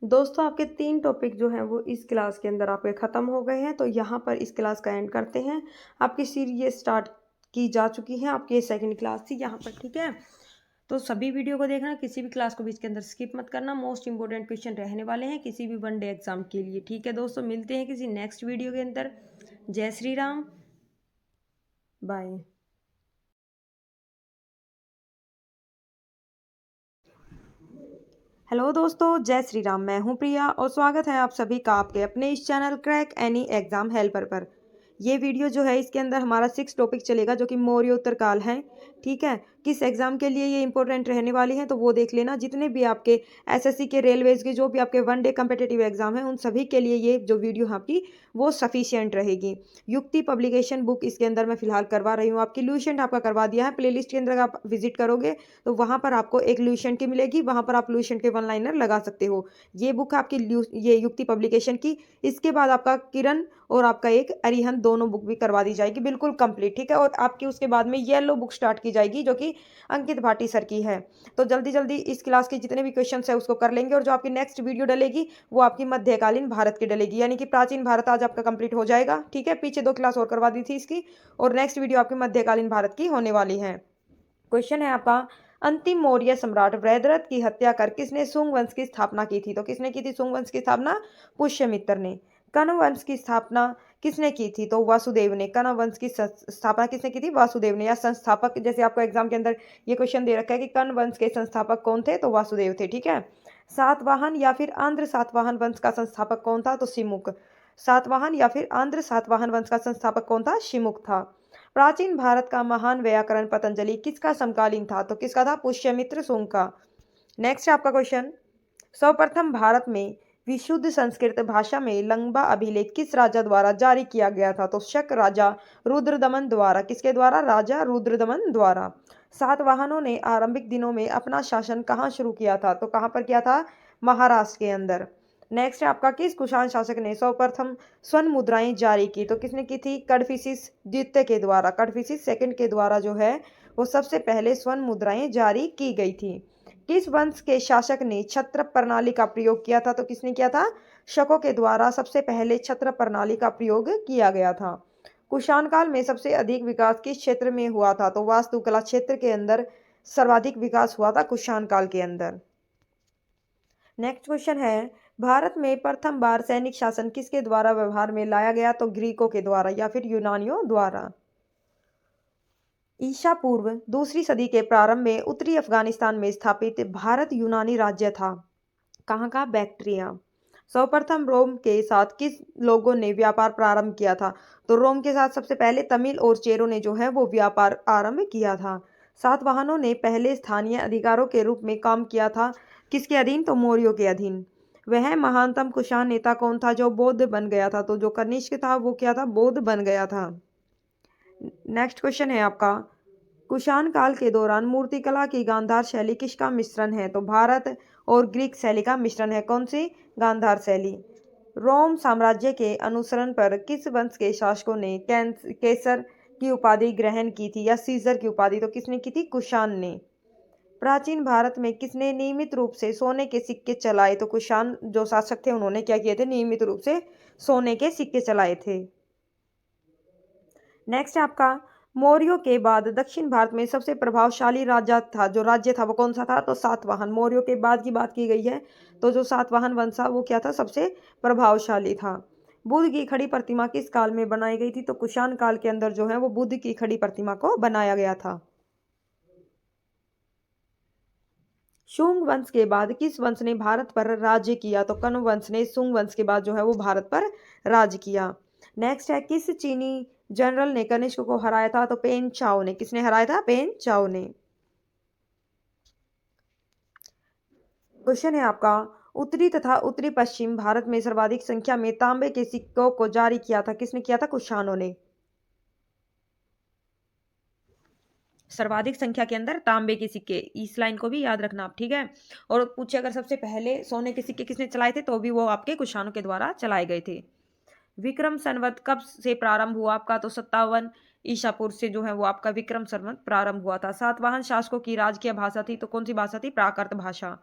दोस्तों। आपके 3 टॉपिक जो हैं वो इस क्लास के अंदर आपके ख़त्म हो गए हैं। तो यहाँ पर इस क्लास का एंड करते हैं। आपकी सीरीज स्टार्ट की जा चुकी है, आपकी सेकंड क्लास थी यहाँ पर, ठीक है। तो सभी वीडियो को देखना, किसी भी क्लास को बीच के अंदर स्किप मत करना। मोस्ट इंपॉर्टेंट क्वेश्चन रहने वाले हैं किसी भी वनडे एग्जाम के लिए, ठीक है दोस्तों। मिलते हैं किसी नेक्स्ट वीडियो के अंदर। जय श्री राम, बाय। हेलो दोस्तों, जय श्री राम। मैं हूं प्रिया और स्वागत है आप सभी का आपके अपने इस channel crack any exam helper पर। ये वीडियो जो है इसके अंदर हमारा 6 टॉपिक चलेगा जो कि मौर्य उत्तरकाल है, ठीक है। किस एग्जाम के लिए ये इंपॉर्टेंट रहने वाली हैं तो वो देख लेना। जितने भी आपके एसएससी के, रेलवेज के, जो भी आपके वनडे कम्पिटिटिव एग्जाम है उन सभी के लिए ये जो वीडियो है आपकी वो सफिशियंट रहेगी। युक्ति पब्लिकेशन बुक इसके अंदर मैं फिलहाल करवा रही हूँ आपकी। ल्यूसेंट आपका करवा दिया है। प्लेलिस्ट के अंदर आप विजिट करोगे तो वहाँ पर आपको एक ल्यूसेंट की मिलेगी, वहाँ पर आप ल्यूसेंट के 1 लाइनर लगा सकते हो। ये बुक आपकी ये युक्ति पब्लिकेशन की। इसके बाद आपका किरण और आपका एक अरिहंत दोनों बुक भी करवा दी जाएगी बिल्कुल कंप्लीट, ठीक है। और आपकी उसके बाद में येलो बुक स्टार्ट की जाएगी जो कि अंकित भाटी सर की है। तो जल्दी जल्दी इस क्लास के जितने भी क्वेश्चन है उसको कर लेंगे। और जो आपकी नेक्स्ट वीडियो डलेगी वो आपकी मध्यकालीन भारत की डलेगी, यानी कि प्राचीन भारत आज आपका कंप्लीट हो जाएगा, ठीक है। पीछे 2 क्लास और करवा दी थी इसकी, और नेक्स्ट वीडियो आपकी मध्यकालीन भारत की होने वाली है। क्वेश्चन है आपका, अंतिम मौर्य सम्राट वृहद्रथ की हत्या कर किसने शुंग वंश की स्थापना की थी? तो किसने की थी शुंग वंश की स्थापना? पुष्यमित्र ने। कण्व वंश की स्थापना किसने की थी? तो वासुदेव ने। कण्व वंश की स्थापना किसने की थी? वासुदेव ने। या संस्थापक, जैसे आपको एग्जाम के अंदर ये क्वेश्चन दे रखा है कि कण्व वंश के संस्थापक कौन थे? तो वासुदेव थे, ठीक है। सातवाहन या फिर आंध्र सातवाहन वंश का संस्थापक कौन था? तो शिमुक। सातवाहन या फिर आंध्र सातवाहन वंश का संस्थापक कौन था? शिमुक था। प्राचीन भारत का महान व्याकरण पतंजलि किसका समकालीन था? तो किसका था? पुष्यमित्र शुंग का। नेक्स्ट आपका क्वेश्चन, सर्वप्रथम भारत में विशुद्ध संस्कृत भाषा में लंबा अभिलेख किस राजा द्वारा जारी किया गया था? तो शक राजा रुद्रदमन द्वारा। किसके द्वारा? राजा रुद्रदमन द्वारा। सातवाहनों ने आरंभिक दिनों में अपना शासन कहाँ शुरू किया था? तो कहाँ पर किया था? महाराष्ट्र के अंदर। नेक्स्ट है आपका, किस कुषाण शासक ने सर्वप्रथम स्वर्ण मुद्राएं जारी की? तो किसने की थी? कडफिसिस द्वितीय के द्वारा, कडफिसिस सेकंड के द्वारा जो है वो सबसे पहले स्वर्ण मुद्राएं जारी की गई थी। किस वंश के शासक ने छत्र प्रणाली का प्रयोग किया था? तो किसने किया था? शकों के द्वारा सबसे पहले छत्र प्रणाली का प्रयोग किया गया था। कुषाण काल में सबसे अधिक विकास किस क्षेत्र में हुआ था? तो वास्तुकला क्षेत्र के अंदर सर्वाधिक विकास हुआ था कुषाण काल के अंदर। नेक्स्ट क्वेश्चन है, भारत में प्रथम बार सैनिक शासन किसके द्वारा व्यवहार में लाया गया? तो ग्रीकों के द्वारा या फिर यूनानियों द्वारा। ईसा पूर्व दूसरी सदी के प्रारंभ में उत्तरी अफगानिस्तान में स्थापित भारत यूनानी राज्य था। कहाँ का? बैक्ट्रिया। सर्वप्रथम रोम के साथ किस लोगों ने व्यापार प्रारंभ किया था? तो रोम के साथ सबसे पहले तमिल और चेरों ने जो है वो व्यापार आरंभ किया था। सातवाहनों ने पहले स्थानीय अधिकारों के रूप में काम किया था। किसके अधीन? तो मौर्यों के अधीन। वह महानतम कुषाण नेता कौन था जो बौद्ध बन गया था? तो जो कनिष्क था वो क्या था? बौद्ध बन गया था। नेक्स्ट क्वेश्चन है आपका, कुषाण काल के दौरान मूर्तिकला की गांधार शैली किसका मिश्रण है? तो भारत और ग्रीक शैली का मिश्रण है। कौन सी? गांधार शैली। रोम साम्राज्य के अनुसरण पर किस वंश के शासकों ने केसर की उपाधि ग्रहण की थी या सीजर की उपाधि? तो किसने की थी? कुषाण ने। प्राचीन भारत में किसने नियमित रूप से सोने के सिक्के चलाए? तो कुषाण जो शासक थे उन्होंने क्या किए थे? नियमित रूप से सोने के सिक्के चलाए थे। नेक्स्ट है आपका, मौर्यों के बाद दक्षिण भारत में सबसे प्रभावशाली राजा था, जो राज्य था वो कौन सा था? तो सातवाहन। मौर्यों के बाद की बात की गई है तो जो सातवाहन वंश था वो क्या था? सबसे प्रभावशाली था। बुद्ध की खड़ी प्रतिमा किस काल में बनाई गई थी? तो कुषाण काल के अंदर जो है वो बुद्ध की खड़ी प्रतिमा को बनाया गया था। शुंग वंश के बाद किस वंश ने भारत पर राज्य किया? तो कण्व वंश ने शुंग वंश के बाद जो है वो भारत पर राज्य किया। नेक्स्ट है, किस चीनी जनरल ने कनिष्क को हराया था? तो पेन चाओ ने। किसने हराया था? पेन चाओ ने। क्वेश्चन है आपका, उत्तरी तथा उत्तरी पश्चिम भारत में सर्वाधिक संख्या में तांबे के सिक्कों को जारी किया था। किसने किया था? कुषाणों ने। सर्वाधिक संख्या के अंदर तांबे के सिक्के, इस लाइन को भी याद रखना आप, ठीक है। और पूछे अगर सबसे पहले सोने के सिक्के किसने चलाए थे, तो भी वो आपके कुषाणों के द्वारा चलाए गए थे। विक्रम संवत कब से प्रारंभ हुआ आपका? तो 57 ईसापुर से जो है वो आपका विक्रम संवत प्रारंभ हुआ था। सातवाहन शासकों की राजकीय भाषा थी, तो कौन सी भाषा थी? प्राकृत भाषा।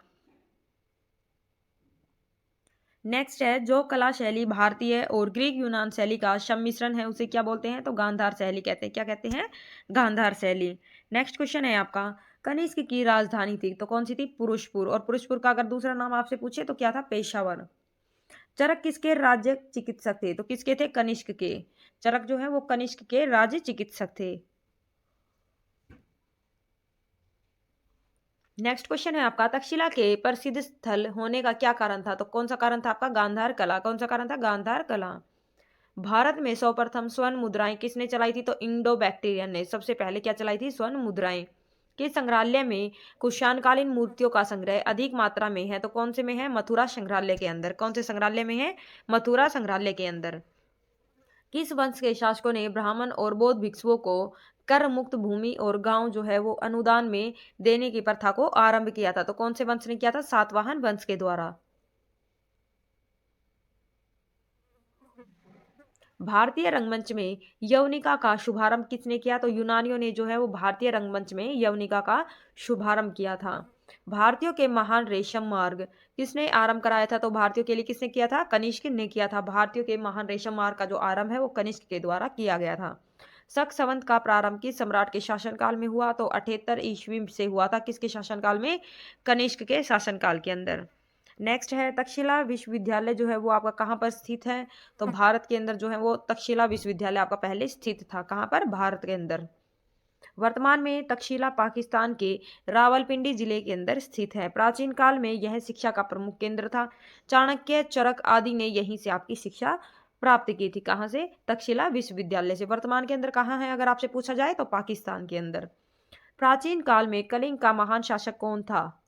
नेक्स्ट है, जो कला शैली भारतीय और ग्रीक यूनान शैली का सम्मिश्रण है उसे क्या बोलते हैं? तो गांधार शैली कहते हैं। क्या कहते हैं? गांधार शैली। नेक्स्ट क्वेश्चन है आपका, कनिष्क की राजधानी थी तो कौन सी थी? पुरुषपुर। और पुरुषपुर का अगर दूसरा नाम आपसे पूछे तो क्या था? पेशावर। चरक किसके राज्य चिकित्सक थे? तो किसके थे? कनिष्क के। चरक जो है वो कनिष्क के राज्य चिकित्सक थे। नेक्स्ट क्वेश्चन है आपका, तक्षशिला के प्रसिद्ध स्थल होने का क्या कारण था? तो कौन सा कारण था आपका? गांधार कला। कौन सा कारण था? गांधार कला। भारत में सर्वप्रथम स्वर्ण मुद्राएं किसने चलाई थी? तो इंडो बैक्टीरियन ने सबसे पहले क्या चलाई थी? स्वर्ण मुद्राएं। किस संग्रहालय में कुषाणकालीन मूर्तियों का संग्रह अधिक मात्रा में है? तो कौन से में है? मथुरा संग्रहालय के अंदर। कौन से संग्रहालय में है? मथुरा संग्रहालय के अंदर। किस वंश के शासकों ने ब्राह्मण और बौद्ध भिक्षुओं को कर मुक्त भूमि और गांव जो है वो अनुदान में देने की प्रथा को आरंभ किया था? तो कौन से वंश ने किया था? सातवाहन वंश के द्वारा। भारतीय रंगमंच में यवनिका का शुभारंभ किसने किया? तो यूनानियों ने जो है वो भारतीय रंगमंच में यवनिका का शुभारंभ किया था। भारतीयों के महान रेशम मार्ग किसने आरंभ कराया था? तो भारतीयों के लिए किसने किया था? कनिष्क ने किया था। भारतीयों के महान रेशम मार्ग का जो आरंभ है वो कनिष्क के द्वारा किया गया था। शक संवत का प्रारंभ किस सम्राट के शासनकाल में हुआ? तो 78 ईस्वी से हुआ था। किसके शासनकाल में? कनिष्क के शासनकाल के अंदर। नेक्स्ट है, तक्षशिला विश्वविद्यालय जो है वो आपका कहाँ पर स्थित है? तो भारत के अंदर जो है वो तक्षशिला विश्वविद्यालय आपका पहले स्थित था। कहाँ पर? भारत के अंदर। वर्तमान में तक्षशिला पाकिस्तान के रावलपिंडी जिले के अंदर स्थित है। प्राचीन काल में यह शिक्षा का प्रमुख केंद्र था। चाणक्य, चरक आदि ने यहीं से आपकी शिक्षा प्राप्त की थी। कहाँ से? तक्षशिला विश्वविद्यालय से। वर्तमान के अंदर कहाँ है अगर आपसे पूछा जाए? तो पाकिस्तान के अंदर। प्राचीन काल में कलिंग का महान शासक कौन था?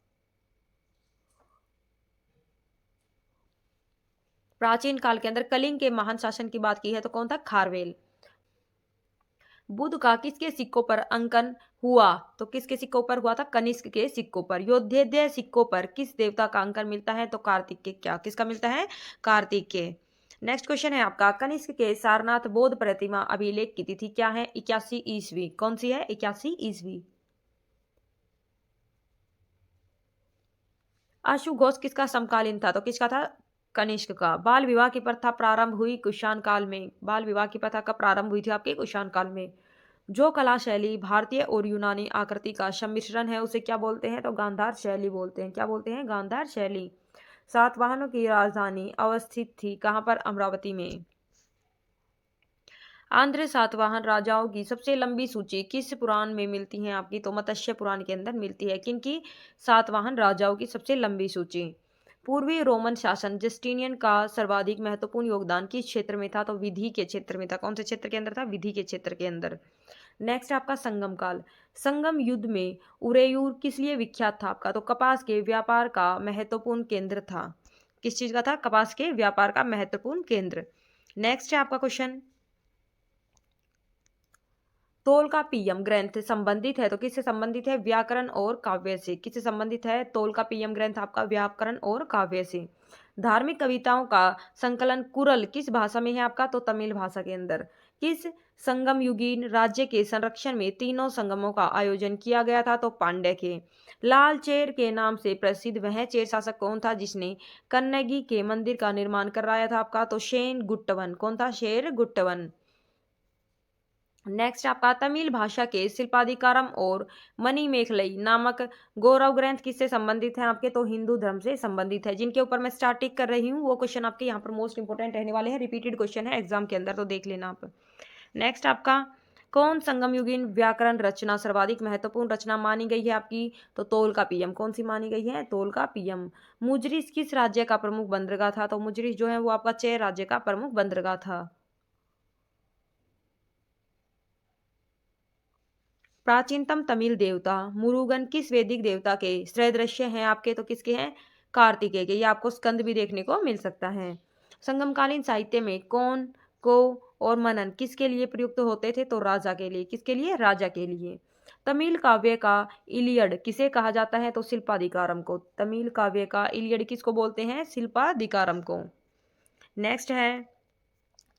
प्राचीन काल के अंदर कलिंग के महान शासन की बात की है तो कौन था? खारवेल। बुध का किसके सिक्कों पर अंकन हुआ? तो किसके सिक्कों पर हुआ था? कनिष्क के सिक्कों पर। योद्धायध्य सिक्कों पर किस देवता का अंकन मिलता है? तो कार्तिक के। क्या किसका मिलता है? कार्तिक के। नेक्स्ट क्वेश्चन है आपका, कनिष्क के सारनाथ बौद्ध प्रतिमा अभिलेख की तिथि क्या है? 81 ईस्वी। कौन सी है? 81 ईस्वी। अश्वघोष किसका समकालीन था? तो किसका था? कनिष्क का। बाल विवाह की प्रथा प्रारंभ हुई कुषाण काल में। बाल विवाह की प्रथा कब प्रारंभ हुई थी? आपके कुषाण काल में। जो कला शैली भारतीय और यूनानी आकृति का सम्मिश्रण है उसे क्या बोलते हैं? तो गांधार शैली बोलते हैं। क्या बोलते हैं? गांधार शैली। सातवाहनों की राजधानी अवस्थित थी कहाँ पर? अमरावती में। आंध्र सातवाहन राजाओं की सबसे लंबी सूची किस पुराण में मिलती है आपकी? तो मत्स्य पुराण के अंदर मिलती है। किनकी? सातवाहन राजाओं की सबसे लंबी सूची। पूर्वी रोमन शासन जस्टिनियन का सर्वाधिक महत्वपूर्ण योगदान किस क्षेत्र में था? तो विधि के क्षेत्र में था। कौन से क्षेत्र के अंदर था? विधि के क्षेत्र के अंदर। नेक्स्ट आपका संगम काल। संगम युद्ध में उरेयूर किस लिए विख्यात था आपका? तो कपास के व्यापार का महत्वपूर्ण केंद्र था। किस चीज का था? कपास के व्यापार का महत्वपूर्ण केंद्र। नेक्स्ट है आपका क्वेश्चन, तोलकाप्पियम ग्रंथ संबंधित है तो किससे संबंधित है? व्याकरण और काव्य से। किससे संबंधित है? तोलकाप्पियम ग्रंथ आपका व्याकरण और काव्य से। धार्मिक कविताओं का संकलन कुरल किस भाषा में है आपका? तो तमिल भाषा के अंदर। किस संगम युगीन राज्य के संरक्षण में तीनों संगमों का आयोजन किया गया था? तो पांड्य के। लाल चेर के नाम से प्रसिद्ध वह चेर शासक कौन था जिसने कन्नगी के मंदिर का निर्माण कराया था आपका? तो शेन गुट्टवन। कौन था? शेर गुट्टवन। नेक्स्ट आपका तमिल भाषा के शिल्पाधिकारम और मणिमेखलई नामक गौरव ग्रंथ किससे संबंधित है आपके? तो हिंदू धर्म से संबंधित है। जिनके ऊपर मैं स्टार्टिंग कर रही हूँ वो क्वेश्चन आपके यहाँ पर मोस्ट इंपोर्टेंट रहने वाले हैं। रिपीटेड क्वेश्चन है एग्जाम के अंदर, तो देख लेना आप। नेक्स्ट आपका, कौन संगम युगीन व्याकरण रचना सर्वाधिक महत्वपूर्ण रचना मानी गई है आपकी? तो तोलकाप्पियम। कौन सी मानी गई है? तोलकाप्पियम। मुजरिस किस राज्य का प्रमुख बंदरगाह था? तो मुजरिस जो है वो आपका चेर राज्य का प्रमुख बंदरगाह था। प्राचीनतम तमिल देवता मुरुगन किस वैदिक देवता के सदृश्य हैं आपके? तो किसके हैं? कार्तिकेय के। ये आपको स्कंद भी देखने को मिल सकता है। संगमकालीन साहित्य में कौन, को और मनन किसके लिए प्रयुक्त होते थे? तो राजा के लिए। किसके लिए? राजा के लिए। तमिल काव्य का इलियड किसे कहा जाता है? तो शिल्पाधिकारम को। तमिल काव्य का इलियड किसको बोलते हैं? शिल्पाधिकारम को। नेक्स्ट है,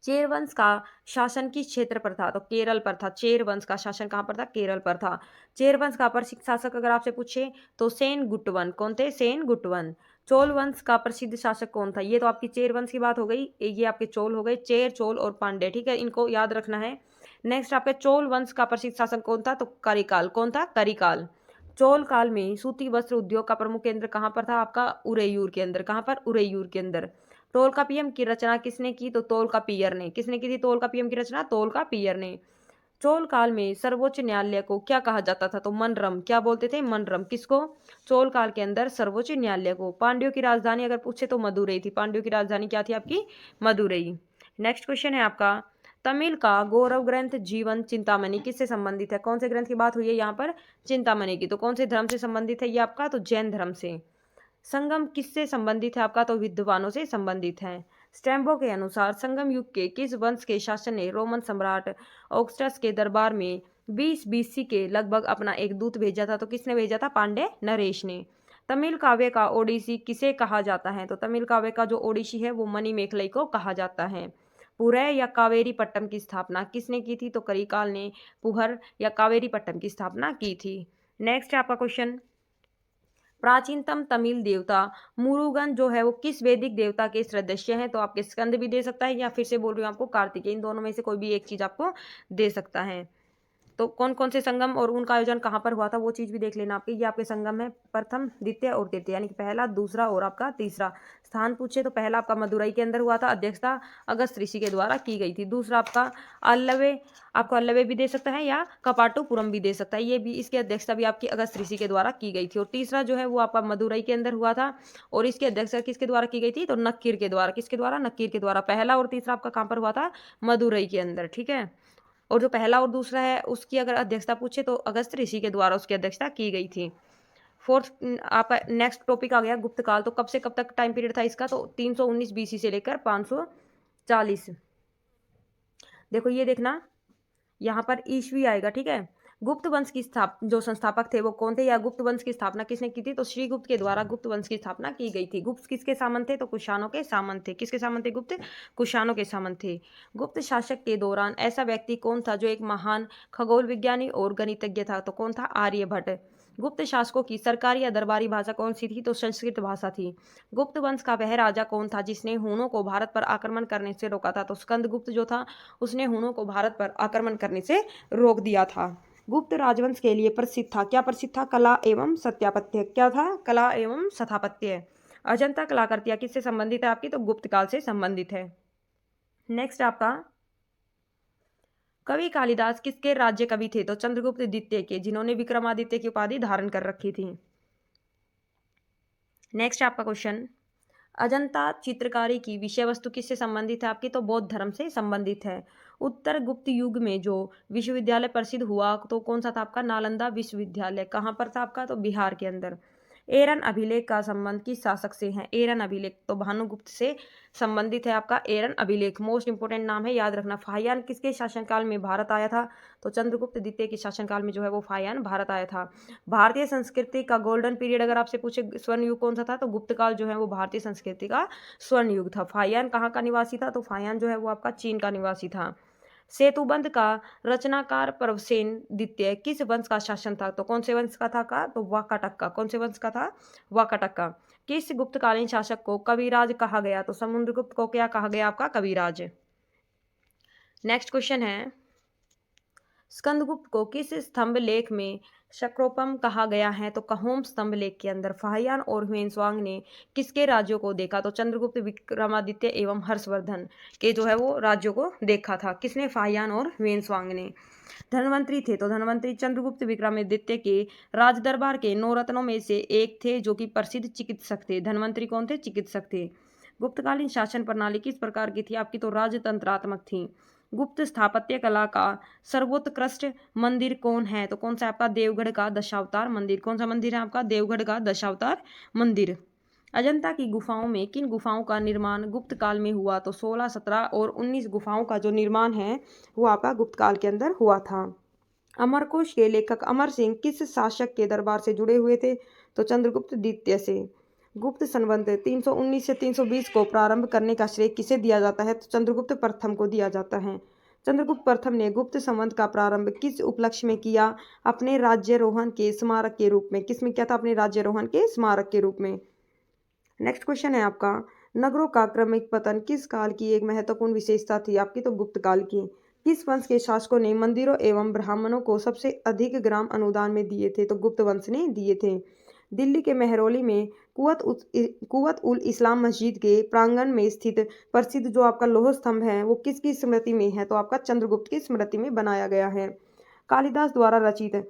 चेर वंश का शासन किस क्षेत्र पर था? तो केरल पर था। चेर वंश का शासन कहाँ पर था? केरल पर था। चेर वंश का प्रसिद्ध शासक अगर आपसे पूछे तो सेन गुट्टवन। कौन थे? सेन गुट्टवन। चोल वंश का प्रसिद्ध शासक कौन था? ये तो आपकी चेर वंश की बात हो गई, ये आपके चोल हो गए। चेर, चोल और पांडे, ठीक है, इनको याद रखना है। नेक्स्ट आपके चोल वंश का प्रसिद्ध शासक कौन था? तो करिकाल। कौन था? करिकाल। चोल काल में सूती वस्त्र उद्योग का प्रमुख केंद्र कहाँ पर था आपका? उरेयूर के अंदर। कहाँ पर? उरेयूर के अंदर। तोलकाप्पियम की रचना किसने की? तो तोलकाप्पियर ने। किसने की थी तोलकाप्पियम की रचना? तोलकाप्पियर ने। चोल काल में सर्वोच्च न्यायालय को क्या कहा जाता था? तो मनरम। क्या बोलते थे? मनरम। किसको? चोल काल के अंदर सर्वोच्च न्यायालय को। पांड्यों की राजधानी अगर पूछे तो मदुरई थी। पांड्यों की राजधानी क्या थी आपकी? मदुरई। नेक्स्ट क्वेश्चन है आपका, तमिल का गौरव ग्रंथ जीवन चिंतामणि किससे संबंधित है? कौन से ग्रंथ की बात हुई है यहाँ पर? चिंतामणि की। तो कौन से धर्म से संबंधित है ये आपका? तो जैन धर्म से। संगम किससे संबंधित है आपका? तो विद्वानों से संबंधित है। स्टैम्बो के अनुसार संगम युग के किस वंश के शासन ने रोमन सम्राट ऑगस्टस के दरबार में 20 बीसी के लगभग अपना एक दूत भेजा था? तो किसने भेजा था? पांडे नरेश ने। तमिल काव्य का ओडिसी किसे कहा जाता है? तो तमिल काव्य का जो ओडिसी है वो मणिमेखलई को कहा जाता है। पुरै या कावेरी पट्टम की स्थापना किसने की थी? तो करिकाल ने पुहर या कावेरी पट्टम की स्थापना की थी। नेक्स्ट है आपका क्वेश्चन, प्राचीनतम तमिल देवता मुरुगन जो है वो किस वैदिक देवता के सदृश्य हैं? तो आपके स्कंद भी दे सकता है या फिर से बोल रही हूँ आपको कार्तिकेय। इन दोनों में से कोई भी एक चीज आपको दे सकता है। तो कौन कौन से संगम और उनका आयोजन कहाँ पर हुआ था वो चीज भी देख लेना आपके। ये आपके संगम है प्रथम, द्वितीय और तृतीय, यानी कि पहला, दूसरा और आपका तीसरा। स्थान पूछे तो पहला आपका मदुरई के अंदर हुआ था, अध्यक्षता अगस्त ऋषि के द्वारा की गई थी। दूसरा आपका अल्लवे, आपको अल्लवे भी दे सकता है या कपाटोपुरम भी दे सकता है, ये भी, इसकी अध्यक्षता भी आपकी अगस्त ऋषि के द्वारा की गई थी। और तीसरा जो है वो आपका मदुरई के अंदर हुआ था और इसकी अध्यक्षता किसके द्वारा की गई थी? तो नक्कीर के द्वारा। किसके द्वारा? नक्कीर के द्वारा। पहला और तीसरा आपका कहाँ पर हुआ था? मदुरई के अंदर, ठीक है। और जो पहला और दूसरा है उसकी अगर अध्यक्षता पूछे तो अगस्त ऋषि के द्वारा उसकी अध्यक्षता की गई थी। फोर्थ आपका नेक्स्ट टॉपिक आ गया गुप्त काल। तो कब से कब तक टाइम पीरियड था इसका? तो 319 बीसी से लेकर 540। देखो ये देखना, यहाँ पर ईस्वी आएगा, ठीक है। गुप्त वंश की जो संस्थापक थे वो कौन थे, या गुप्त वंश की स्थापना किसने की थी, तो श्रीगुप्त के द्वारा गुप्त वंश की स्थापना की गई थी। गुप्त किसके सामंत थे, तो कुषाणों के सामंत थे। किसके सामंत थे गुप्त, कुषाणों के सामंत थे। गुप्त शासक के दौरान ऐसा व्यक्ति कौन था जो एक महान खगोल विज्ञानी और गणितज्ञ था, तो कौन था, आर्यभट्ट। गुप्त शासकों की सरकारी या दरबारी भाषा कौन सी थी, तो संस्कृत भाषा थी। गुप्त वंश का वह राजा कौन था जिसने हूणों को भारत पर आक्रमण करने से रोका था, तो स्कंदगुप्त जो था उसने हूणों को भारत पर आक्रमण करने से रोक दिया था। गुप्त राजवंश के लिए प्रसिद्ध था, क्या प्रसिद्ध था, कला एवं स्थापत्य। क्या था, कला एवं स्थापत्य। अजंता कलाकृतियां किससे संबंधित है आपकी, तो गुप्त काल से संबंधित है। नेक्स्ट आपका, कवि कालिदास किसके राज्य कवि थे, तो चंद्रगुप्त द्वितीय के, जिन्होंने विक्रमादित्य की उपाधि धारण कर रखी थी। नेक्स्ट आपका क्वेश्चन, अजंता चित्रकारी की विषय वस्तु किससे संबंधित है आपकी, तो बौद्ध धर्म से संबंधित है। उत्तर गुप्त युग में जो विश्वविद्यालय प्रसिद्ध हुआ तो कौन सा था आपका, नालंदा विश्वविद्यालय। कहाँ पर था आपका, तो बिहार के अंदर। एरन अभिलेख का संबंध किस शासक से है, एरन अभिलेख तो भानुगुप्त से संबंधित है आपका एरन अभिलेख। मोस्ट इंपोर्टेंट नाम है, याद रखना। फाहियान किसके शासनकाल में भारत आया था, तो चंद्रगुप्त द्वितीय के शासनकाल में जो है वो फाहियान भारत आया था। भारतीय संस्कृति का गोल्डन पीरियड अगर आपसे पूछे स्वर्ण युग कौन सा था, तो गुप्त काल जो है वो भारतीय संस्कृति का स्वर्ण युग था। फाहियान कहाँ का निवासी था, तो फाहियान जो है वो आपका चीन का निवासी था। सेतुबंध का रचनाकार प्रभुसेन द्वितीय किस वंश का शासन था, तो कौन से वंश का था का, तो वाकाटक का। कौन से वंश का था, वाकाटक का। किस गुप्तकालीन शासक को कविराज कहा गया, तो समुद्रगुप्त को क्या कहा गया आपका, कविराज। नेक्स्ट क्वेश्चन है, स्कंदगुप्त को किस स्तंभ लेख में शक्रोपम कहा गया है, तो कहोम स्तंभ लेख के अंदर। फाहियान और ह्वेनसांग ने किसके राज्यों को देखा, तो चंद्रगुप्त, विक्रमादित्य एवं हर्षवर्धन के जो है वो राज्यों को देखा था। किसने, फाहियान और ह्वेनसांग ने। धनवंतरी थे, तो धनवंतरी चंद्रगुप्त विक्रमादित्य के राज दरबार के 9 रत्नों में से एक थे जो कि प्रसिद्ध चिकित्सक थे। धनवंतरी कौन थे, चिकित्सक थे। गुप्तकालीन शासन प्रणाली किस प्रकार की थी आपकी, तो राजतंत्रात्मक थी। गुप्त स्थापत्य कला का सर्वोत्कृष्ट मंदिर कौन है, तो कौन सा आपका, देवगढ़ का दशावतार मंदिर। कौन सा मंदिर है आपका, देवगढ़ का दशावतार मंदिर। अजंता की गुफाओं में किन गुफाओं का निर्माण गुप्त काल में हुआ, तो 16, 17 और 19 गुफाओं का जो निर्माण है वो आपका गुप्त काल के अंदर हुआ था। अमरकोश के लेखक अमर सिंह किस शासक के दरबार से जुड़े हुए थे, तो चंद्रगुप्त द्वितीय से। गुप्त संवत 319 से 320 को प्रारंभ करने का श्रेय किसे दिया जाता है, तो चंद्रगुप्त प्रथम को दिया जाता है। चंद्रगुप्त प्रथम ने गुप्त संवत का प्रारंभ किस उपलक्ष्य में किया, अपने राज्यारोहण के स्मारक के रूप में। किस में किया था, अपने राज्यारोहण के स्मारक के रूप में। नेक्स्ट क्वेश्चन है आपका, नगरों का क्रमिक पतन किस काल की एक महत्वपूर्ण विशेषता थी आपकी, तो गुप्त काल की। किस वंश के शासकों ने मंदिरों एवं ब्राह्मणों को सबसे अधिक ग्राम अनुदान में दिए थे, तो गुप्त वंश ने दिए थे। दिल्ली के मेहरौली में कुवत उल इस्लाम मस्जिद के प्रांगण में स्थित प्रसिद्ध जो आपका लौह स्तंभ है वो किसकी स्मृति में है, तो आपका चंद्रगुप्त की स्मृति में बनाया गया है। कालिदास द्वारा रचित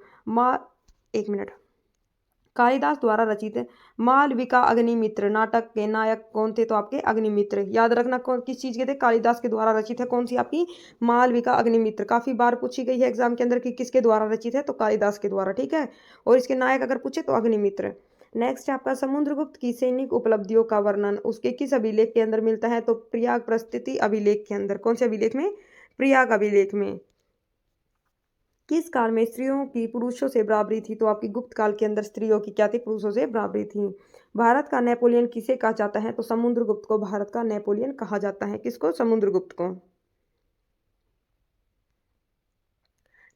कालिदास द्वारा रचित मालविका अग्निमित्र नाटक के नायक कौन थे, तो आपके अग्निमित्र। याद रखना कौन किस चीज के थे, कालिदास के द्वारा रचित है। कौन सी आपकी, मालविका अग्निमित्र। काफी बार पूछी गई है एग्जाम के अंदर कि किसके द्वारा रचित है, तो कालिदास के द्वारा, ठीक है। और इसके नायक अगर पूछे तो अग्निमित्र। नेक्स्ट आपका, समुद्रगुप्त की सैनिक उपलब्धियों का वर्णन उसके किस अभिलेख के अंदर मिलता है, तो प्रयाग प्रस्तुति अभिलेख के अंदर। कौन से अभिलेख में, प्रयाग अभिलेख में। किस काल में स्त्रियों की पुरुषों से बराबरी थी, तो आपकी गुप्त काल के अंदर स्त्रियों की क्या थी, पुरुषों से बराबरी थी। भारत का नेपोलियन किसे कहा जाता है, तो समुद्रगुप्त को भारत का नेपोलियन कहा जाता है। किसको, समुद्रगुप्त को।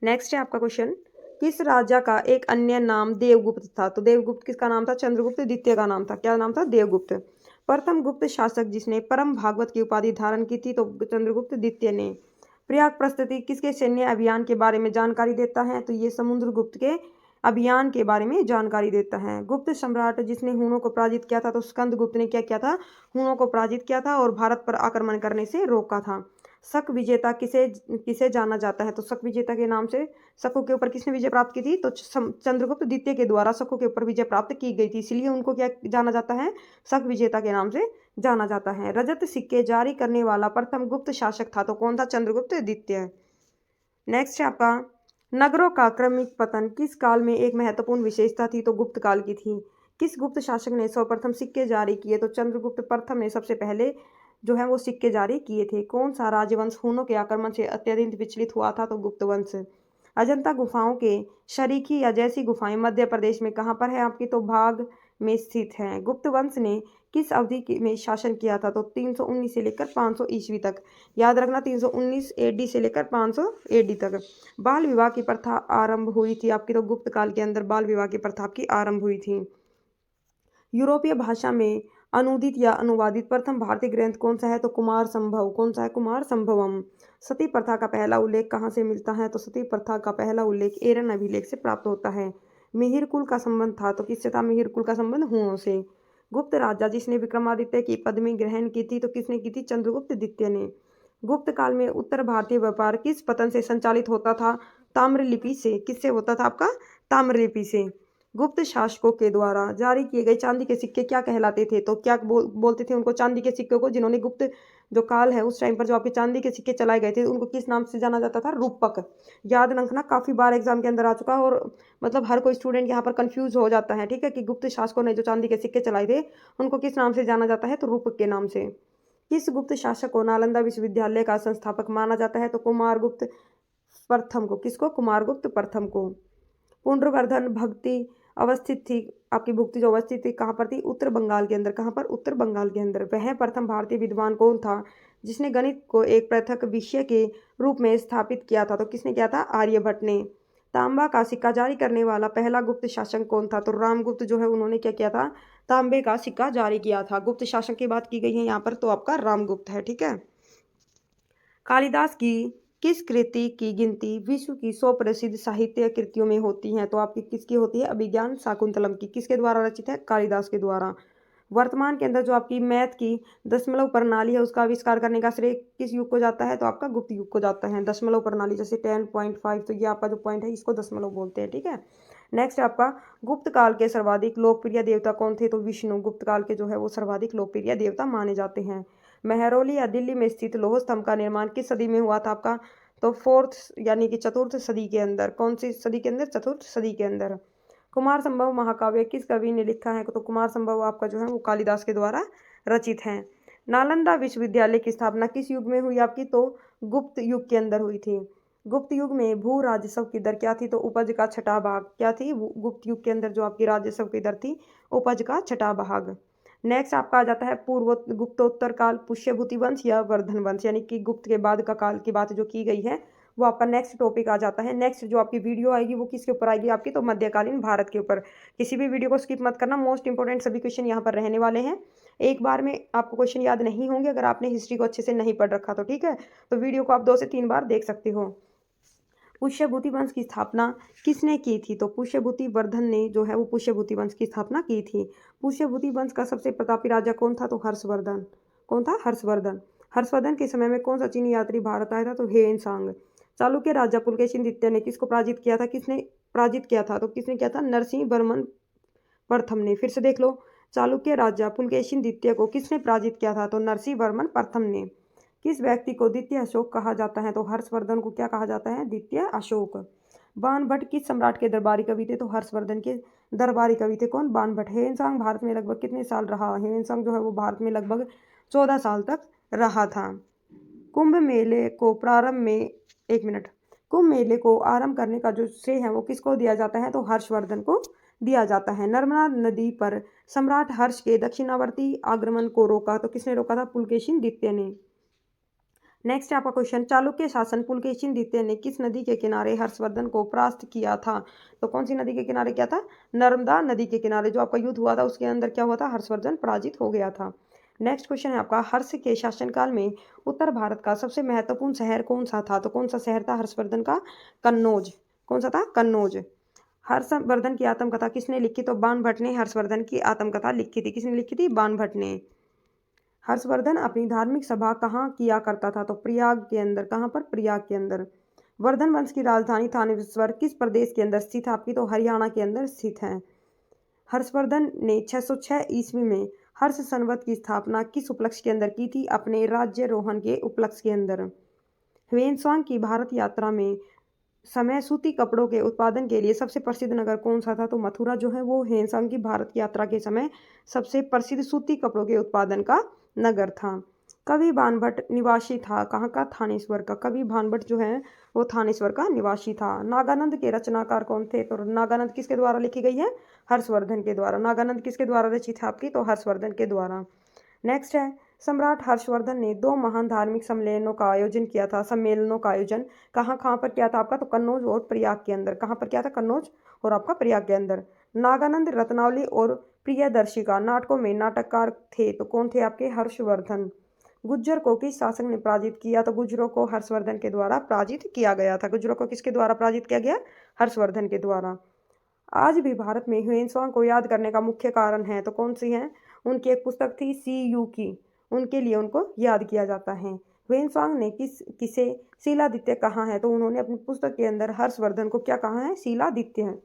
नेक्स्ट है आपका क्वेश्चन, किस राजा का एक अन्य नाम देवगुप्त था, तो देवगुप्त किसका नाम था, चंद्रगुप्त द्वितीय का नाम था। क्या नाम था, देवगुप्त। प्रथम गुप्त शासक जिसने परम भागवत की उपाधि धारण की थी, तो चंद्रगुप्त द्वितीय ने। प्रयाग प्रस्तुति किसके सैन्य अभियान के बारे में जानकारी देता है, तो ये समुद्रगुप्त के अभियान के बारे में जानकारी देता है। गुप्त सम्राट जिसने हूणों को पराजित किया था, तो स्कंदगुप्त ने क्या किया था, हूणों को पराजित किया था और भारत पर आक्रमण करने से रोका था। शक विजेता किसे किसे जाना जाता है, तो शक विजेता के नाम से शकों के ऊपर किसने विजय प्राप्त की थी, तो चंद्रगुप्त द्वितीय के द्वारा शकों के ऊपर विजय प्राप्त की गई थी, इसलिए उनको क्या जाना जाता है, शक विजेता के नाम से जाना जाता है। रजत सिक्के जारी करने वाला प्रथम गुप्त शासक था, तो कौन था, चंद्रगुप्त द्वितीय। नेक्स्ट है आपका, नगरों का क्रमिक पतन किस काल में एक महत्वपूर्ण विशेषता थी, तो गुप्त काल की थी। किस गुप्त शासक ने सर्वप्रथम सिक्के जारी किए, तो चंद्रगुप्त प्रथम ने सबसे पहले जो है वो सिक्के जारी किए थे। कौन सा राजवंश हुनों के आक्रमण से अत्यधिक विचलित हुआ था? तो गुप्त वंश। अजंता गुफाओं के शरीकी या जैसी गुफाएं मध्य प्रदेश में कहाँ पर है आपकी? तो भाग में स्थित है। गुप्त वंश ने किस में शासन किया था? तो 319 से लेकर 500 ईस्वी तक। याद रखना 319 एडी से लेकर 500 एडी तक। बाल विवाह की प्रथा आरंभ हुई थी आपकी? तो गुप्त काल के अंदर बाल विवाह की प्रथा आपकी आरंभ हुई थी। यूरोपीय भाषा में अनुदित या अनुवादित प्रथम भारतीय ग्रंथ कौन सा है? तो कुमार संभव। कौन सा है? कुमार संभवम। सती प्रथा का पहला उल्लेख कहाँ से मिलता है? तो सती प्रथा का पहला उल्लेख एरन अभिलेख से प्राप्त होता है। मिहिर कुल का संबंध था? तो किससे था मिहिर कुल का संबंध? हुओं से। गुप्त राजा जिसने विक्रमादित्य की पदवी ग्रहण की थी? तो किसने की थी? चंद्रगुप्त द्वितीय ने। गुप्त काल में उत्तर भारतीय व्यापार किस पतन से संचालित होता था? ताम्रलिपि से। किससे होता था आपका? ताम्रलिपि से। गुप्त शासकों के द्वारा जारी किए गए चांदी के सिक्के क्या कहलाते थे? तो क्या बोलते थे उनको? चांदी के सिक्के को। जिन्होंने गुप्त जो काल है उस टाइम पर जो आपके चांदी के सिक्के चलाए गए थे उनको किस नाम से जाना जाता था? रूपक। याद रखना, काफी बार एग्जाम के अंदर आ चुका है और मतलब हर कोई स्टूडेंट यहाँ पर कंफ्यूज हो जाता है, ठीक है, कि गुप्त शासकों ने जो चांदी के सिक्के चलाए थे उनको किस नाम से जाना जाता है? तो रूपक के नाम से। किस गुप्त शासक को नालंदा विश्वविद्यालय का संस्थापक माना जाता है? तो कुमारगुप्त प्रथम को। किसको? कुमारगुप्त प्रथम को। पुंड्रवर्धन भक्ति अवस्थित थी आपकी भुक्ति जो अवस्थित थी कहाँ पर थी? उत्तर बंगाल के अंदर। कहाँ पर? उत्तर बंगाल के अंदर। वह प्रथम भारतीय विद्वान कौन था जिसने गणित को एक पृथक विषय के रूप में स्थापित किया था? तो किसने किया था? आर्यभट्ट ने। तांबा का सिक्का जारी करने वाला पहला गुप्त शासक कौन था? तो रामगुप्त जो है उन्होंने क्या किया था? तांबे का सिक्का जारी किया था। गुप्त शासक की बात की गई है यहाँ पर तो आपका रामगुप्त है, ठीक है। कालिदास की किस कृति की गिनती विश्व की 100 प्रसिद्ध साहित्य कृतियों में होती है? तो आपकी किसकी होती है? अभिज्ञान शाकुंतलम की। किसके द्वारा रचित है? कालिदास के द्वारा। वर्तमान के अंदर जो आपकी मैथ की दशमलव प्रणाली है उसका आविष्कार करने का श्रेय किस युग को जाता है? तो आपका गुप्त युग को जाता है। दशमलव प्रणाली जैसे 10.5, तो ये आपका जो पॉइंट है इसको दशमलव बोलते हैं, ठीक है। नेक्स्ट आपका गुप्त काल के सर्वाधिक लोकप्रिय देवता कौन थे? तो विष्णु गुप्त काल के जो है वो सर्वाधिक लोकप्रिय देवता माने जाते हैं। मेहरौली या दिल्ली में स्थित लौह स्तंभ का निर्माण किस सदी में हुआ था आपका? तो फोर्थ यानी कि चतुर्थ सदी के अंदर। कौन सी सदी के अंदर? चतुर्थ सदी के अंदर। कुमार संभव महाकाव्य किस कवि ने लिखा है? तो कुमार संभव आपका जो है वो कालिदास के द्वारा रचित है। नालंदा विश्वविद्यालय की स्थापना किस युग में हुई आपकी? तो गुप्त युग के अंदर हुई थी। गुप्त युग में भू राजस्व की दर क्या थी? तो उपज का छठा भाग। क्या थी? गुप्त युग के अंदर जो आपकी राजस्व की दर थी उपज का छठा भाग। नेक्स्ट आपका आ जाता है पूर्व गुप्तोत्तर काल, पुष्यभूति वंश या वर्धन वंश, यानी कि गुप्त के बाद का काल की बात जो की गई है वो आपका नेक्स्ट टॉपिक आ जाता है। नेक्स्ट जो आपकी वीडियो आएगी वो किसके ऊपर आएगी आपकी? तो मध्यकालीन भारत के ऊपर। किसी भी वीडियो को स्किप मत करना, मोस्ट इंपॉर्टेंट सभी क्वेश्चन यहाँ पर रहने वाले हैं। एक बार में आपको क्वेश्चन याद नहीं होंगे अगर आपने हिस्ट्री को अच्छे से नहीं पढ़ रखा तो, ठीक है। तो वीडियो को आप 2 से 3 बार देख सकते हो। पुष्यभूति वंश की स्थापना किसने की थी? तो पुष्यभूति वर्धन ने जो है वो पुष्यभूति वंश की स्थापना की थी। पुष्यभूति वंश का सबसे प्रतापी राजा कौन था? तो हर्षवर्धन। कौन था? हर्षवर्धन। हर्षवर्धन के समय में कौन सा चीनी यात्री भारत आया था? तो हेनसांग। चालुक्य राजा पुलकेशिन द्वितीय ने किसको पराजित किया था? किसने पराजित किया था? तो किसने किया था? नरसिंह वर्मन प्रथम ने। फिर से देख लो, चालुक्य राजा पुलकेशिन द्वितीय को किसने पराजित किया था? तो नरसिंह वर्मन प्रथम ने। किस व्यक्ति को द्वितीय अशोक कहा जाता है? तो हर्षवर्धन को क्या कहा जाता है? द्वितीय अशोक। बाणभट्ट किस सम्राट के दरबारी कवि थे? तो हर्षवर्धन के दरबारी कवि थे। कौन? बाणभट्ट। हेनसांग भारत में लगभग कितने साल रहा? हेनसांग जो है वो भारत में लगभग 14 साल तक रहा था। कुंभ मेले को प्रारंभ में कुंभ मेले को आरंभ करने का जो श्रेय है वो किसको दिया जाता है? तो हर्षवर्धन को दिया जाता है। नर्मदा नदी पर सम्राट हर्ष के दक्षिणावर्ती आक्रमण को रोका तो किसने रोका था? पुलकेशिन द्वितीय ने। नेक्स्ट आपका क्वेश्चन, चालुक्य शासन पुलकेशिन द्वितीय ने किस नदी के किनारे हर्षवर्धन को परास्त किया था? तो कौन सी नदी के किनारे क्या था? नर्मदा नदी के किनारे जो आपका युद्ध हुआ था उसके अंदर क्या हुआ था? हर्षवर्धन पराजित हो गया था। नेक्स्ट क्वेश्चन है आपका, हर्ष के शासनकाल में उत्तर भारत का सबसे महत्वपूर्ण शहर कौन सा था? तो कौन सा शहर था हर्षवर्धन का? कन्नौज। कौन सा था? कन्नौज। हर्षवर्धन की आत्मकथा किसने लिखी? तो बाणभट्ट ने हर्षवर्धन की आत्मकथा लिखी थी। किसने लिखी थी? बाणभट्ट ने। हर्षवर्धन अपनी धार्मिक सभा कहाँ किया करता था? तो प्रयाग के अंदर। कहाँ पर? प्रयाग के अंदर। वर्धन वंश की राजधानी थानेश्वर किस प्रदेश के अंदर स्थित है आपकी? तो हरियाणा के अंदर स्थित है। हर्षवर्धन ने 606 ईस्वी में हर्ष संवत की स्थापना किस उपलक्ष्य के अंदर की थी? अपने राज्यारोहण के उपलक्ष्य के अंदर। ह्वेनसांग की भारत यात्रा में समय सूती कपड़ों के उत्पादन के लिए सबसे प्रसिद्ध नगर कौन सा था? तो मथुरा जो है वो ह्वेनसांग की भारत यात्रा के समय सबसे प्रसिद्ध सूती कपड़ों के उत्पादन का नगर था। कवि बाणभट्ट निवासी था कहाँ का? थानेश्वर का। कवि बाणभट्ट जो है वो थानेश्वर का निवासी था। नागानंद के रचनाकार कौन थे? तो नागानंद किसके द्वारा लिखी गई है? हर्षवर्धन के द्वारा। नागानंद किसके द्वारा रचित है आपकी? तो हर्षवर्धन के द्वारा। नेक्स्ट है, सम्राट हर्षवर्धन ने 2 महान धार्मिक सम्मेलनों का आयोजन किया था। सम्मेलनों का आयोजन कहाँ कहाँ पर किया था आपका? तो कन्नौज और प्रयाग के अंदर। कहाँ पर किया था? कन्नौज और आपका प्रयाग के अंदर। नागानंद रत्नावली और प्रियदर्शिका नाटकों में नाटककार थे तो कौन थे आपके? हर्षवर्धन। गुज्जर को किस शासक ने पराजित किया? तो गुज्जरों को हर्षवर्धन के द्वारा पराजित किया गया था। गुज्जरों को किसके द्वारा पराजित किया गया? हर्षवर्धन के द्वारा। आज भी भारत में ह्वेनसांग को याद करने का मुख्य कारण है तो कौन सी है? उनकी एक पुस्तक थी सी यू की, उनके लिए उनको याद किया जाता है। ह्वेनसांग ने किसे शीलादित्य कहा है? तो उन्होंने अपनी पुस्तक के अंदर हर्षवर्धन को क्या कहा है? शीलादित्य है।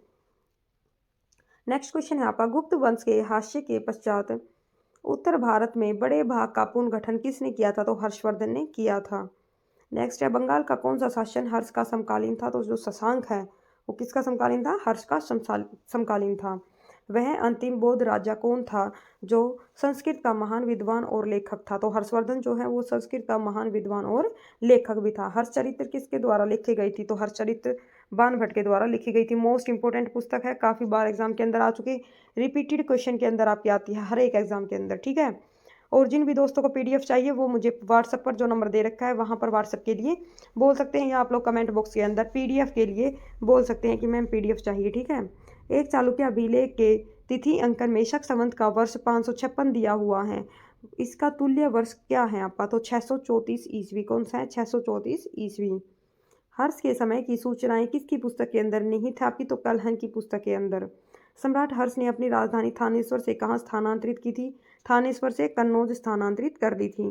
नेक्स्ट क्वेश्चन है आपका, गुप्त वंश के हास्य के पश्चात उत्तर भारत में बड़े भाग का पुनर्गठन किसने किया था? तो हर्षवर्धन ने किया था। नेक्स्ट है, बंगाल का कौन सा शासन हर्ष का समकालीन था? तो जो शशांक है वो किसका समकालीन था? हर्ष का समकालीन था। वह अंतिम बौद्ध राजा कौन था जो संस्कृत का महान विद्वान और लेखक था? तो हर्षवर्धन जो है वो संस्कृत का महान विद्वान और लेखक भी था। हर्षचरित्र किसके द्वारा लिखी गई थी? तो हर्षचरित्र बाणभट्ट के द्वारा लिखी गई थी। मोस्ट इंपोर्टेंट पुस्तक है, काफ़ी बार एग्जाम के अंदर आ चुकी, रिपीटेड क्वेश्चन के अंदर आपकी आती है हर एक एग्जाम के अंदर, ठीक है। और जिन भी दोस्तों को पीडीएफ चाहिए वो मुझे व्हाट्सएप पर जो नंबर दे रखा है वहाँ पर व्हाट्सएप के लिए बोल सकते हैं, या आप लोग कमेंट बॉक्स के अंदर पीडीएफ के लिए बोल सकते हैं कि मैम पीडीएफ चाहिए, ठीक है। एक चालुक्य अभिलेख के तिथि अंकन में शक संवत का वर्ष 556 दिया हुआ है, इसका तुल्य वर्ष क्या है आपका? तो 634 ईस्वी। कौन सा है? 634 ईस्वी। हर्ष के समय की सूचनाएं किसकी पुस्तक के अंदर निहित है आपकी? तो कलहन की पुस्तक के अंदर। सम्राट हर्ष ने अपनी राजधानी थानेश्वर से कहाँ स्थानांतरित की थी? थानेश्वर से कन्नौज स्थानांतरित कर दी थी।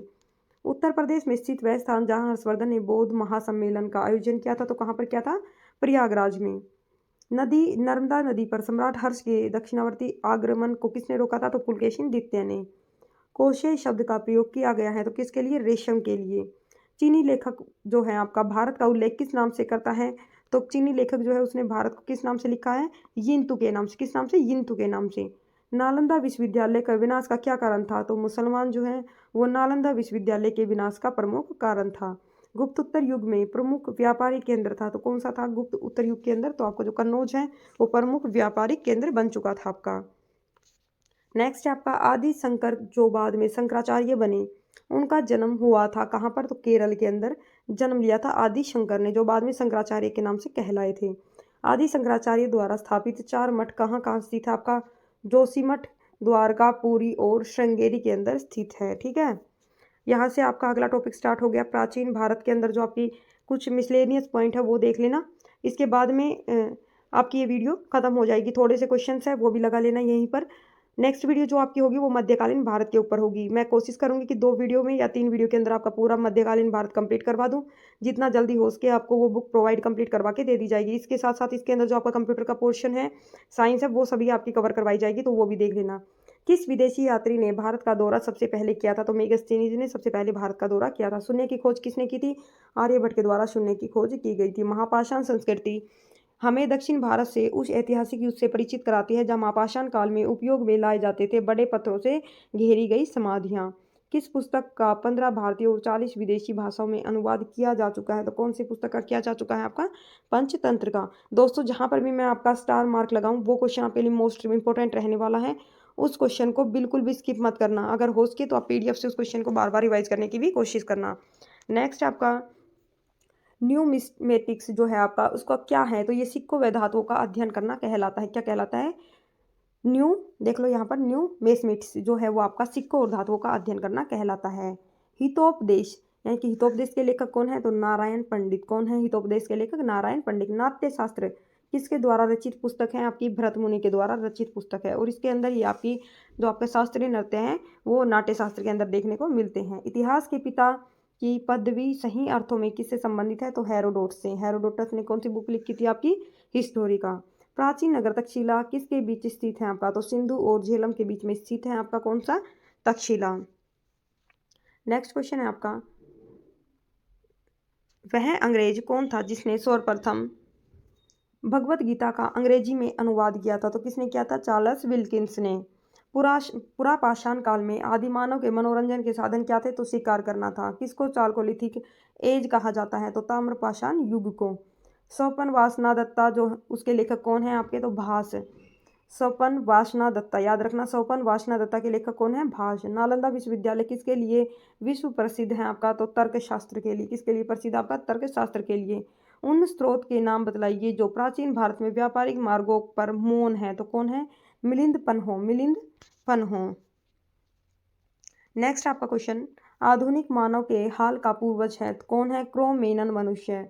उत्तर प्रदेश में स्थित वह स्थान जहाँ हर्षवर्धन ने बौद्ध महासम्मेलन का आयोजन किया था तो कहाँ पर किया था? प्रयागराज में। नर्मदा नदी पर सम्राट हर्ष के दक्षिणावर्ती आगमन को किसने रोका था? तो पुलकेशिन द्वितीय ने। कोशे शब्द का प्रयोग किया गया है तो किसके लिए? रेशम के लिए। चीनी लेखक जो है आपका भारत का उल्लेख किस नाम से करता है? तो चीनी लेखक जो है उसने भारत को किस नाम से लिखा है? यिंतु के नाम से। किस नाम से? यिंतु के नाम से। नालंदा विश्वविद्यालय का विनाश का क्या कारण था? तो मुसलमान जो है वो नालंदा विश्वविद्यालय के विनाश का प्रमुख कारण था। गुप्त उत्तर युग में प्रमुख व्यापारिक केंद्र था तो कौन सा था गुप्त उत्तर युग के अंदर? तो आपका जो कन्नौज है वो प्रमुख व्यापारिक केंद्र बन चुका था आपका। नेक्स्ट है आपका आदि शंकर जो बाद में शंकराचार्य बने, उनका जन्म हुआ था कहाँ पर? तो केरल के अंदर जन्म लिया था आदि शंकर ने, जो बाद में शंकराचार्य के नाम से कहलाए थे। आदि शंकराचार्य द्वारा स्थापित 4 मठ कहाँ कहाँ स्थित है आपका? जोशीमठ, द्वारका, पुरी और श्रृंगेरी के अंदर स्थित है, ठीक है। यहाँ से आपका अगला टॉपिक स्टार्ट हो गया। प्राचीन भारत के अंदर जो आपकी कुछ मिसलेनियस पॉइंट है वो देख लेना। इसके बाद में आपकी ये वीडियो खत्म हो जाएगी। थोड़े से क्वेश्चन है वो भी लगा लेना यहीं पर। नेक्स्ट वीडियो जो आपकी होगी वो मध्यकालीन भारत के ऊपर होगी। मैं कोशिश करूंगी कि 2 वीडियो में या 3 वीडियो के अंदर आपका पूरा मध्यकालीन भारत कंप्लीट करवा दूं। जितना जल्दी हो सके आपको वो बुक प्रोवाइड कंप्लीट करवा के दे दी जाएगी। इसके साथ साथ इसके अंदर जो आपका कंप्यूटर का पोर्शन है, साइंस है, वो सभी आपकी कवर करवाई जाएगी, तो वो भी देख लेना। किस विदेशी यात्री ने भारत का दौरा सबसे पहले किया था? तो मेगस्थनीज ने सबसे पहले भारत का दौरा किया था। शून्य की खोज किसने की थी? आर्यभट्ट के द्वारा शून्य की खोज की गई थी। महापाषाण संस्कृति हमें दक्षिण भारत से उस ऐतिहासिक युग से परिचित कराती है जब महापाषाण काल में उपयोग में लाए जाते थे बड़े पत्थरों से घेरी गई समाधियाँ। किस पुस्तक का 15 भारतीय और 40 विदेशी भाषाओं में अनुवाद किया जा चुका है? तो कौन सी पुस्तक का किया जा चुका है आपका? पंचतंत्र का। दोस्तों जहाँ पर भी मैं आपका स्टार मार्क लगाऊं वो क्वेश्चन आपके लिए मोस्ट इंपॉर्टेंट रहने वाला है। उस क्वेश्चन को बिल्कुल भी स्किप मत करना। अगर हो सके तो आप पीडीएफ से उस क्वेश्चन को बार बार रिवाइज करने की भी कोशिश करना। नेक्स्ट आपका न्यूमिस्मेटिक्स जो है आपका उसका क्या है? तो ये सिक्कों व धातुओं का अध्ययन करना कहलाता है। क्या कहलाता है? न्यू, देख लो यहाँ पर न्यूमिस्मेटिक्स जो है वो आपका सिक्कों और धातुओं का अध्ययन करना कहलाता है। हितोपदेश यानी कि हितोपदेश के लेखक कौन है? तो नारायण पंडित। कौन है हितोपदेश के लेखक? नारायण पंडित। नाट्य शास्त्र किसके द्वारा रचित पुस्तक है? आपकी भरत मुनि के द्वारा रचित पुस्तक है, और इसके अंदर ही आपकी जो आपके शास्त्रीय नृत्य हैं वो नाट्य शास्त्र के अंदर देखने को मिलते हैं। इतिहास के पिता की पदवी सही अर्थों में किससे संबंधित है? तो हेरोडोटस से। हेरोडोटस ने कौन सी बुक लिखी थी आपकी? हिस्टोरी का। प्राचीन नगर तक्षशिला किसके बीच स्थित है आपका? तो सिंधु और झेलम के बीच में स्थित है आपका कौन सा? तक्षशिला। नेक्स्ट क्वेश्चन है आपका, वह अंग्रेज कौन था जिसने सर्वप्रथम भगवत गीता का अंग्रेजी में अनुवाद किया था? तो किसने किया था? चार्ल्स विल्किंस ने। पुरापाषाण काल में आदिमानव के मनोरंजन के साधन क्या थे? तो शिकार करना था। किसको चालकोलिथिक एज कहा जाता है? तो ताम्रपाषाण युग को। स्वपन वासना दत्ता जो उसके लेखक कौन है आपके? तो भास। स्वपन वासना दत्ता याद रखना, स्वपन वासना दत्ता के लेखक कौन है? भास। नालंदा विश्वविद्यालय किसके लिए विश्व प्रसिद्ध है आपका? तो तर्कशास्त्र के लिए। किसके लिए प्रसिद्ध आपका? तर्कशास्त्र के लिए। उन स्रोत के नाम बतलाइए जो प्राचीन भारत में व्यापारिक मार्गों पर मौन है। तो कौन है? मिलिंद पन्हो। मिलिंद पन्हो। नेक्स्ट आपका क्वेश्चन, आधुनिक मानव के हाल का पूर्वज है। तो कौन है? क्रो-मेनन मनुष्य।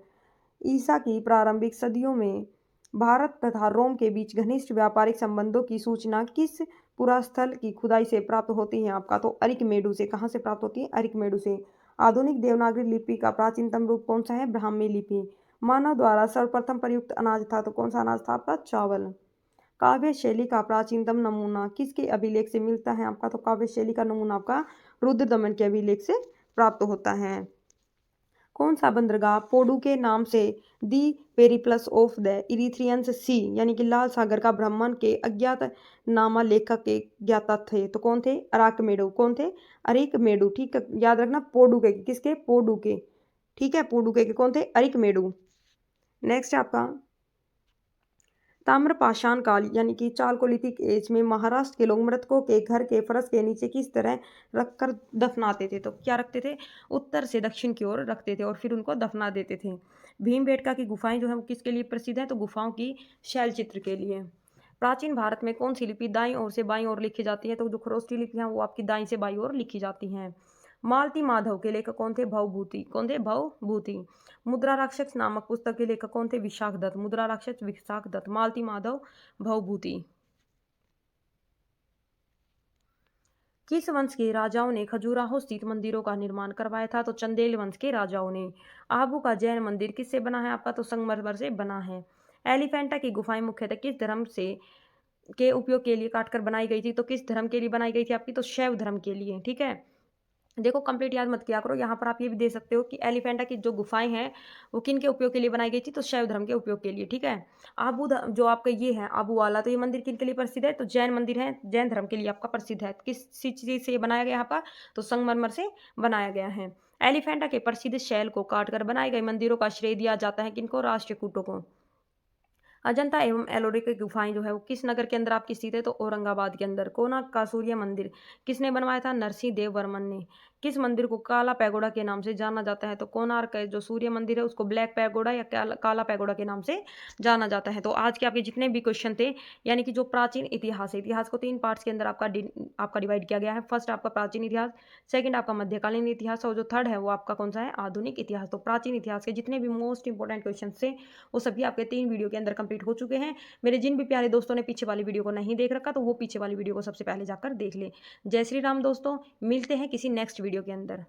ईसा की प्रारंभिक सदियों में भारत तथा रोम के बीच घनिष्ठ व्यापारिक संबंधों की सूचना किस पुरास्थल की खुदाई से प्राप्त होती है आपका? तो अरिकमेडु से। कहाँ से प्राप्त होती है? अरिकमेडु से। आधुनिक देवनागरी लिपि का प्राचीनतम रूप कौन सा है? ब्राह्मी लिपि। मानव द्वारा सर्वप्रथम प्रयुक्त अनाज था। तो कौन सा अनाज था आपका? चावल। काव्य शैली का प्राचीनतम नमूना किसके अभिलेख से मिलता है आपका? तो काव्य शैली का नमूना आपका रुद्र दमन के अभिलेख से प्राप्त होता है। कौन सा बंदरगाह पोडू के नाम से दी पेरिप्लस ऑफ द इरिथ्रियंस सी यानी कि लाल सागर का भ्रमण के अज्ञात नामा लेखक के ज्ञाता थे? तो कौन थे? अराकमेडु। कौन थे? अरिकमेडु। ठीक है, याद रखना पोडू के। किसके? पोडू के। ठीक है, पोडू के कौन थे? अरिकमेडु। नेक्स्ट आपका ताम्रपाषाण काल यानी कि चालकोलिथिक एज में महाराष्ट्र के लोग मृतकों के घर के फर्श के नीचे किस तरह रखकर दफनाते थे? तो क्या रखते थे? उत्तर से दक्षिण की ओर रखते थे और फिर उनको दफना देते थे। भीमबेटका की गुफाएं जो है वो किसके लिए प्रसिद्ध है? तो गुफाओं की शैल चित्र के लिए। प्राचीन भारत में कौन सी लिपि दाईं ओर से बाईं ओर लिखी जाती है? तो जो खरोष्टी लिपि है वो आपकी दाईं से बाईं ओर लिखी जाती हैं। मालती माधव के लेखक कौन थे? भवभूति। कौन थे? भवभूति। मुद्रा राक्षस नामक पुस्तक के लेखक कौन थे? विशाख दत्त। मुद्रा राक्षस विशाख दत्त। मालती माधव, भवभूति। किस वंश के राजाओं ने खजुराहो स्थित मंदिरों का निर्माण करवाया था? तो चंदेल वंश के राजाओं ने। आबू का जैन मंदिर किससे बना है आपका? तो संगमरमर से बना है। एलिफेंटा की गुफाएं मुख्यतः किस धर्म से के उपयोग के लिए काटकर बनाई गई थी? तो किस धर्म के लिए बनाई गई थी आपकी? तो शैव धर्म के लिए। ठीक है, देखो कंप्लीट याद मत किया करो, यहाँ पर आप ये भी दे सकते हो कि एलिफेंटा की जो गुफाएं हैं वो किन के उपयोग के लिए बनाई गई थी? तो शैव धर्म के उपयोग के लिए। ठीक है, जो आपका ये है आबू वाला, तो ये मंदिर किन के लिए प्रसिद्ध है? तो जैन मंदिर है, जैन धर्म के लिए आपका प्रसिद्ध है। किस चीज से बनाया गया आपका? तो संगमरमर से बनाया गया है। एलिफेंटा के प्रसिद्ध शैल को काटकर बनाए गए मंदिरों का श्रेय दिया जाता है किनको? राष्ट्रकूटों को। अजंता एवं एलोरा की गुफाएं जो है वो किस नगर के अंदर आपकी स्थित है? तो औरंगाबाद के अंदर। कोणार्क का सूर्य मंदिर किसने बनवाया था? नरसिंह देव वर्मन ने। किस मंदिर को काला पैगोडा के नाम से जाना जाता है? तो कोणार्क का जो सूर्य मंदिर है उसको ब्लैक पैगोडा या काला पैगोडा के नाम से जाना जाता है। तो आज के आपके जितने भी क्वेश्चन थे यानी कि जो प्राचीन इतिहास है, इतिहास को 3 पार्ट्स के अंदर आपका डिवाइड किया गया है। फर्स्ट आपका प्राचीन इतिहास, सेकंड आपका मध्यकालीन इतिहास और जो थर्ड है वो आपका कौन सा है? आधुनिक इतिहास। तो प्राचीन इतिहास के जितने भी मोस्ट इंपॉर्टेंट क्वेश्चन थे वो सभी आपके 3 वीडियो के अंदर कंप्लीट हो चुके हैं। मेरे जिन भी प्यारे दोस्तों ने पीछे वाली वीडियो को नहीं देख रखा तो वो पीछे वाली वीडियो को सबसे पहले जाकर देख ले। जय श्री राम दोस्तों, मिलते हैं किसी नेक्स्ट वीडियो के अंदर।